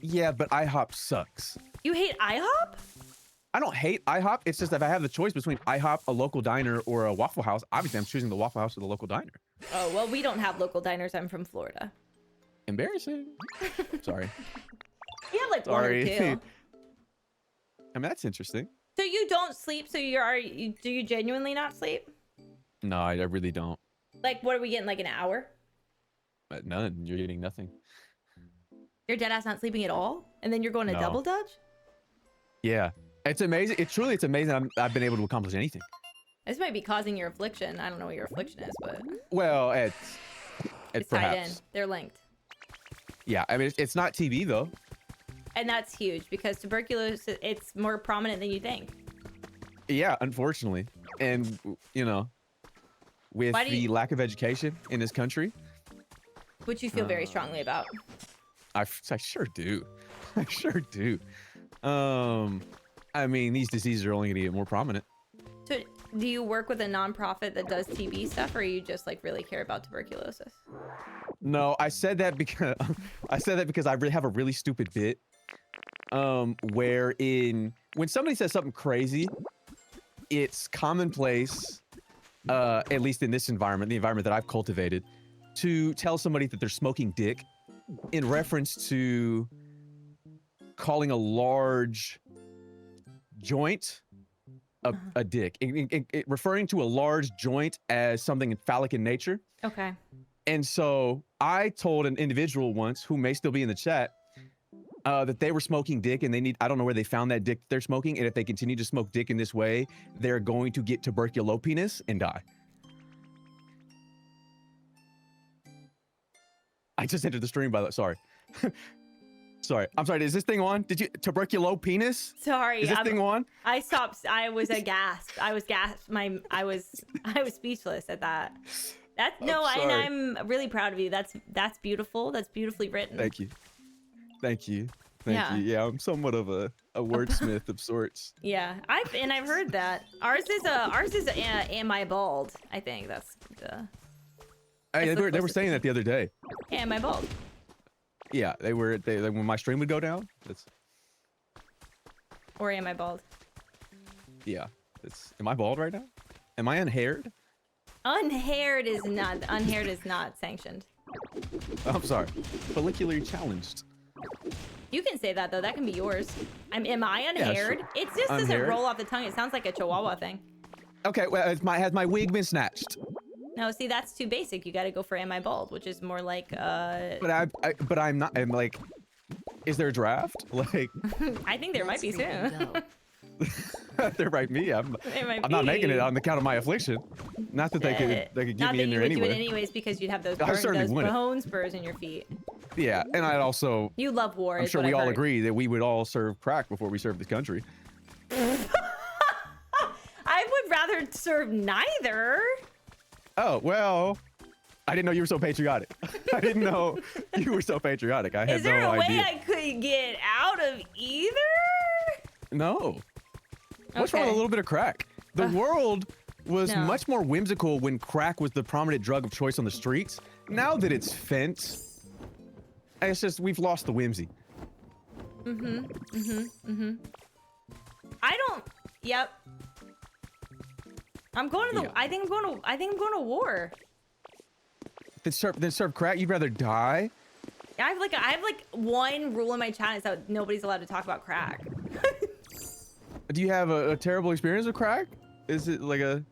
Yeah, but IHOP sucks. You hate IHOP? I don't hate IHOP. It's just if I have the choice between IHOP, a local diner, or a Waffle House, obviously I'm choosing the Waffle House or the local diner. Oh, well, we don't have local diners. I'm from Florida. Embarrassing. Sorry. You have like one or two. I mean, that's interesting. So you don't sleep? So do you genuinely not sleep? No, I really don't. Like, what are we getting, like an hour? None. You're getting nothing. Your dead ass not sleeping at all? And then you're going to double dutch? Yeah. It's amazing. It's amazing I've been able to accomplish anything. This might be causing your affliction. I don't know what your affliction is, but... Well, it's tied perhaps. in. They're linked. Yeah, I mean, it's not TB, though. And that's huge, because tuberculosis, it's more prominent than you think. Yeah, unfortunately. And, you know, with the lack of education in this country... Which you feel very strongly about. I sure do. I sure do. I mean, these diseases are only going to get more prominent. So, do you work with a nonprofit that does TB stuff, or you just like really care about tuberculosis? No, I said that because I really have a really stupid bit. Wherein when somebody says something crazy, it's commonplace, at least in this environment, the environment that I've cultivated, to tell somebody that they're smoking dick in reference to calling a large joint a dick, referring to a large joint as something phallic in nature. Okay. And so I told an individual once, who may still be in the chat, that they were smoking dick and I don't know where they found that dick they're smoking, and if they continue to smoke dick in this way, they're going to get tuberculosis and die. I just entered the stream, by the way. Sorry. Sorry. I'm sorry. Is this thing on? Did you tuberculosis? Sorry. Is this thing on? I stopped. I was aghast. I was gasped. I was speechless at that. And I'm really proud of you. That's beautiful. That's beautifully written. Thank you. Thank you. Thank you. Yeah, I'm somewhat of a wordsmith of sorts. Yeah, I've heard that. Ours is am I bald? I think that's the. They were saying that the other day. Yeah, am I bald? Yeah, they when my stream would go down. Or am I bald? Yeah, am I bald right now? Am I unhaired? Unhaired is not sanctioned. I'm sorry. Follicularly challenged. You can say that though. That can be yours. Am I unhaired? Yeah, It just doesn't roll off the tongue. It sounds like a Chihuahua thing. Okay, well, has my wig been snatched? No, see, that's too basic. You got to go for am I bald, which is more like But I'm not. I'm like, is there a draft? Like, I think there might be soon. They're right me. I'm not making it on the count of my affliction. Not that they could get Not me that in you there would do it anyway. anyways because you'd have those, I certainly those wouldn't. bone spurs in your feet. Yeah, and I'd also. You love war. I'm is sure what we I've all heard. agree that we would all serve crack before we serve this country. I would rather serve neither. Oh well, I didn't know you were so patriotic. I didn't know you were so patriotic. I had Is there no a way idea. I could get out of either? No. What's wrong with a Okay. little bit of crack? The world was No. much more whimsical when crack was the prominent drug of choice on the streets. Now that it's fent, it's just we've lost the whimsy. I don't. Yep. I'm going to the. Yeah. I think I'm going to war. Then serve crack. You'd rather die? I have like one rule in my chat is that nobody's allowed to talk about crack. Do you have a terrible experience with crack? Is it like a?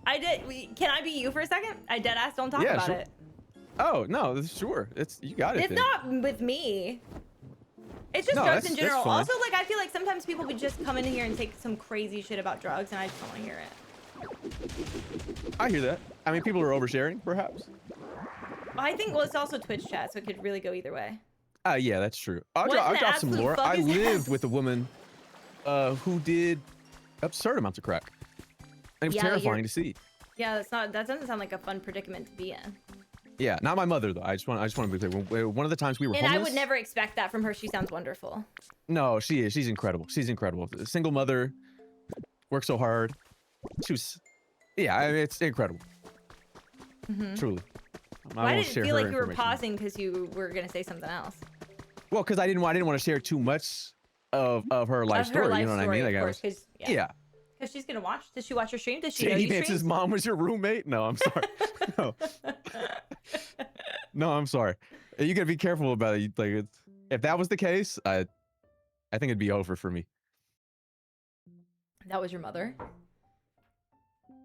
I did. Can I be you for a second? I dead ass don't talk Yeah, about sure. it. Oh no, sure. It's you got it. It's then. not with me. It's just No, drugs that's- in that's general. fine. Also, like I feel like sometimes people would just come in here and take some crazy shit about drugs, and I just don't want to hear it. I hear that. I mean, people are oversharing, perhaps. I think it's also Twitch chat, so it could really go either way. Yeah, that's true. I'll What in the drop some absolute lore. fuck I is lived that? with a woman who did absurd amounts of crack. And it was Yeah, terrifying you're- to see. Yeah, that doesn't sound like a fun predicament to be in. Yeah, not my mother though. I just want to be clear. One of the times we were And homeless. I would never expect that from her. She sounds wonderful. No, she is. She's incredible. She's incredible. A single mother, worked so hard. She was. Yeah, I mean, it's incredible. Truly. I Why won't did it share feel her like you were information. pausing because you were gonna say something else? Well, because I didn't want to share too much of her life Of story. her life You know what I story, mean? of Like, I course, was- 'cause- yeah. Because she's gonna watch. Does she watch your stream? Does she know JD you Vance's stream? mom was your roommate? No, I'm sorry. No. No, I'm sorry. You gotta be careful about it. Like, if that was the case, I think it'd be over for me. That was your mother.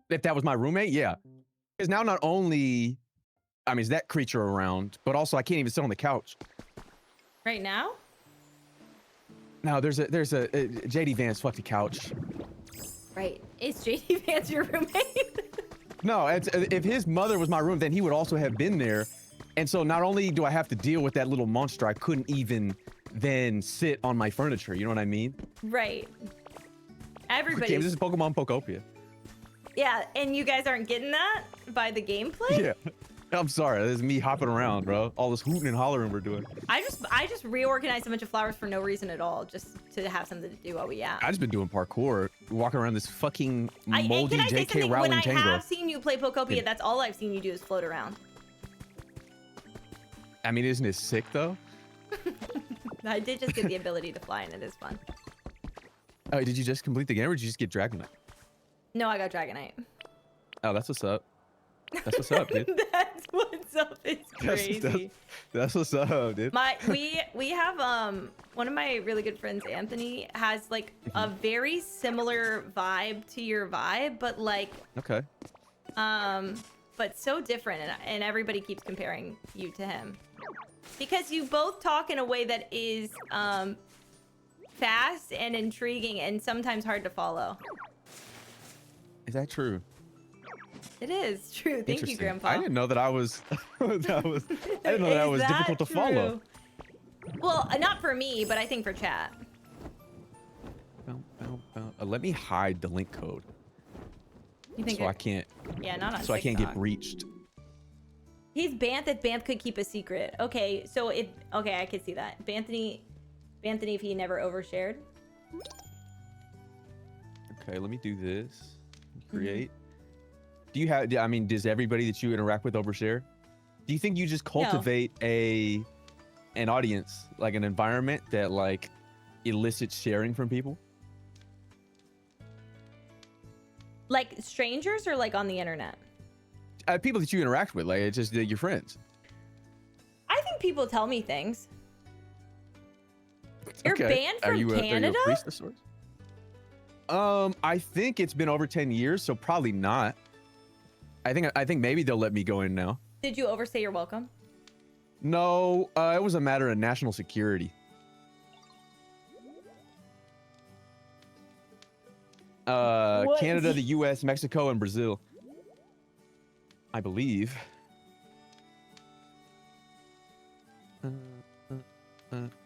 If that was my roommate, yeah. Because now not only, I mean, is that creature around, but also I can't even sit on the couch. Right now? No, there's a JD Vance fucked the couch. Right. Is JD Vance your roommate? No, if his mother was my room, then he would also have been there. And so not only do I have to deal with that little monster, I couldn't even then sit on my furniture. You know what I mean? Right. Games, this Everybody. is Pokemon Pokopia. Yeah, and you guys aren't getting that by the gameplay? Yeah. I'm sorry. This is me hopping around, bro. All this hooting and hollering we're doing. I just reorganized a bunch of flowers for no reason at all, just to have something to do while we I just been doing parkour, walking around this fucking and moldy can I say J.K. something? When Rowling I Tango. have seen you play Pokopia, Yeah. that's all I've seen you do is float around. I mean, isn't it sick though? I did just get the ability to fly, and it is fun. Oh, did you just complete the game, or did you just get Dragonite? No, I got Dragonite. Oh, that's what's up. That's what's up, dude. That's what's up. It's crazy. That's what's up, dude. We have one of my really good friends, Anthony, has like a very similar vibe to your vibe, but like Okay. but so different, and everybody keeps comparing you to him because you both talk in a way that is fast and intriguing and sometimes hard to follow. Is that true? It is true. Thank you, Interesting. Grandpa. I didn't know that I was. I didn't know that was difficult to follow. true? Well, not for me, but I think for chat. Let me hide the link code You think so I can't. Yeah, not on So I can't get TikTok. breached. He's Banth if Banth could keep a secret. Okay, so if I could see that. Banthony if he never overshared. Okay, let me do this. Mm-hmm. Create. Do you have? I mean, does everybody that you interact with overshare? Do you think you just cultivate an audience, like an environment that like elicits sharing from people? Like strangers or like on the internet? People that you interact with, like it's just your friends. I think people tell me things. You're Okay. banned from Are you Canada? a priest of sorts? I think it's been over 10 years, so probably not. I think maybe they'll let me go in now. Did you overstay your welcome? No, it was a matter of national security. What? Canada, the U.S., Mexico, and Brazil. I believe.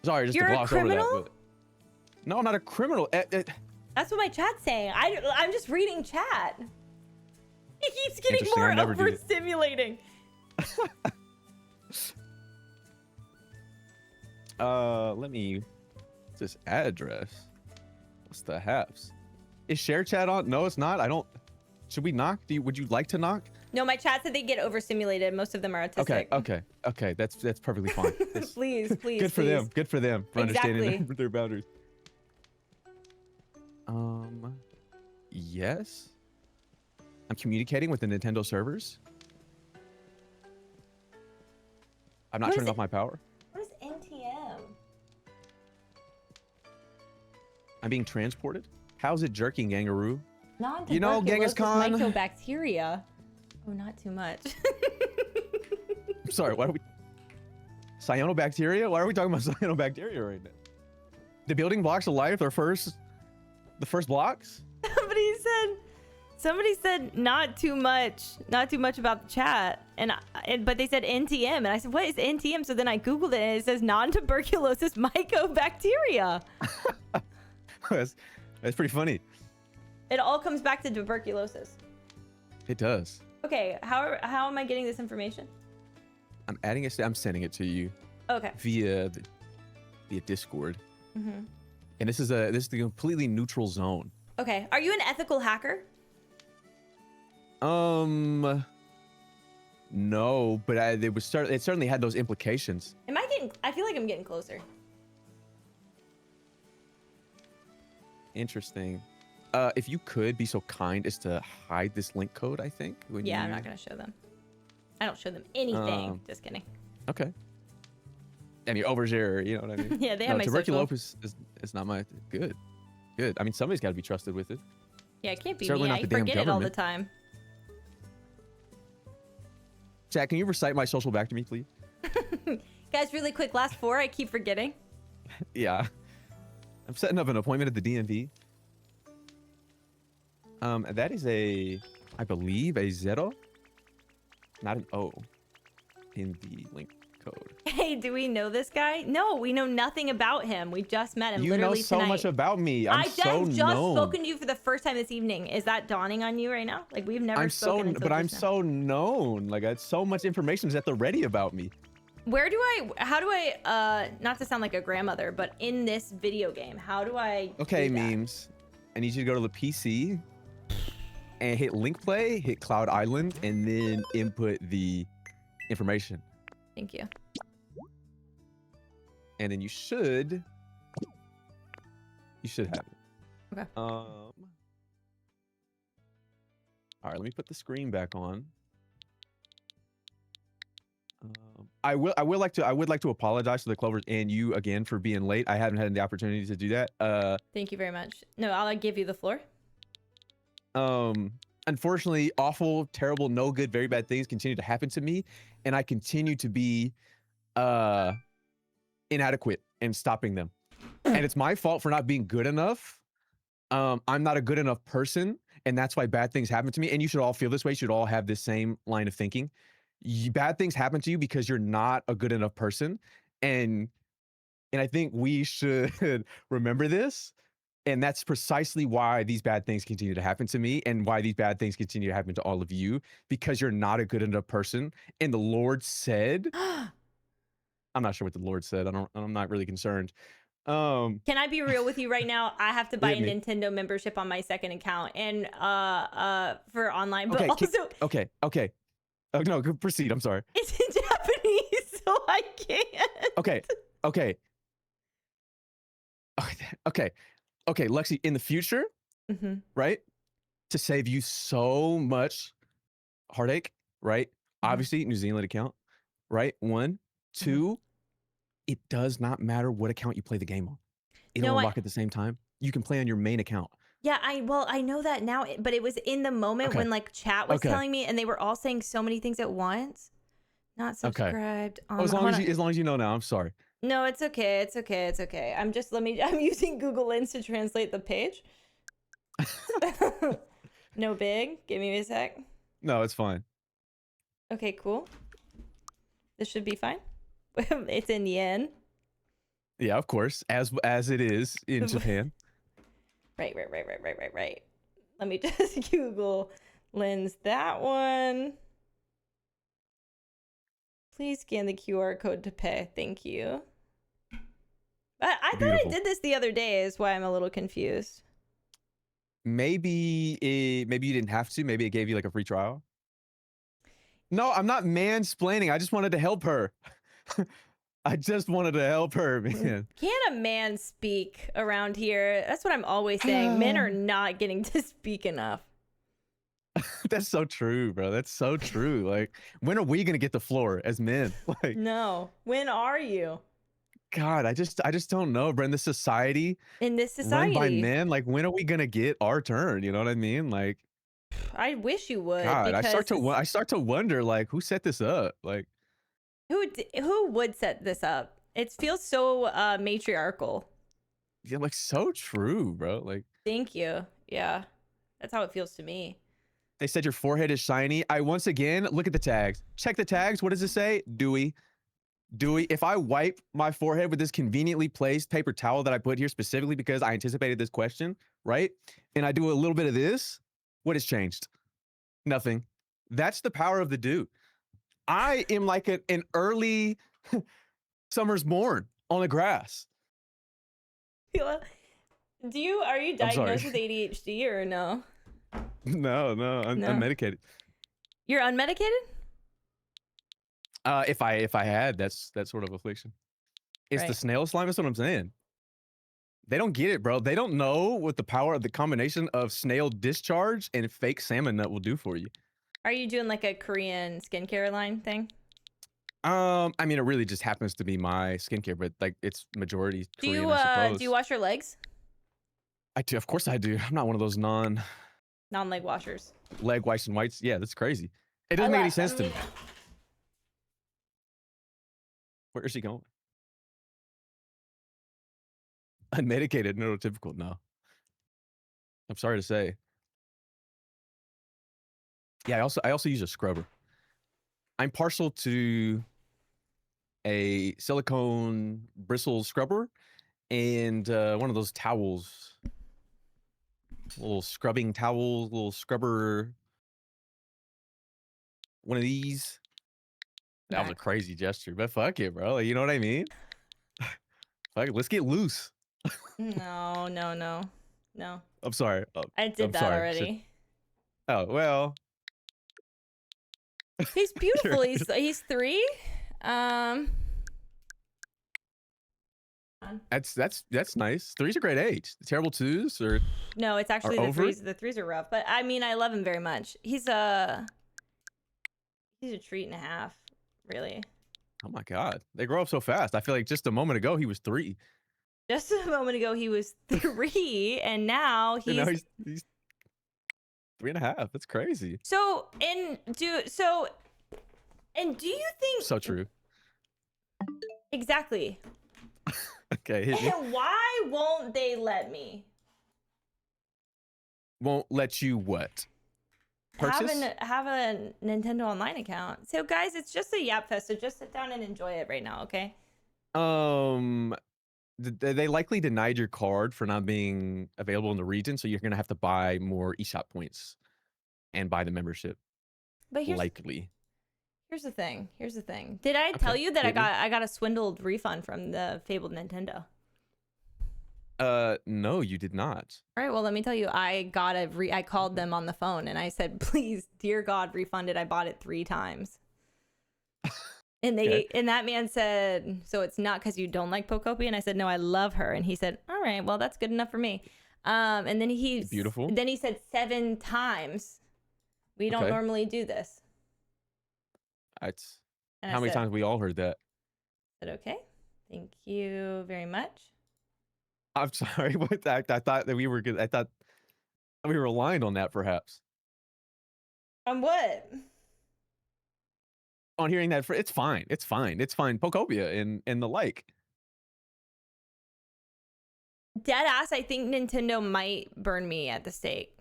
Sorry, just You're to a gloss over that. criminal? But... No, I'm not a criminal. That's what my chat's saying. I'm just reading chat. He keeps getting Interesting, more I never do that. overstimulating. Let me. This address. What's the haps? Is share chat on? No, it's not. I don't. Should we knock? Would you like to knock? No, my chat said they get overstimulated. Most of them are autistic. Okay. That's perfectly fine. Please. Good for them. Good for them for understanding Exactly. their boundaries. Yes. I'm communicating with the Nintendo servers. I'm not What turning is off my power. What is NTM? I'm being transported. How's it jerking, Gangaroo? Non-tuberculosis You know, Genghis Khan. mycobacteria. Oh, not too much. Sorry, why are we... Cyanobacteria? Why are we talking about cyanobacteria right now? The building blocks of life are the first blocks? Somebody said not too much about the chat, but they said NTM, and I said, what is NTM? So then I googled it, and it says non-tuberculosis mycobacteria. That's pretty funny. It all comes back to tuberculosis. It does. Okay, how am I getting this information? I'm adding it. I'm sending it to you. Okay. Via Discord. Mm-hmm. And this is the completely neutral zone. Okay. Are you an ethical hacker? No, but it certainly had those implications. I feel like I'm getting closer. Interesting. If you could be so kind as to hide this link code, I think. I'm not gonna show them. I don't show them anything. Just kidding. Okay. I mean, overshare, you know what I mean? Yeah, they have my social. Tuberculosis is not my good. I mean, somebody's got to be trusted with it. Yeah, it can't be Certainly me. not I the damn forget it all the government. time. Chat, can you recite my social back to me, please? Guys, really quick, last 4, I keep forgetting. Yeah. I'm setting up an appointment at the DMV. That is I believe a 0, not an O in the link code. Hey, do we know this guy? No, we know nothing about him. We just met him You literally know so tonight. much about me. I've so just known. spoken to you for the first time this evening. Is that dawning on you right now? Like, we've never spoken until I'm just now. so known. Like, I had so much information is at the ready about me. How do I, not to sound like a grandmother, but in this video game, how do I Okay, do that? memes. I need you to go to the PC and hit link play, hit Cloud Island, and then input the information. Thank you. And then you should have it. Okay. All right, let me put the screen back on. I would like to apologize to the Clovers and you again for being late. I haven't had the opportunity to do that. Thank you very much. No, I'll give you the floor. Unfortunately, awful, terrible, no good, very bad things continue to happen to me, and I continue to be inadequate in stopping them. And it's my fault for not being good enough. I'm not a good enough person, and that's why bad things happen to me. And you should all feel this way. You should all have this same line of thinking. Bad things happen to you because you're not a good enough person. And I think we should remember this. And that's precisely why these bad things continue to happen to me and why these bad things continue to happen to all of you, because you're not a good enough person. And the Lord said, I'm not sure what the Lord said. I'm not really concerned. Can I be real with you right now? I have to buy a Hit me. Nintendo membership on my second account and for online, but Okay, also okay. Oh, no, proceed. I'm sorry. it's in Japanese, so I can't. Okay, Lexi, in the future, right? To save you so much heartache, right? Obviously, New Zealand account, right? 1, 2, it does not matter what account you play the game on. It'll unlock at the same time. You can play on your main account. Yeah, I know that now, but it was in the moment when like chat was telling me, and they were all saying so many things at once. Not subscribed. As long as you know now, I'm sorry. No, it's okay. I'm using Google Lens to translate the page. No big. Give me a sec. No, it's fine. Okay, cool. This should be fine. It's in yen. Yeah, of course, as it is in Japan. Right. Let me just Google lens that one. Please scan the QR code to pay. Thank you. I thought I did this the other day, is why I'm a little confused. Maybe maybe you didn't have to. Maybe it gave you like a free trial. No, I'm not mansplaining. I just wanted to help her. I just wanted to help her, man. Can a man speak around here? That's what I'm always saying. Men are not getting to speak enough. That's so true, bro. That's so true. Like, when are we gonna get the floor as men? Like, no. When are you? God, I just don't know, bro. In this society, run by men, like, when are we gonna get our turn? You know what I mean? Like, I wish you would. God, I start to wonder, like, who set this up? Like, who would set this up? It feels so matriarchal. yeah, like, so true, bro. Like, thank you. Yeah, that's how it feels to me. They said your forehead is shiny. I once again look at the tags. Check the tags. What does it say? Dewy. If I wipe my forehead with this conveniently placed paper towel that I put here specifically because I anticipated this question, right? And I do a little bit of this, what has changed? Nothing. That's the power of the dew. I am like an early summer's morn on the grass. Are you diagnosed with ADHD or no? No, I'm unmedicated. You're unmedicated? If I had that sort of affliction. It's the snail slime. That's what I'm saying. They don't get it, bro. They don't know what the power of the combination of snail discharge and fake salmon nut will do for you. Are you doing like a Korean skincare line thing? I mean, it really just happens to be my skincare, but like it's majority Korean, I suppose. Do you wash your legs? I do, of course I do. I'm not one of those Non-leg washers. leg whites and whites. Yeah, that's crazy. It doesn't make any sense to me. Where is she going? Unmedicated, neurotypical. No. I'm sorry to say. Yeah, I also use a scrubber. I'm partial to a silicone bristle scrubber and one of those towels. Little scrubbing towels, little scrubber. One of these. That was a crazy gesture, but fuck it, bro. Like, you know what I mean? Fuck it, let's get loose. No. I'm sorry. I did that already. Oh, well. He's beautiful. He's 3. That's nice. 3's a great age. The terrible 2s or no, it's actually the 3s. The 3s are rough, but I mean, I love him very much. He's a treat and a half, really. Oh my God, they grow up so fast. I feel like just a moment ago he was 3. Just a moment ago he was 3, and now he's 3.5. That's crazy. So do you think so true? Exactly. Okay, hit me. And why won't they let me? Won't let you what? Purchase? Have a Nintendo Online account. So guys, it's just a Yap Fest, so just sit down and enjoy it right now, okay? They likely denied your card for not being available in the region, so you're gonna have to buy more eShop points and buy the membership. But here's the thing. Did I tell you that I got a swindled refund from the fabled Nintendo? No, you did not. All right, well, let me tell you, I called them on the phone and I said, please, dear God, refund it. I bought it 3 times. And and that man said, so it's not because you don't like Pokopia? And I said, no, I love her. And he said, all right, well, that's good enough for me. And then beautiful. Then he said 7 times. We don't normally do this. How many times we all heard that? I said, okay, thank you very much. I'm sorry. What? I thought that we were good. I thought we were aligned on that, perhaps. On what? On hearing that, it's fine. It's fine. Pokopia and the like. Dead ass, I think Nintendo might burn me at the stake.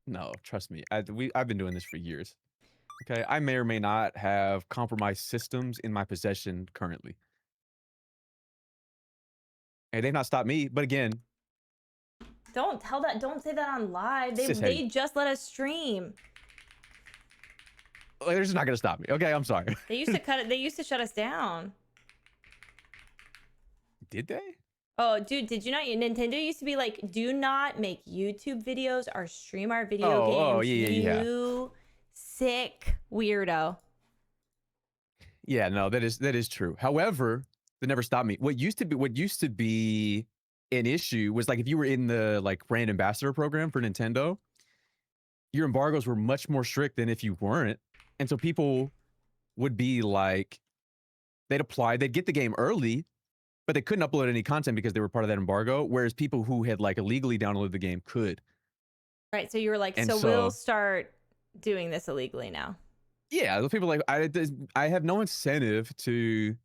No, trust me. I've been doing this for years. Okay, I may or may not have compromised systems in my possession currently. And they've not stopped me, but again, Don't say that on live. Sis, They just let us stream. they're just not gonna stop me. Okay, I'm sorry. They used to cut it. They used to shut us down. Did they? Oh, dude, did you not? Nintendo used to be like, do not make YouTube videos or stream our video games. Oh, yeah. You sick weirdo. Yeah, no, that is true. However, that never stopped me. What used to be an issue was like if you were in the like brand ambassador program for Nintendo, your embargoes were much more strict than if you weren't. And so people would be like, they'd get the game early, but they couldn't upload any content because they were part of that embargo. Whereas people who had like illegally downloaded the game could. Right. So you were like, And so we'll start doing this illegally now. Yeah, those people like I have no incentive to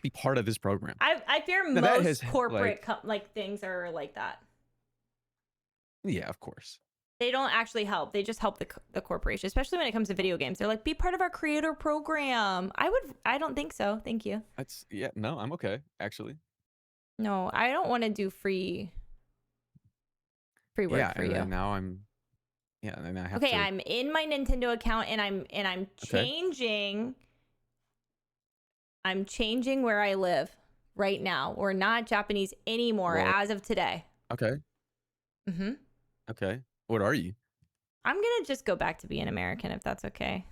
be part of this program. I fear Now, that most has, corporate things are like that. Yeah, of course. They don't actually help. They just help the corporation, especially when it comes to video games. They're like, be part of our creator program. I don't think so. Thank you. No, I'm okay, actually. No, I don't want to do free work for you. And now I'm and I have okay, to, I'm in my Nintendo account and I'm changing. I'm changing where I live right now. We're not Japanese anymore as of today. Okay. Mm-hmm. Okay. What are you? I'm gonna just go back to being American if that's okay.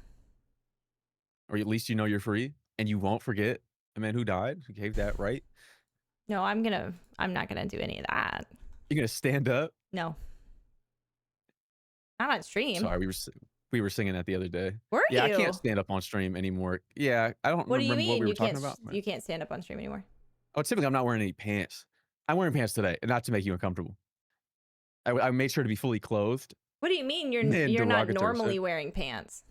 Or at least you know you're free and you won't forget the man who died, who gave that right. No, I'm not gonna do any of that. You're gonna stand up? No. Not on stream. Sorry, we were singing that the other day. Were you? I can't stand up on stream anymore. Yeah, I don't What do remember you mean? what we were You talking can't about. you can't stand up on stream anymore. Oh, typically I'm not wearing any pants. I'm wearing pants today, and not to make you uncomfortable. I made sure to be fully clothed. What do you mean you're not Derogatory, normally so- wearing pants?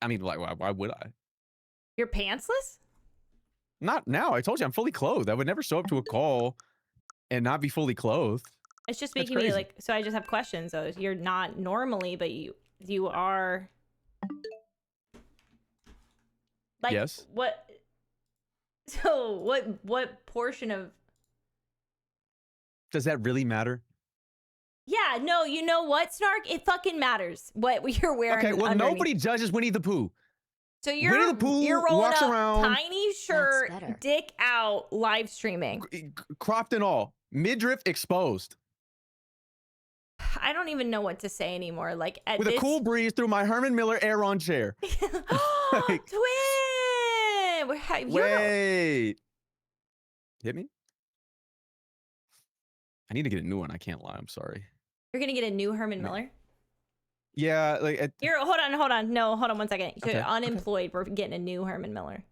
I mean, like, why would I? You're pantsless? Not now. I told you I'm fully clothed. I would never show up to a call and not be fully clothed. It's just That's making me crazy. like, so I just have questions though. You're not normally, but you are. Like, Yes. What? So what portion of? Does that really matter? Yeah, no, you know what, Snark? It fucking matters what you're wearing. Okay, well, underneath. nobody judges Winnie the Pooh. So Winnie the Pooh you're rolling walks up around- tiny shirt, better. dick out, live streaming. Cropped and all. Midriff exposed. I don't even know what to say anymore. Like at With this... a cool breeze through my Herman Miller Aeron chair. Like- Twin! Wait. Hit me? I need to get a new one. I can't lie. I'm sorry. You're gonna get a new Herman Miller? Yeah, like Hold on. No, hold on 1 second. You're Okay, unemployed. We're getting a new Herman Miller.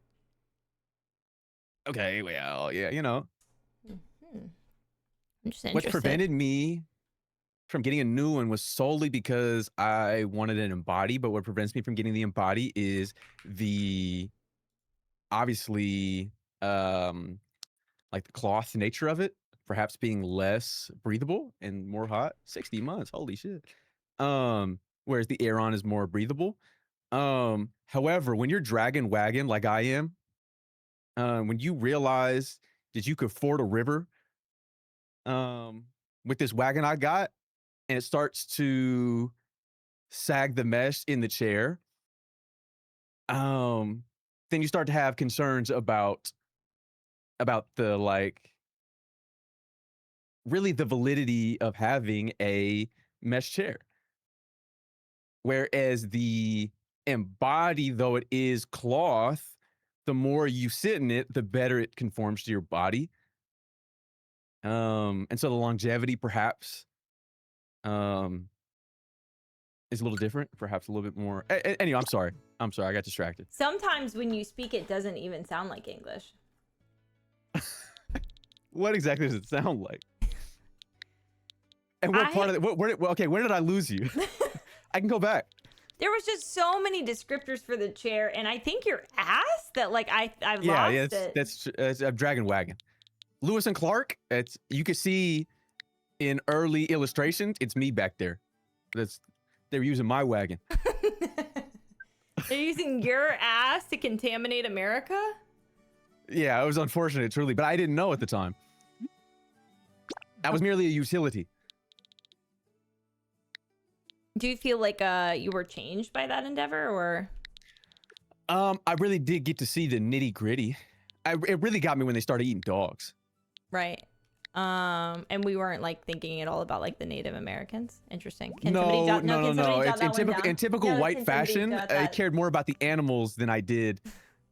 okay, well, yeah, you know. I'm just interested. What prevented me from getting a new one was solely because I wanted an embody, but what prevents me from getting the embody is the obviously like the cloth nature of it, perhaps being less breathable and more hot. 60 months, holy shit. Whereas the Aeron is more breathable. However, when you're dragging wagon like I am, when you realize that you could ford a river with this wagon I got, and it starts to sag the mesh in the chair, then you start to have concerns about the like really the validity of having a mesh chair. Whereas the embody, though it is cloth, the more you sit in it, the better it conforms to your body. And so the longevity perhaps is a little different, perhaps a little bit more. Anyway, I'm sorry, I got distracted. Sometimes when you speak, it doesn't even sound like English. What exactly does it sound like? And what part of it? Where did I lose you? I can go back. There was just so many descriptors for the chair, and I think your ass that like I've lost it. That's a dragon wagon. Lewis and Clark. It's you can see in early illustrations. It's me back there. They're using my wagon. They're using your ass to contaminate America? Yeah, it was unfortunate, truly, but I didn't know at the time. That was merely a utility. Do you feel like you were changed by that endeavor, or? I really did get to see the nitty gritty. It really got me when they started eating dogs. Right. And we weren't like thinking at all about like the Native Americans. Interesting. No. In typical white fashion, I cared more about the animals than I did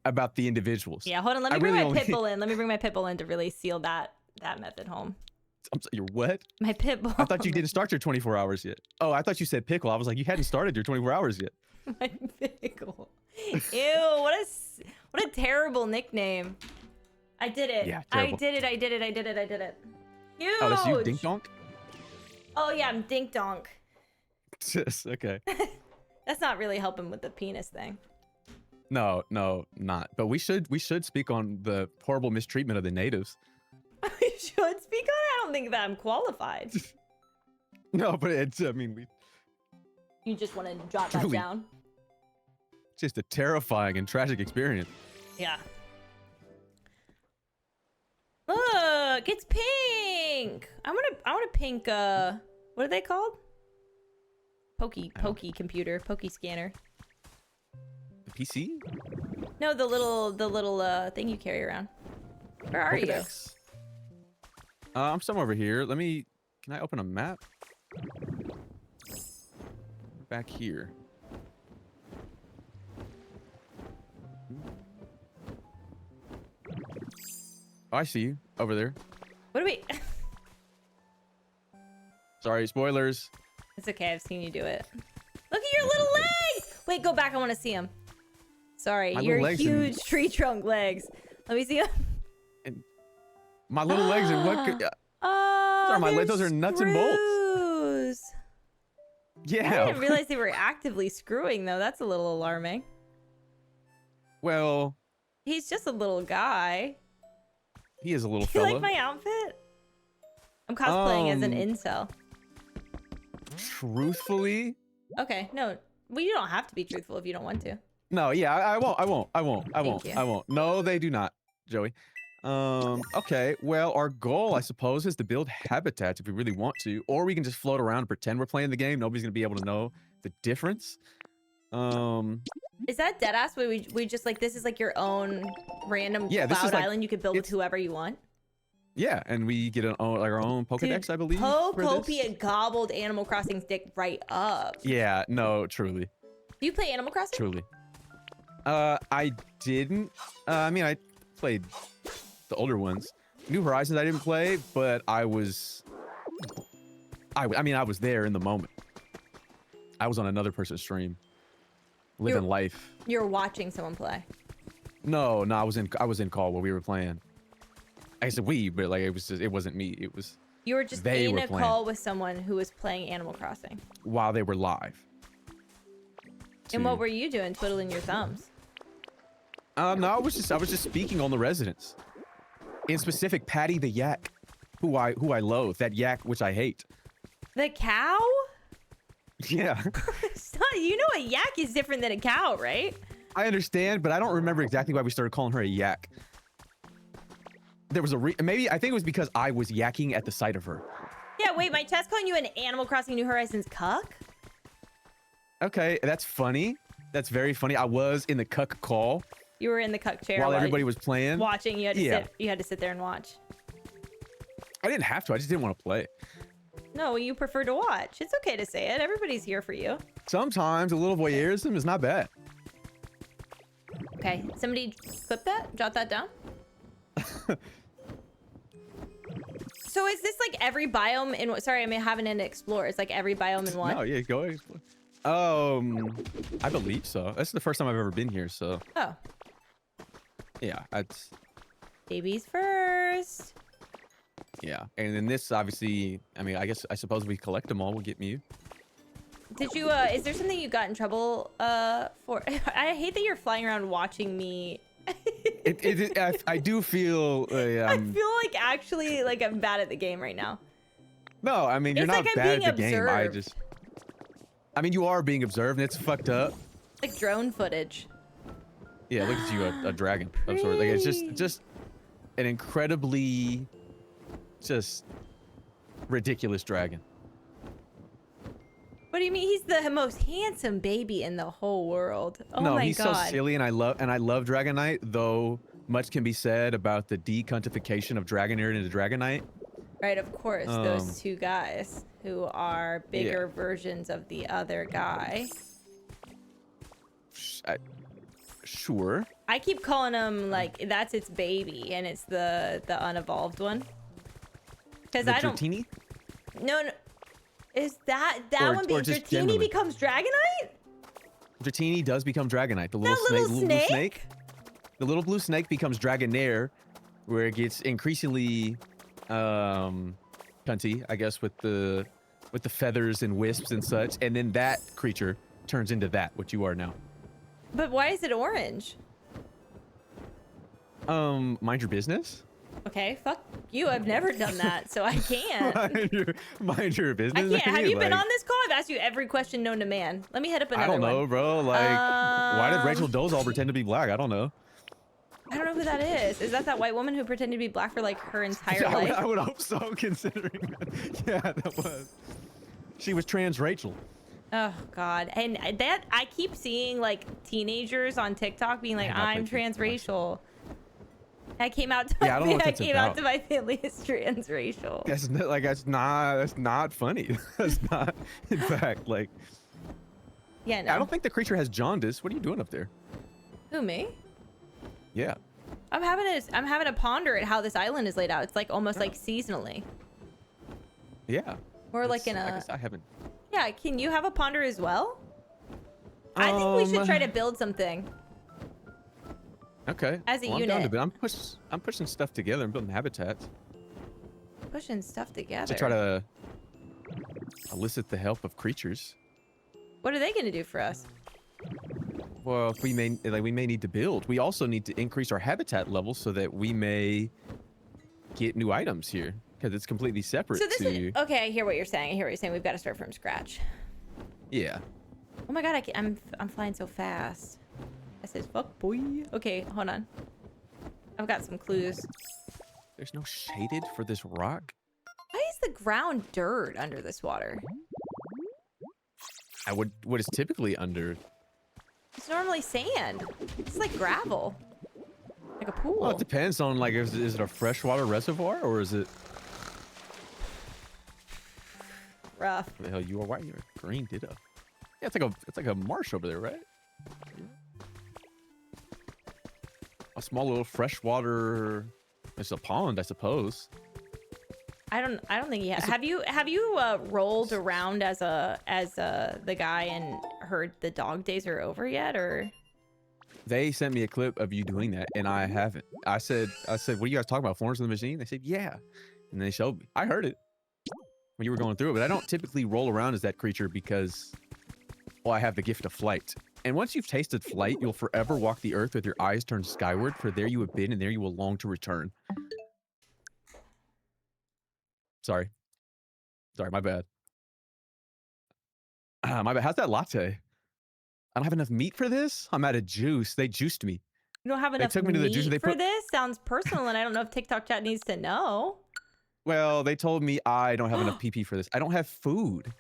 about the individuals. Yeah, hold on. Let me bring my pit bull in. Let me bring my pit bull in to really seal that method home. Your what? My pit bull. I thought you didn't start your 24 hours yet. Oh, I thought you said pickle. I was like, you hadn't started your 24 hours yet. My pickle. Ew, what a terrible nickname. I did it. Yeah, I terrible. did it. Huge. Oh, that's you, Dink Donk? Oh yeah, I'm Dink Donk. Okay. That's not really helping with the penis thing. No, not. But we should speak on the horrible mistreatment of the natives. We should speak on it. I don't think that I'm qualified. No, but it's, I mean, You just want to jot that Truly. down? just a terrifying and tragic experience. Yeah. Look, it's pink. I want a pink. What are they called? Pokey computer, pokey scanner. The PC? No, the little thing you carry around. Where are you? Pokedex. I'm somewhere over here. Can I open a map? Back here. Oh, I see you over there. What do we? Sorry, spoilers. It's okay. I've seen you do it. Look at your little legs. Wait, go back. I want to see them. Sorry, My your little legs huge tree trunk legs. Let me see them. My little legs and what? Oh, Sorry, my they're legs. Those are nuts and bolts. screws. Yeah. I didn't realize they were actively screwing though. That's a little alarming. Well, He's just a little guy. he is a little You fella. like my outfit? I'm cosplaying as an Um, incel. Truthfully, Okay, no. Well, you don't have to be truthful if you don't want to. no. Yeah, I won't. Thank you. No, they do not, Joey. Okay. Well, our goal, I suppose, is to build habitats if we really want to, or we can just float around and pretend we're playing the game. Nobody's gonna be able to know the difference. Is that deadass? We just like, this is like your own random Yeah, this cloud is like- island you could build with whoever you want? Yeah, and we get our own Pokedex, Dude, I believe. for this. Pokopia gobbled Animal Crossing's dick right up. Yeah. No. Truly. Do you play Animal Crossing? Truly. I didn't. I mean, I played the older ones. New Horizons I didn't play, but I was there in the moment. I was on another person's stream, living life. You're watching someone play. No, I was in call while we were playing. I said we, but like it wasn't me. It was You were just They in were a playing. call with someone who was playing Animal Crossing. while they were live. And To- what were you doing, twiddling your thumbs? No, I was just speaking on the residents. In specific, Patty the yak, who I loathe. That yak which I hate. The cow? Yeah. It's not, you know a yak is different than a cow, right? I understand, but I don't remember exactly why we started calling her a yak. There was maybe I think it was because I was yakking at the sight of her. Yeah, wait, my chat's calling you an Animal Crossing New Horizons cuck? Okay, that's funny. That's very funny. I was in the cuck call You were in the cuck chair while everybody was playing. watching. You had to Yeah. sit there and watch. I didn't have to. I just didn't want to play. No, you prefer to watch. It's okay to say it. Everybody's here for you. Sometimes a little voyeurism is not bad. Okay, somebody clip that, jot that down. So is this like every biome in? Sorry, I haven't in explore. It's like every biome in one. No, yeah, go ahead. I believe so. That's the first time I've ever been here, so Oh, yeah, that's babies first. yeah. And then this, obviously, I mean, I suppose we collect them all. We'll get Mew. Did you? Is there something you got in trouble for? I hate that you're flying around watching me I do feel. I feel like actually like I'm bad at the game right now. No, I mean you're It's not like I'm bad being at the game. observed. I mean you are being observed, and it's fucked up. Like drone footage. Yeah, look at you, a dragon of sorts. Like it's just an incredibly, just ridiculous dragon. What do you mean? He's the most handsome baby in the whole world. Oh No, my he's god. so silly, and I love Dragonite. Though much can be said about the decuntification of Dragonair into Dragonite. Right, of course, those two guys who are bigger versions of the other guy. Sure. I keep calling him like that's its baby, and it's the unevolved one. Because I don't. Dratini? No. Is that Or one being just Dratini generally. becomes Dragonite? Dratini does become Dragonite. The little That snake, little blue snake? snake. The little blue snake becomes Dragonair, where it gets increasingly cunty, I guess, with the feathers and wisps and such, and then that creature turns into what you are now. But why is it orange? Mind your business. Okay, fuck you. I've never done that, so I can't. mind your business. I can't. Have you been Like, on this call? I've asked you every question known to man. Let me hit up another I don't know, one. bro. Like, why did Rachel Dolezal pretend to be black? I don't know. I don't know who that is. Is that white woman who pretended to be black for like her entire Yeah, life? I would hope so, considering that. Yeah, that was. She was trans Rachel. Oh god, and that I keep seeing like teenagers on TikTok being like, Yeah, I "I'm played transracial." I came out to my, Yeah, I don't know what I that's came out about. to my family as transracial. That's not funny. That's not. In fact, like, Yeah, no. I don't think the creature has jaundice. What are you doing up there? Who, me? Yeah. I'm having to ponder at how this island is laid out. It's like almost like seasonally. Yeah. Or like in I a. guess I haven't. Yeah, can you have a ponder as well? I think we should try to build something. Okay. As a I'm down to unit. build- I'm pushing stuff together. I'm building habitats Pushing stuff together. to try to elicit the help of creatures. What are they gonna do for us? Well, if we may need to build. We also need to increase our habitat levels so that we may get new items here, because it's completely separate So this to. is okay. I hear what you're saying. We've got to start from scratch. Yeah. Oh my god, I'm flying so fast. I says fuck boy. Okay, hold on. I've got some clues. There's no shaded for this rock. Why is the ground dirt under this water? What is typically under. It's normally sand. It's like gravel. Like a pool. Well, it depends on like is it a freshwater reservoir or is it. Rough. What the hell you are? Why are you a green ditto? Yeah, it's like a marsh over there, right? A small little freshwater. It's a pond, I suppose. I don't think he has. Have you rolled around as the guy and heard the dog days are over yet, or? They sent me a clip of you doing that, and I haven't. I said, what are you guys talking about? Florence and the Machine? They said, yeah, and they showed me. I heard it when you were going through it, but I don't typically roll around as that creature because, well, I have the gift of flight. And once you've tasted flight, you'll forever walk the earth with your eyes turned skyward, for there you have been, and there you will long to return. Sorry, my bad. My bad. How's that latte? I don't have enough meat for this. I'm out of juice. They juiced me. You don't have enough took me to the juicer. meat They for put- this? Sounds personal, and I don't know if TikTok chat needs to know. Well, they told me I don't have enough PP for this. I don't have food.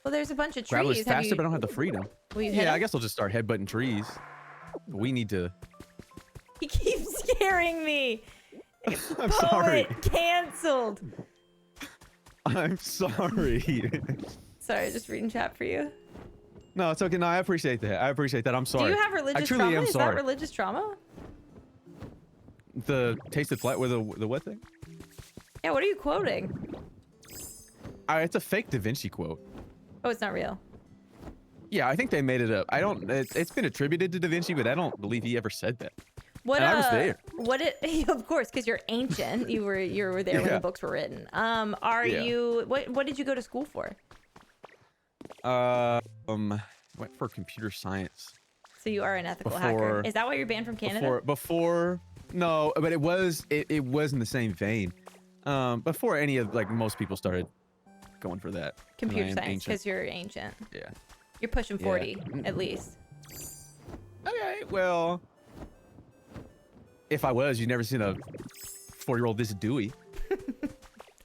Well, there's a bunch of Graveler's trees. faster, but I don't have the freedom. Will you hit Yeah, I him? guess I'll just start headbutting trees. But we need to. He keeps scaring me. I'm sorry. Poet canceled. I'm sorry. Sorry, just reading chat for you. No, it's okay. No, I appreciate that. I'm sorry. Do you have religious I truly trauma? am Is sorry. that religious trauma? The tasted flat with the what thing? Yeah, what are you quoting? It's a fake Da Vinci quote. Oh, it's not real. Yeah, I think they made it up. I don't. It's been attributed to Da Vinci, but I don't believe he ever said that. What? And I was there. What? Of course, because you're ancient. You were there when Yeah. the books were written. Are Yeah. you? What did you go to school for? Went for computer science. So So you are an ethical hacker. Is that why you're banned from Canada? Before, no, but it was in the same vein. Before any of most people started going for that. Computer science, because you're ancient. Yeah. You're pushing 40 at least. Okay, well, if I was, you've never seen a 40-year-old this dewy.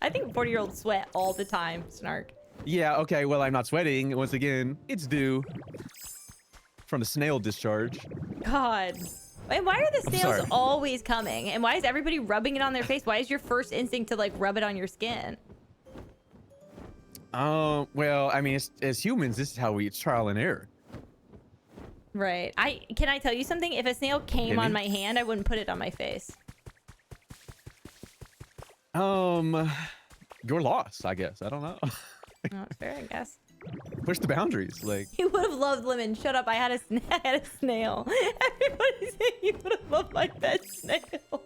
I think 40-year-olds sweat all the time, Snark. Yeah, okay, well, I'm not sweating. Once again, it's dew from the snail discharge. God. And why are the snails sorry. always coming? And why is everybody rubbing it on their face? Why is your first instinct to rub it on your skin? Well, I mean, as humans, this is how it's trial and error. Right. Can I tell you something? If a snail came on my hand, I wouldn't put it on my face. Your loss, I guess. I don't know. No, it's fair, I guess. Push the boundaries, You would have loved Lemon. Shut up! I had a snail. Everybody's saying you would have loved my pet snail.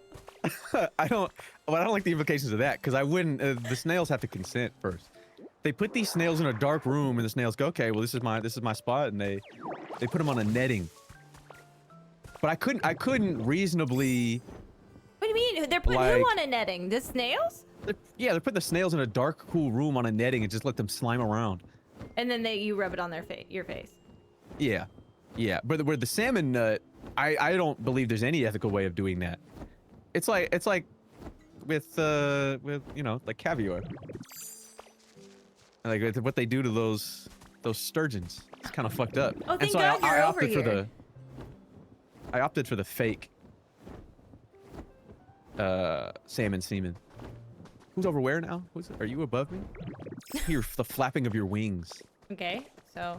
I don't like the implications of that because I wouldn't. The snails have to consent first. They put these snails in a dark room, and the snails go, "Okay, well, this is my spot," and they put them on a netting. But I couldn't reasonably. What do you mean? They're putting who on a netting? The snails? They're putting the snails in a dark, cool room on a netting and just let them slime around. And then you rub it on your face. Yeah, but with the salmon nut, I don't believe there's any ethical way of doing that. It's like with like caviar. Like what they do to those sturgeons. It's kind of fucked up. Oh, thank God you're over here. I opted for the fake salmon semen. Who's over where now? Are you above me? Hear the flapping of your wings. Okay, so.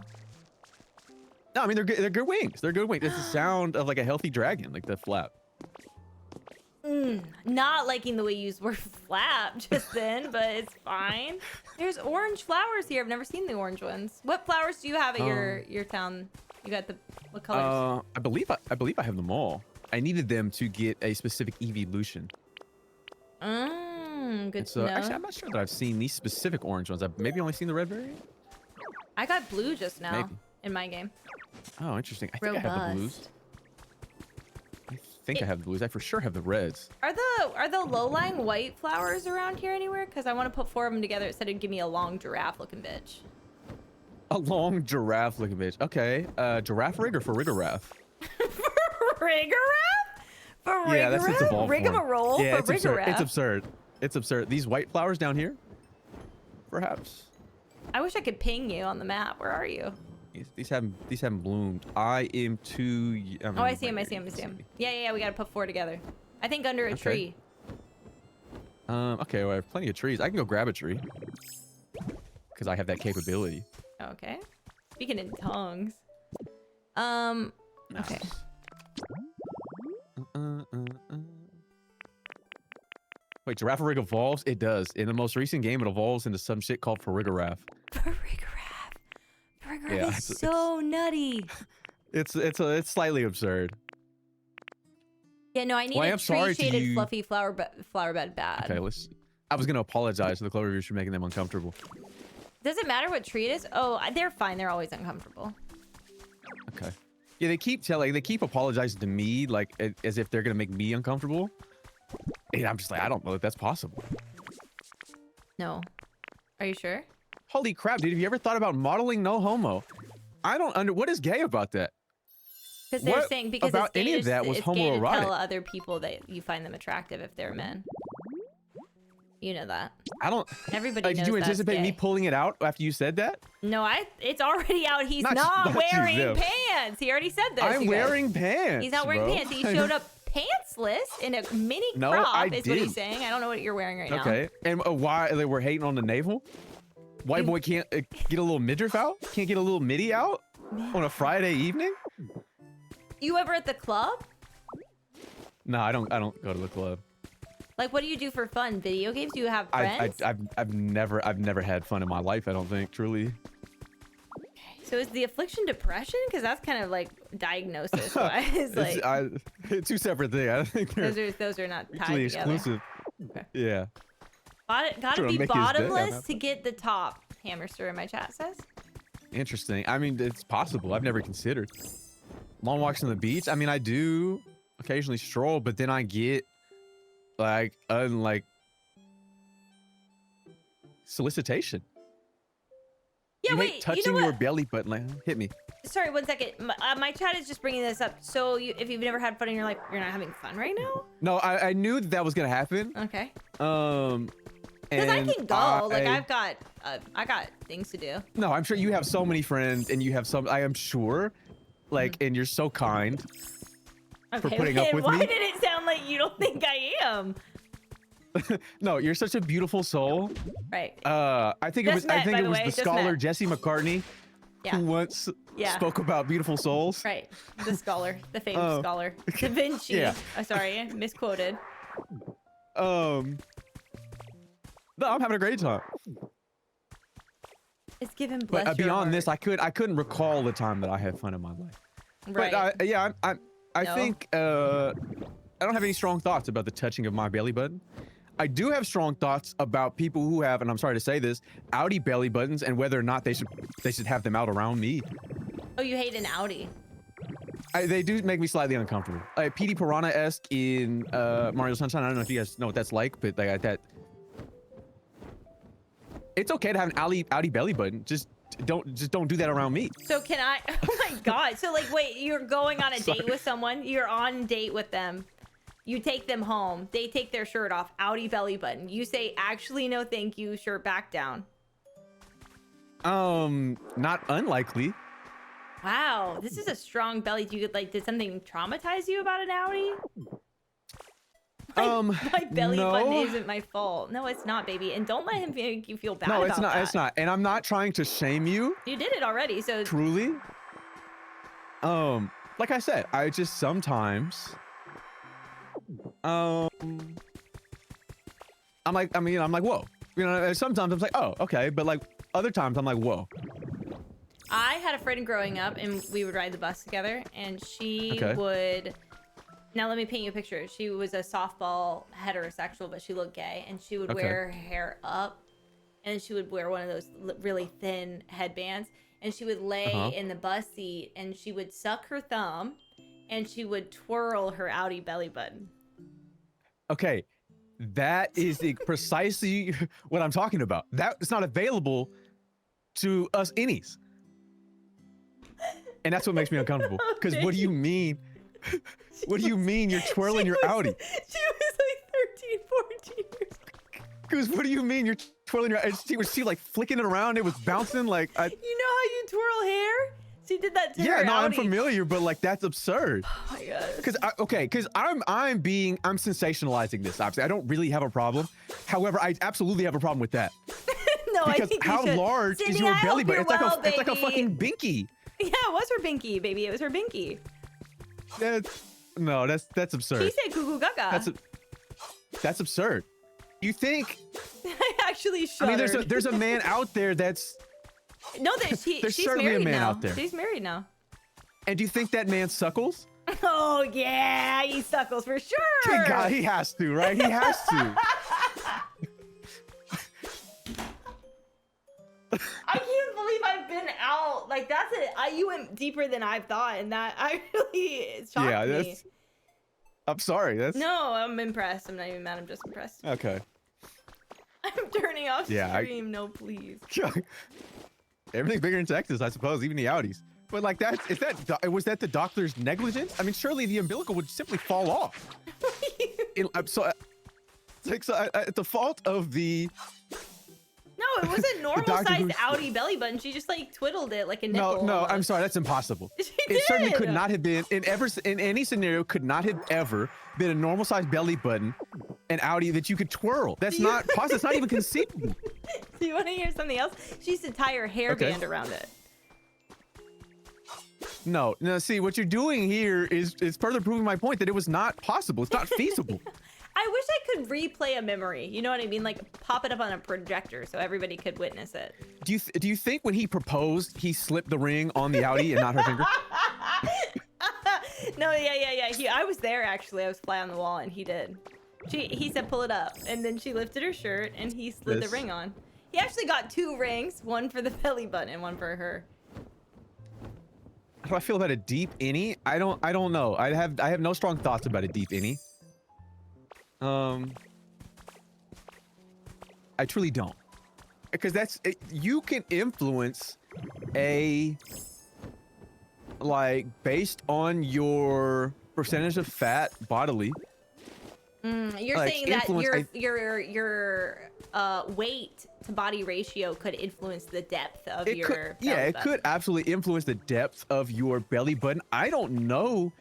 No, I mean they're good wings. They're good wings. It's the sound of like a healthy dragon, like the flap. Not liking the way you used the word flap just then, but it's fine. There's orange flowers here. I've never seen the orange ones. What flowers do you have at your town? You got what colors? I believe I have them all. I needed them to get a specific evolution. Good so to know. actually, I'm not sure that I've seen these specific orange ones. I've maybe only seen the red variant. I got blue just now in my game. Oh, interesting. I think I have the blues. I think I have the blues. I for sure have the reds. Are the low-lying white flowers around here anywhere? Because I want to put 4 of them together. It said it'd give me a long giraffe-looking bitch. A long giraffe-looking bitch. Okay. Giraffe rig or for rigaraff? Rigaraff? For rigaraff? Yeah, that's its evolved form. Rigmarole Yeah, for rigaraff. It's absurd. It's absurd. These white flowers down here, perhaps. I wish I could ping you on the map. Where are you? These haven't bloomed. I am too. Oh, I see him. I see him. Yeah. We gotta put 4 together. I think under a tree. Okay. Well, I have plenty of trees. I can go grab a tree because I have that capability. Okay. Speaking in tongues. Okay. Wait, Giraffe Rig evolves? It does. In the most recent game, it evolves into some shit called Farigaraff. Farigaraff is so nutty. It's slightly absurd. Yeah, no, I need a tree-shaded fluffy flower bed bad. Okay, I was gonna apologize to the Cloverviews for making them uncomfortable. Does it matter what tree it is? Oh, they're fine. They're always uncomfortable. Okay. Yeah, they keep apologizing to me like as if they're gonna make me uncomfortable. And I'm just like, I don't know if that's possible. No. Are you sure? Holy crap, dude! Have you ever thought about modeling? No homo. I don't what is gay about that? Because they're saying because about it's gay, any of that was homoerotic. To tell other people that you find them attractive if they're men. You know that. I don't. Everybody knows did you anticipate me gay. pulling it out after you said that? No, it's already out. He's not wearing pants. He already said this. I'm wearing pants. He's not wearing pants. He showed up pantsless in a mini crop. Is what he's saying. I don't know what you're wearing right now. Okay. And why they were hating on the navel? White boy can't get a little midriff out? Can't get a little midi out on a Friday evening? You ever at the club? No, I don't go to the club. Like, what do you do for fun? Video games? Do you have friends? I've never had fun in my life. I don't think truly. So is the affliction depression? Because that's kind of like diagnosis wise. Like two separate things. I think those are not tied exclusive. Together. Okay. Yeah. Gotta be bottomless to get the top. Hammerster in my chat says. Interesting. I mean, it's possible. I've never considered. long walks on the beach. I mean, I do occasionally stroll, but then I get like solicitation. Yeah, you wait. hate touching you know your what? belly button. Like, hit me. Sorry, 1 second. My chat is just bringing this up. So if you've never had fun in your life, you're not having fun right now? No, I knew that was gonna happen. Okay. Because I can go. Like I got things to do. No, I'm sure you have so many friends, and you have some. I am sure, like, and you're so kind for putting up with why me. did it sound like you don't think I am? No, you're such a beautiful soul. Right. I think Just met, by it the was way, the just scholar met. Jesse McCartney who once spoke about beautiful souls. Right. The scholar, the famous scholar, Da Vinci. Yeah. Oh, sorry, misquoted. No, I'm having a great time. It's given bless But your beyond heart. this, I couldn't recall the time that I had fun in my life. Right. But I No. think I don't have any strong thoughts about the touching of my belly button. I do have strong thoughts about people who have, and I'm sorry to say this, outie belly buttons, and whether or not they should have them out around me. Oh, you hate an Audi. They do make me slightly uncomfortable. Petey Piranha-esque in Mario Sunshine. I don't know if you guys know what that's like, but like that. It's okay to have an outie belly button. Just don't do that around me. So can I? Oh my God. So like, wait, you're going on a date with someone. You're on a date with them. You take them home. They take their shirt off. Outie belly button. You say, actually, no, thank you. Shirt back down. Not unlikely. Wow, this is a strong belly. Do you did something traumatize you about an Audi? My belly button isn't my fault. No, it's not, baby. And don't let him make you feel bad. No, about it's not. that. It's not. And I'm not trying to shame you. You did it already, so Truly. Like I said, I just sometimes. I'm like, whoa. You know, sometimes I'm like, oh, okay, but like other times I'm like, whoa. I had a friend growing up, and we would ride the bus together, and she Okay. would. Now let me paint you a picture. She was a softball heterosexual, but she looked gay, and she would Okay. wear her hair up, and she would wear one of those really thin headbands, and she would lay in the bus seat, and she would suck her thumb, and she would twirl her outie belly button. Okay, that is precisely what I'm talking about. That is not available to us innies. And that's what makes me uncomfortable. Because what do you mean? What do you mean you're twirling your outie? She was like 13, 14 years old. Because what do you mean you're twirling your? Was she like flicking it around? It was bouncing like. You know how you twirl hair? She did that to her Yeah, no, I'm outie. familiar, but like that's absurd. Oh my God. Because I'm sensationalizing this. Obviously, I don't really have a problem. However, I absolutely have a problem with that. No, I Because think you how should. large is Sydney, your I belly hope button? you're It's like a well, fucking baby. binky. Yeah, it was her binky, baby. It was her binky. That's absurd. She said cuckoo gaga. That's absurd. You think? I actually I shuddered. mean, there's a man out there that's. No, that There's she's certainly a married man now. out there. She's married now. And do you think that man suckles? Oh yeah, he suckles for sure. God, he has to, right? He has to. I can't believe I've been out. Like that's it. You went deeper than I've thought, and that I really shocked Yeah, me. that's. I'm sorry. That's No, I'm impressed. I'm not even mad. I'm just impressed. okay. I'm turning off Yeah, stream. No, please. Everything's bigger in Texas, I suppose, even the Audis. But like was that the doctor's negligence? I mean, surely the umbilical would simply fall off. At the fault of the. No, it was a normal doctor sized who's- outie belly button. She just like twiddled it like a nipple. No, I'm almost. sorry, that's impossible. She It certainly did. could not have been in any scenario could not have ever been a normal sized belly button, an Audi that you could twirl. That's not possible. It's not even conceivable. Do you want to hear something else? She used to tie her hairband around it. No. See, what you're doing here is further proving my point that it was not possible. It's not feasible. I wish I could replay a memory. You know what I mean? Like pop it up on a projector so everybody could witness it. Do you think when he proposed, he slipped the ring on the Audi and not her finger? No, yeah. I was there actually. I was fly on the wall, and he did. He said pull it up, and then she lifted her shirt, and he slid the ring on. He actually got 2 rings, one for the belly button and one for her. How do I feel about a deep innie? I don't know. I have no strong thoughts about a deep innie. I truly don't. Because you can influence based on your percentage of fat bodily. You're like, saying that influence- your weight to body ratio could influence the depth of It your could, belly yeah, it button. could absolutely influence the depth of your belly button. I don't know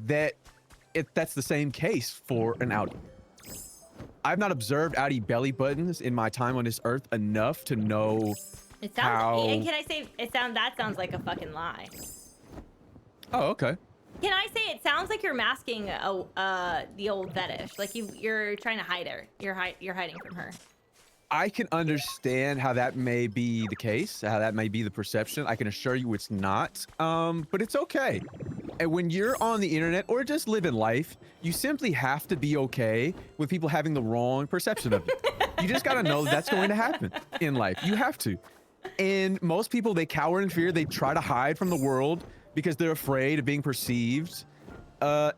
that that's the same case for an outie. I've not observed outie belly buttons in my time on this earth enough to know It sounds. how. And can I say that sounds like a fucking lie? Oh, okay. Can I say it sounds like you're masking the old fetish? Like you're trying to hide her. You're hiding from her. I can understand how that may be the case, how that may be the perception. I can assure you it's not, but it's okay. And when you're on the internet or just living life, you simply have to be okay with people having the wrong perception of you. You just gotta know that's going to happen in life. You have to. And most people, they cower in fear. They try to hide from the world because they're afraid of being perceived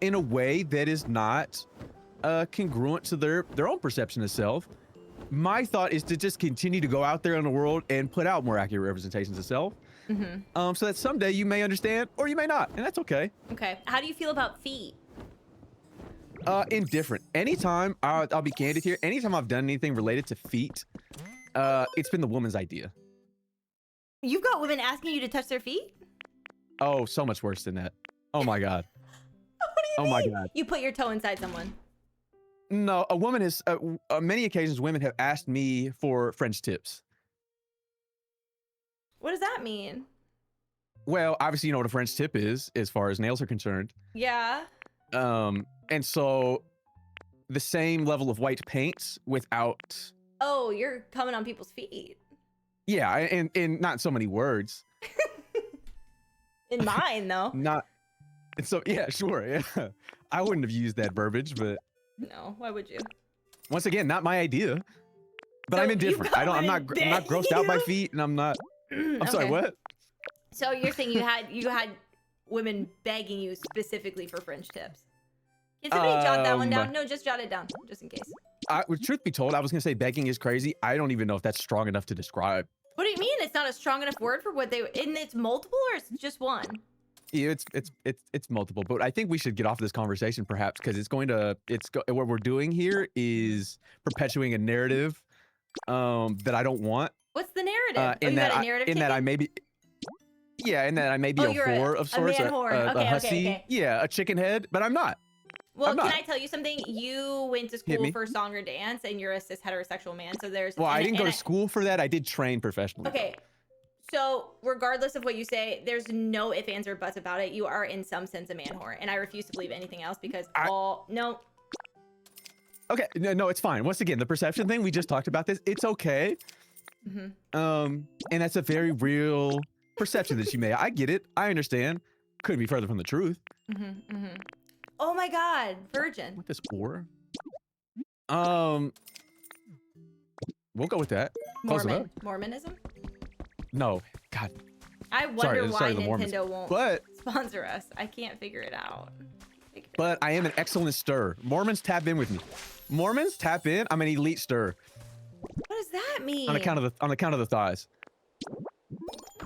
in a way that is not congruent to their own perception of self. My thought is to just continue to go out there in the world and put out more accurate representations of self. So that someday you may understand or you may not, and that's okay. Okay. How do you feel about feet? Indifferent. Anytime, I'll be candid here, anytime I've done anything related to feet, it's been the woman's idea. You've got women asking you to touch their feet? Oh, so much worse than that. Oh my God. What do you Oh mean? my God. You put your toe inside someone. No, a woman has, on many occasions, women have asked me for French tips. What does that mean? Well, obviously, you know what a French tip is, as far as nails are concerned. Yeah. And so the same level of white paint without. Oh, you're coming on people's feet. Yeah, and not so many words. In mine, though. Not. And so, yeah, sure. Yeah. I wouldn't have used that verbiage, but. No, why would you? Once again, not my idea. But So I'm you've indifferent. got I'm not women grossed out by feet, and I'm not. I'm sorry, Okay. what? So you're saying you had women begging you specifically for French tips? Can somebody jot that one down? No, just jot it down, just in case. Truth be told, I was gonna say begging is crazy. I don't even know if that's strong enough to describe. What do you mean? It's not a strong enough word for what they? And it's multiple, or it's just one? Yeah, it's multiple, but I think we should get off this conversation perhaps because what we're doing here is perpetuating a narrative that I don't want. What's the narrative? In you that got a narrative in that I may be. Yeah, in that I may be a you're whore of sorts, man whore. Okay, a hussy, okay. yeah, a chicken head, but I'm not. Well, I'm can not. I tell you something? You went to Hit school me. for song or dance, and you're a cis heterosexual man. So there's. Well, I and- didn't go and to school for that. I did train professionally. Okay. So regardless of what you say, there's no ifs, ands, or buts about it. You are in some sense a man whore, and I refuse to believe anything else because no. Okay, no, it's fine. Once again, the perception thing, we just talked about this. It's okay. And that's a very real perception that you made. I get it. I understand. Couldn't be further from the truth. Oh my God, virgin. What this or? We'll go with that. Close enough. Mormonism. No, God. I wonder why sorry, the Mormons. Nintendo won't But sponsor us. I can't figure it out. I am an excellent stirrer. Mormons tap in with me. Mormons tap in. I'm an elite stirrer What does that mean? on account of the thighs.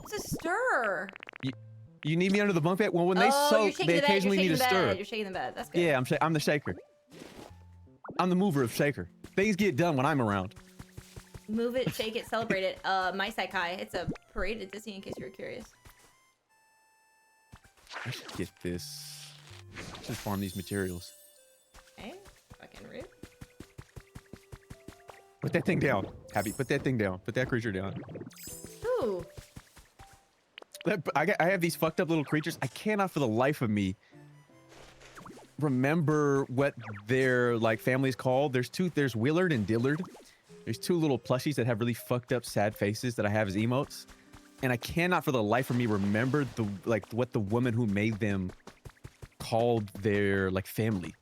It's a stir. You need me under the bunk bed? Well, when they you're soak, shaking they the bed. You're occasionally shaking need the a stir. bed. You're shaking the bed. That's good. Yeah, I'm the shaker. I'm the mover of shaker. Things get done when I'm around. Move it, shake it, celebrate it. My Saikai. It's a parade at Disney in case you're curious. I should get this. I should farm these materials. Okay. Fucking rude. Put that thing down. Happy, put that thing down. Put that creature down. Ooh. I have these fucked up little creatures. I cannot for the life of me remember what their family is called. There's Willard and Dillard. There's two little plushies that have really fucked up sad faces that I have as emotes. And I cannot for the life of me remember what the woman who made them called their family.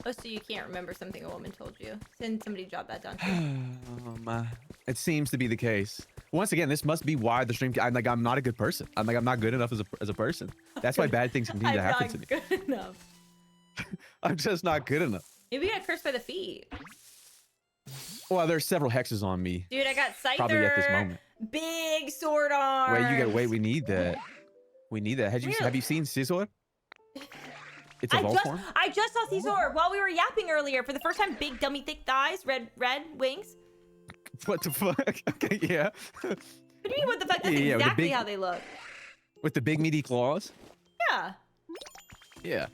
Oh, so you can't remember something a woman told you? Send somebody jot that down. It seems to be the case. Once again, this must be why the stream. I'm like, I'm not a good person. I'm like, I'm not good enough as a person. That's why bad things continue to happen to me. I'm not good enough. I'm just not good enough. Maybe I got cursed by the feet. Well, there's several hexes on me. Dude, I got Scyther. Probably at this moment. Big sword arm. Wait, we need that. We need that. Have you seen Scizor? It's a Volt form? I just saw Scizor while we were yapping earlier for the first time. Big, dummy, thick thighs, red wings. What the fuck? Okay, yeah. What do you mean, what the fuck? That's exactly how they look. With the big meaty claws? Yeah. Yeah.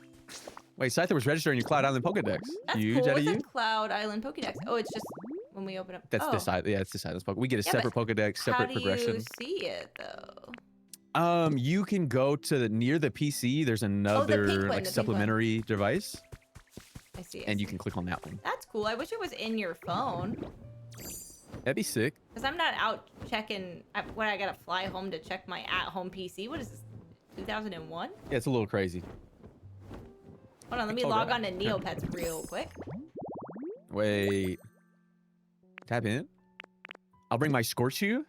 Wait, Scyther was registered in your Cloud Island Pokedex. That's cool. What's a Cloud Island Pokedex? Oh, it's just when we open up. That's this side. Yeah, it's this side. We get a separate Pokedex, separate progression. How do you see it though? You can go to near the PC. There's another like supplementary device. I see. And you can click on that one. That's cool. I wish it was in your phone. That'd be sick. Because I'm not out checking. When I gotta fly home to check my at-home PC. What is this? 2001? Yeah, it's a little crazy. Hold on, let me log on to Neopets real quick. Wait. Tap in. I'll bring my Scorchu.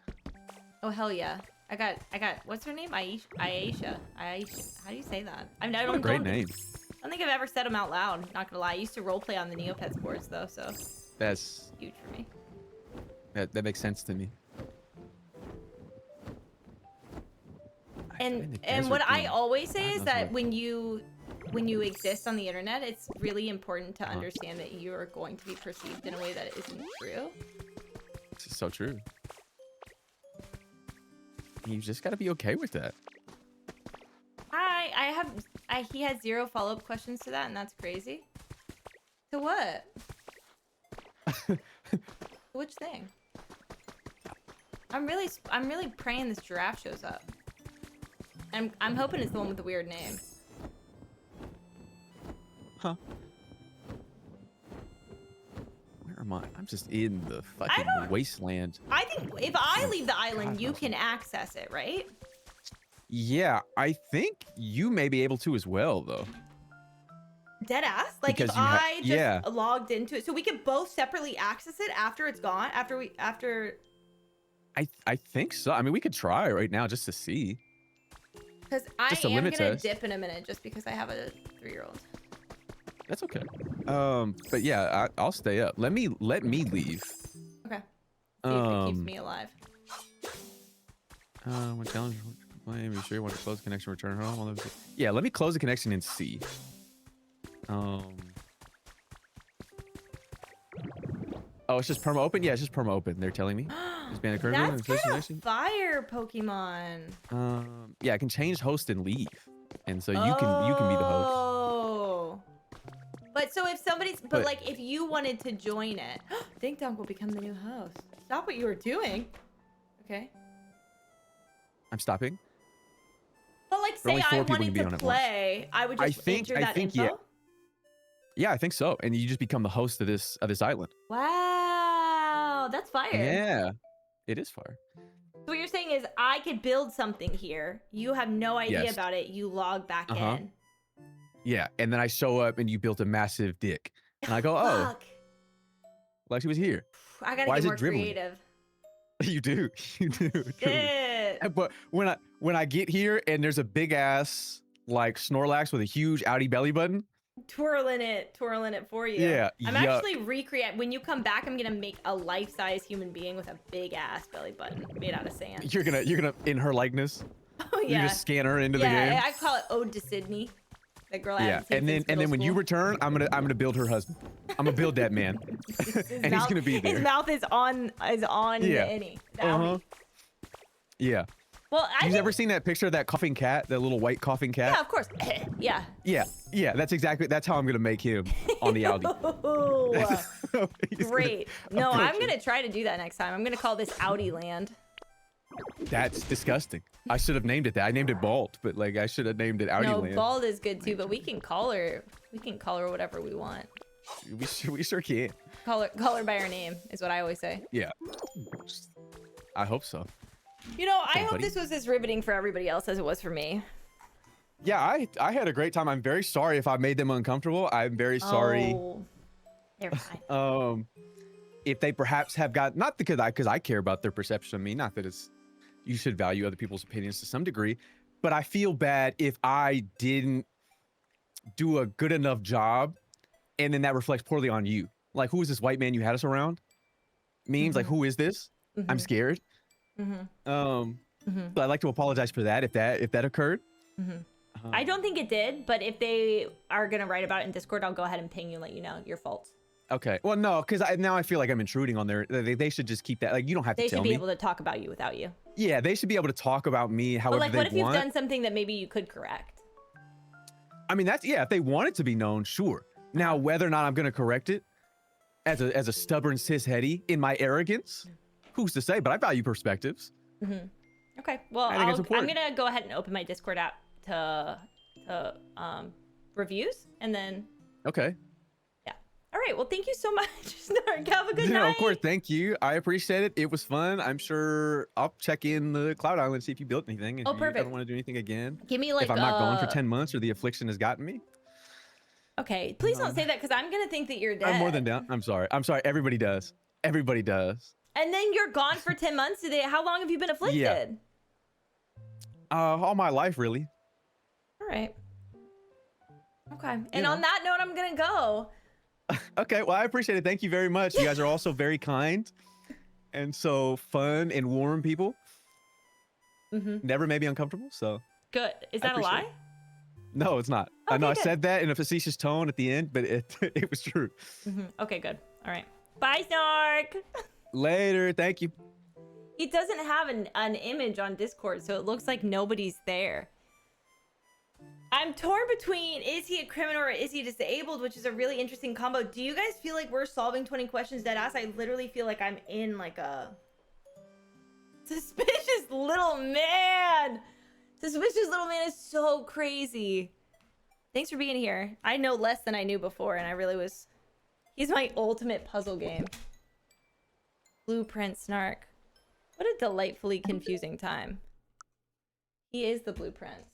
Oh hell yeah! I got. What's her name? Aisha. How do you say that? I don't. Great name. I don't think I've ever said them out loud. Not gonna lie. I used to roleplay on the Neopets boards though, so. That's huge for me. That makes sense to me. And what I always say is that when you exist on the internet, it's really important to understand that you are going to be perceived in a way that isn't true. This is so true. You just gotta be okay with that. He had 0 follow-up questions to that, and that's crazy. To what? Which thing? I'm really praying this giraffe shows up. I'm hoping it's the one with the weird name. Huh. Where am I? I'm just in the fucking wasteland. I think if I leave the island, you can access it, right? Yeah, I think you may be able to as well, though. Dead ass? Like because if I just logged into it, so we could both separately access it after it's gone. After. I think so. I mean, we could try right now just to see. Because I am gonna dip in a minute just because I have a 3-year-old. That's okay. But yeah, I'll stay up. Let me leave. Okay. See if it keeps me alive. When challenge, be sure you want to close the connection, return home. Yeah, let me close the connection and see. Oh, it's just perma open. Yeah, it's just perma open. They're telling me. That's kind of fire Pokemon. Yeah, I can change host and leave, and so you can be the host. Oh. But so if like if you wanted to join it, Dink Donk will become the new host. Stop what you were doing. Okay. I'm stopping. But like, say I wanted to play, I would just enter that info. Yeah, I think so. And you just become the host of this island. Wow, that's fire. Yeah, it is fire. So what you're saying is I could build something here. You have no idea about it. You log back in. Yeah, and then I show up and you built a massive dick. And I go, oh, like she was here. I gotta get more creative. You do. But when I get here and there's a big ass like Snorlax with a huge outie belly button. Twirling it for you. Yeah, I'm actually when you come back, I'm gonna make a life-size human being with a big ass belly button made out of sand. You're gonna in her likeness. Oh yeah. You just scan her into the game. Yeah, I call it Ode to Sydney. The girl I haven't seen and then when you return, I'm gonna build her husband. I'm gonna build that man, and he's gonna be there. His mouth is on the innie. Yeah. Well, You've ever seen that picture of that coughing cat, that little white coughing cat? Yeah, of course. Yeah. Yeah. That's how I'm gonna make him on the Audi. Great. No, I'm gonna try to do that next time. I'm gonna call this Audi Land. That's disgusting. I should have named it that. I named it Bald, but like I should have named it Audi Land. No, Bald is good too, but we can call her. We can call her whatever we want. We sure can. Call her by her name is what I always say. Yeah. I hope so. You know, I hope this was as riveting for everybody else as it was for me. Yeah, I had a great time. I'm very sorry if I made them uncomfortable. I'm very sorry. Oh, they're fine. if they perhaps have got, not because I care about their perception of me, not that it's, you should value other people's opinions to some degree, but I feel bad if I didn't do a good enough job and then that reflects poorly on you. Like, who is this white man you had us around? Memes, like, who is this? I'm scared. But I'd like to apologize for that if that occurred. I don't think it did, but if they are gonna write about it in Discord, I'll go ahead and ping you and let you know your fault. Okay. Well, no, because now I feel like I'm intruding on their. They should just keep that. Like, you don't have to tell me. They should be able to talk about you without you. Yeah, they should be able to talk about me however But like, they what if you've want. done something that maybe you could correct? I mean, that's, yeah, if they want it to be known, sure. Now, whether or not I'm gonna correct it as a stubborn cisheady in my arrogance, who's to say? But I value perspectives. Okay. Well, I'm gonna go ahead and open my Discord app to reviews, and then. Okay. All right. Well, thank you so much, Snark. Have a good night. No, of course. Thank you. I appreciate it. It was fun. I'm sure I'll check in the Cloud Island, see if you built anything. If perfect. I don't want to do anything again. Give me like if I'm not going for 10 months or the affliction has gotten me. Okay. Please don't say that because I'm going to think that you're dead. I'm more than down. I'm sorry. Everybody does. Everybody does. And then you're gone for 10 months. How long have you been afflicted? Yeah. All my life, really. All right. Okay. And on that note, I'm going to go. Okay, well, I appreciate it. Thank you very much. You guys are also very kind and so fun and warm people. Never made me uncomfortable, so. Good. Is that a lie? No, it's not. Okay, I know good. I said that in a facetious tone at the end, but it was true. Okay, good. All right. Bye, Snark. Later. Thank you. He doesn't have an image on Discord, so it looks like nobody's there. I'm torn between, is he a criminal or is he disabled, which is a really interesting combo. Do you guys feel like we're solving 20 questions dead ass? I literally feel like I'm in like a suspicious little man. Suspicious little man is so crazy. Thanks for being here. I know less than I knew before, and I really was. He's my ultimate puzzle game. Blueprint Snark. What a delightfully confusing time. He is the blueprint.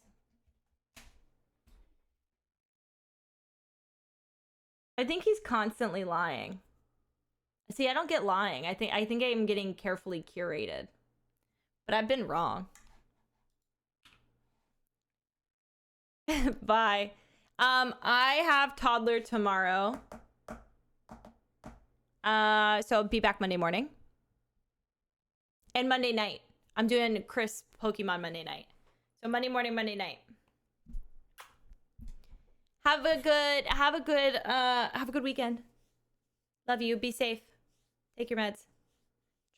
I think he's constantly lying. See, I don't get lying. I think I'm getting carefully curated. But I've been wrong. Bye. I have toddler tomorrow. So I'll be back Monday morning. And Monday night. I'm doing Chris Pokemon Monday night. So Monday morning, Monday night. Have a good weekend. Love you. Be safe. Take your meds.